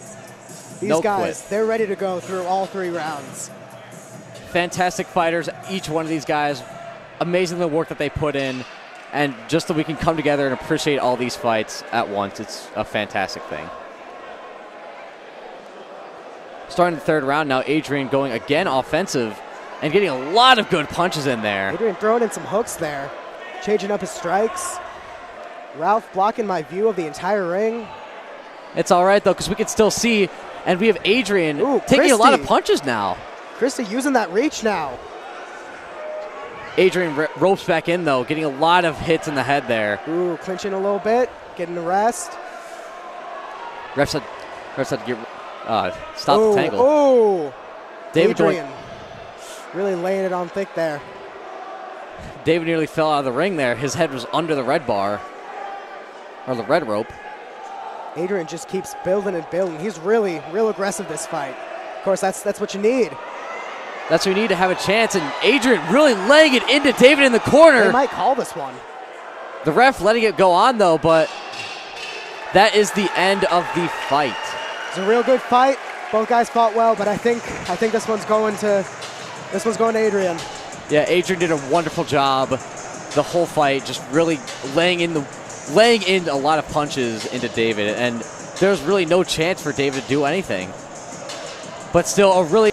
S4: These guys, they're ready to go through all 3 rounds.
S5: Fantastic fighters, each one of these guys. Amazing the work that they put in. And just that we can come together and appreciate all these fights at once, it's a fantastic thing. Starting the third round now, Adrian going again offensive and getting a lot of good punches in there.
S4: Adrian throwing in some hooks there, changing up his strikes. Ralph blocking my view of the entire ring.
S5: It's all right, though, because we can still see, and we have Adrian taking a lot of punches now.
S4: Christie using that reach now.
S5: Adrian ropes back in, though, getting a lot of hits in the head there.
S4: Ooh, clinching a little bit, getting the rest.
S5: Refs had to get stop the tangle.
S4: Oh,
S5: Adrian
S4: really laying it on thick there.
S5: David nearly fell out of the ring there. His head was under the red bar, or the red rope.
S4: Adrian just keeps building and building. He's real aggressive this fight. Of course, that's what you need.
S5: That's what we need to have a chance. And Adrian really laying it into David in the corner.
S4: They might call this one.
S5: The ref letting it go on, though, but that is the end of the fight.
S4: It's a real good fight. Both guys fought well, but I think this one's going to Adrian.
S5: Yeah, Adrian did a wonderful job the whole fight, just really laying in a lot of punches into David, and there's really no chance for David to do anything. But still a really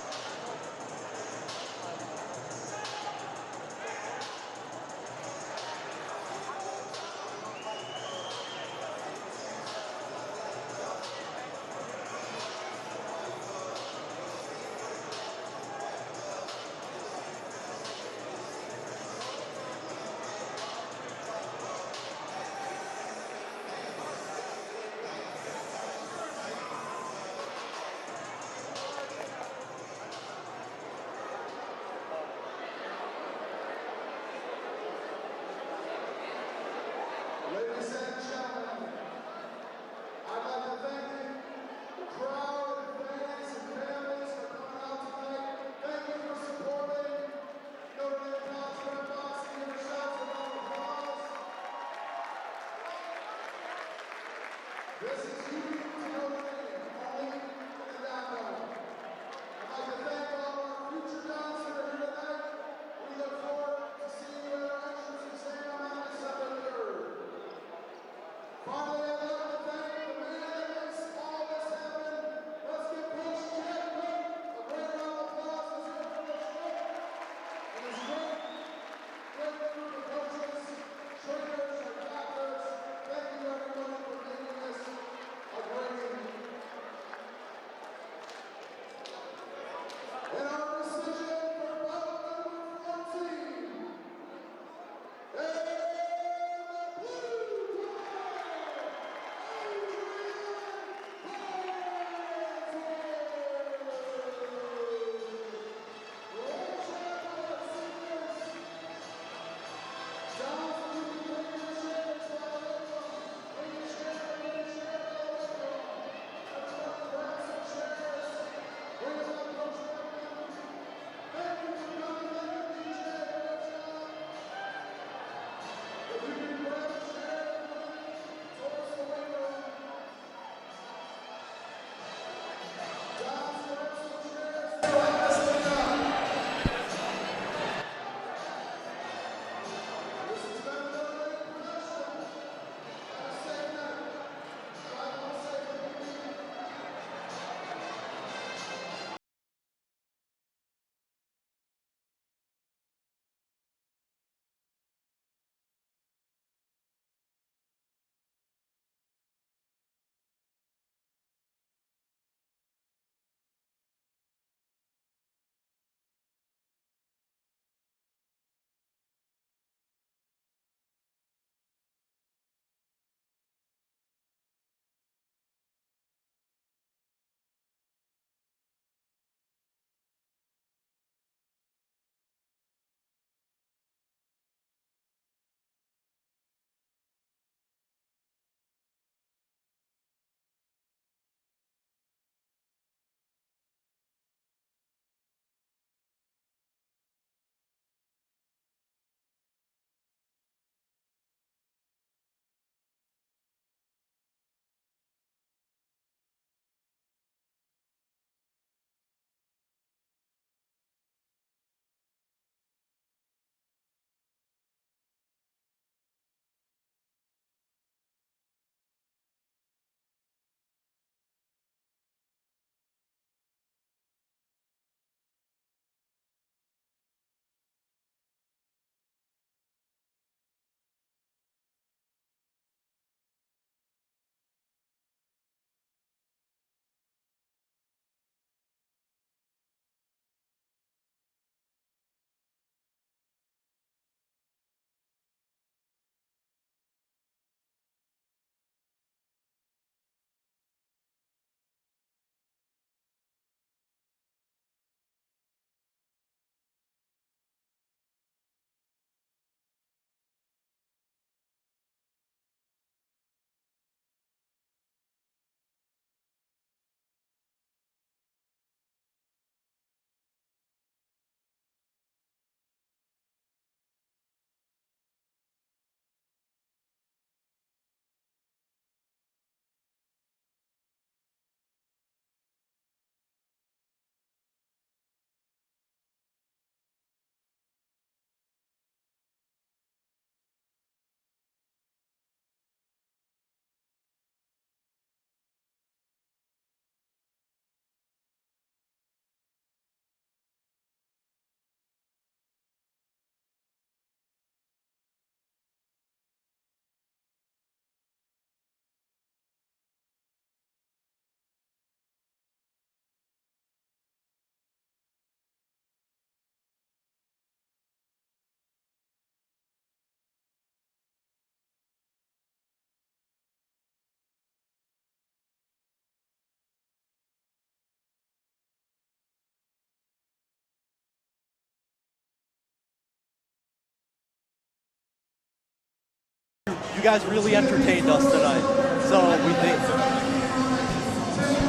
S2: you guys really entertained us tonight. So we think.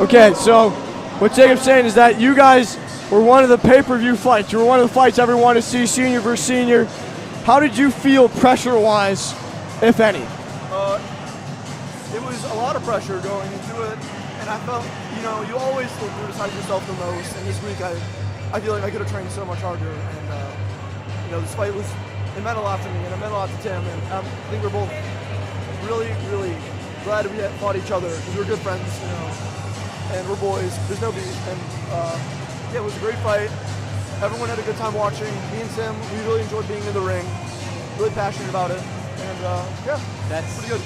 S1: Okay, so what Jacob's saying is that you guys were one of the pay-per-view fights. You were one of the fights everyone wanted to see, senior versus senior. How did you feel pressure-wise, if any?
S8: It was a lot of pressure going into it, and I felt, you always criticize yourself the most, and this week I feel like I could have trained so much harder, and this fight it meant a lot to me, and it meant a lot to Tim, and I think we're both really, really glad we had fought each other, because we're good friends, and we're boys. There's no beef, and it was a great fight. Everyone had a good time watching. Me and Tim, we really enjoyed being in the ring, really passionate about it, and
S2: that's
S8: pretty good.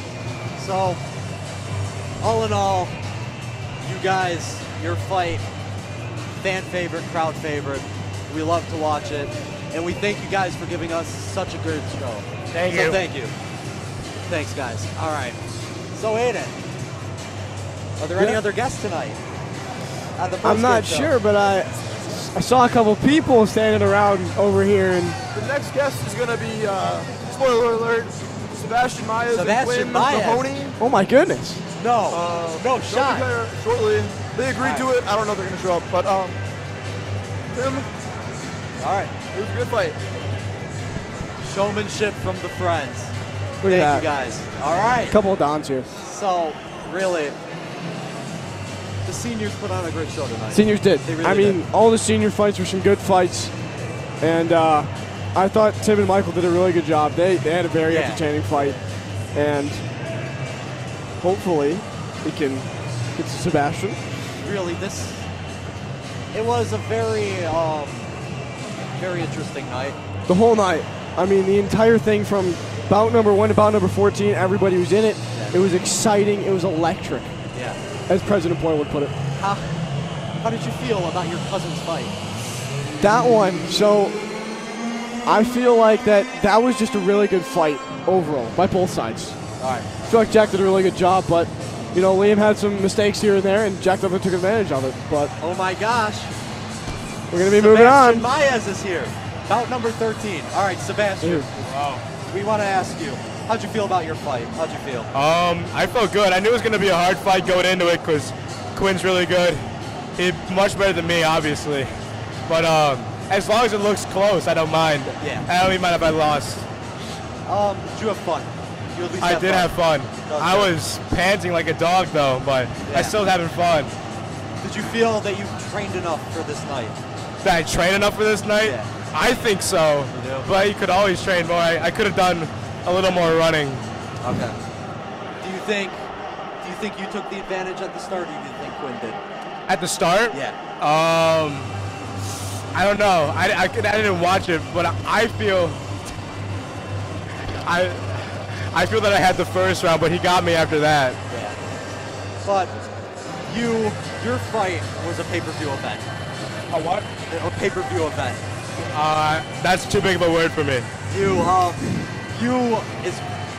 S2: So, all in all, you guys, your fight, fan favorite, crowd favorite. We love to watch it, and we thank you guys for giving us such a good show.
S6: Thank you.
S2: Thank you. Thanks, guys. All right. So, Aiden, are there any other guests tonight?
S1: I'm not sure, but I saw a couple people standing around over here, and
S8: the next guest is going to be, spoiler alert, Sebastian Maez and Quinn Mahoney.
S1: Oh my goodness!
S2: No shot.
S8: Shortly, they agreed to it. I don't know if they're going to show up, but Tim.
S2: All right,
S8: it was a good fight.
S2: Showmanship from the friends.
S1: Look at
S2: Thank you guys. All right.
S1: A couple of downs here.
S2: So really, the seniors put on a great show tonight.
S1: Seniors did.
S2: They really did.
S1: All the senior fights were some good fights, and I thought Tim and Michael did a really good job. They had a very entertaining fight, and hopefully we can get to Sebastian.
S2: Really, it was a very interesting night.
S1: The whole night. I mean, the entire thing from bout number 1 to bout number 14, everybody was in it. It was exciting. It was electric.
S2: Yeah.
S1: As President Boyle would put it.
S2: How did you feel about your cousin's fight?
S1: That one, so I feel like that was just a really good fight overall by both sides.
S2: All right.
S1: I feel like Jack did a really good job, but Liam had some mistakes here and there, and Jack definitely took advantage of it. But
S2: oh my gosh,
S1: we're gonna be moving on.
S2: Maez is here, bout number 13. All right, Sebastian.
S9: Wow.
S2: We want to ask you, how'd you feel about your fight? How'd you feel?
S9: I felt good. I knew it was gonna be a hard fight going into it because Quinn's really good. He's much better than me, obviously. But as long as it looks close, I don't mind.
S2: Yeah.
S9: I don't even mind if I lost.
S2: Did you have fun? You at least
S9: I did have fun. I was panting like a dog, though, but I still having fun.
S2: Did you feel that you trained enough for this night?
S9: Did I train enough for this night?
S2: Yeah.
S9: I think so.
S2: You do?
S9: But you could always train more. I could have done a little more running.
S2: Okay. Do you think you took the advantage at the start, or do you think Quinn did?
S9: At the start?
S2: Yeah.
S9: I don't know. I didn't watch it, but I feel that I had the first round, but he got me after that.
S2: Yeah. But your fight was a pay-per-view event.
S9: A what?
S2: A pay-per-view event.
S9: That's too big of a word for me.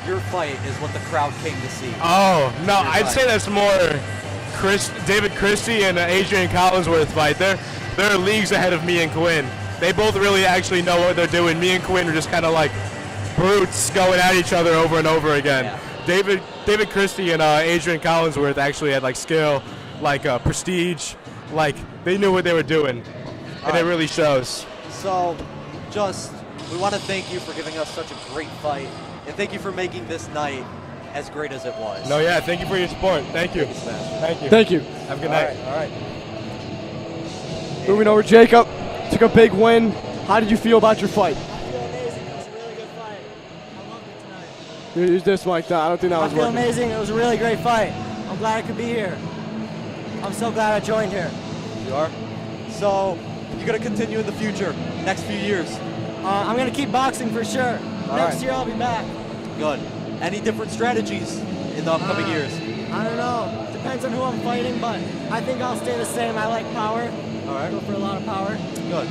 S2: Your fight is what the crowd came to see.
S9: Oh no, I'd say that's more David Christie and Adrian Collinsworth fight. They're leagues ahead of me and Quinn. They both really actually know what they're doing. Me and Quinn are just kind of like brutes going at each other over and over again. Yeah. David Christie and Adrian Collinsworth actually had like skill, like prestige, like they knew what they were doing, and it really shows.
S2: So, we want to thank you for giving us such a great fight, and thank you for making this night as great as it was.
S9: No, yeah, thank you for your support. Thank you. Thank you.
S1: Thank you.
S9: Have a good night.
S2: All right.
S1: Moving over, Jacob. Took a big win. How did you feel about your fight?
S10: I feel amazing. It was a really good fight. I loved it tonight.
S1: Use this mic. I don't think that was
S10: I feel
S1: working.
S10: amazing. It was a really great fight. I'm glad I could be here. I'm so glad I joined here.
S2: You are? So, you're going to continue in the future, next few years?
S10: I'm going to keep boxing for sure. Next year I'll be back.
S2: Good. Any different strategies in the upcoming years?
S10: I don't know. Depends on who I'm fighting, but I think I'll stay the same. I like power.
S2: All right.
S10: Go for a lot of power.
S2: Good.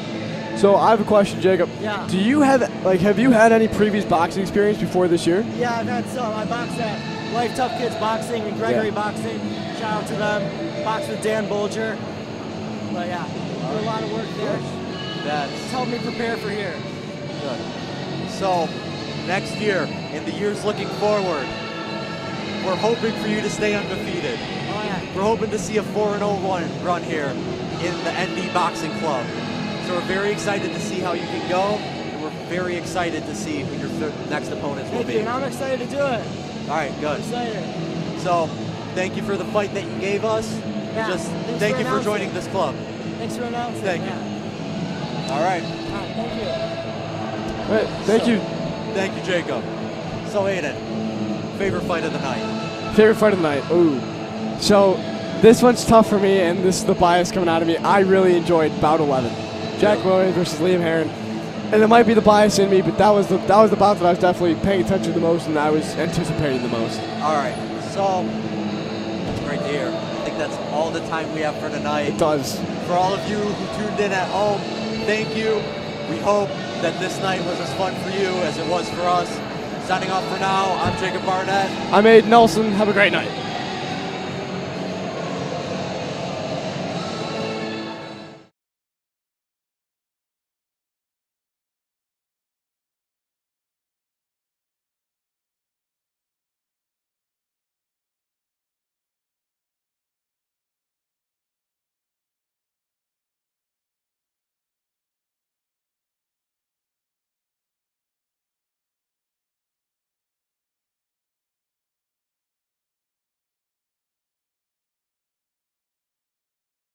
S1: So I have a question, Jacob.
S10: Yeah.
S1: Do you have you had any previous boxing experience before this year?
S10: Yeah, I've had some. I boxed at Life Tough Kids Boxing and Gregory Boxing. Shout out to them. Boxed with Dan Bolger. But yeah, did a lot of work there. It's helped me prepare for here.
S2: Good. So, next year and the years looking forward, we're hoping for you to stay undefeated.
S10: Oh, yeah.
S2: We're hoping to see a 4-0 run here in the ND Boxing Club. So we're very excited to see how you can go, and we're very excited to see who your next opponents will
S10: Thank
S2: be.
S10: you, and I'm excited to do it.
S2: All right, good.
S10: I'm excited.
S2: So thank you for the fight that you gave us.
S10: Yeah,
S2: Just
S10: thanks
S2: thank
S10: for
S2: you for
S10: announcing.
S2: joining this club.
S10: Thanks for announcing.
S2: Thank you.
S10: Yeah.
S2: All right.
S10: All right, thank you.
S1: Thank you.
S2: Thank you, Jacob. So Aiden, favorite fight of the night?
S1: Favorite fight of the night. Ooh. So this one's tough for me, and this is the bias coming out of me. I really enjoyed Bout 11. Jack Williams versus Liam Herron. And it might be the bias in me, but that was the bout that I was definitely paying attention to the most and I was anticipating the most.
S2: All right. So right there. I think that's all the time we have for tonight.
S1: It does.
S2: For all of you who tuned in at home, thank you. We hope that this night was as fun for you as it was for us. Signing off for now, I'm Jacob Barnett.
S1: I'm Aiden Nelson. Have a great night.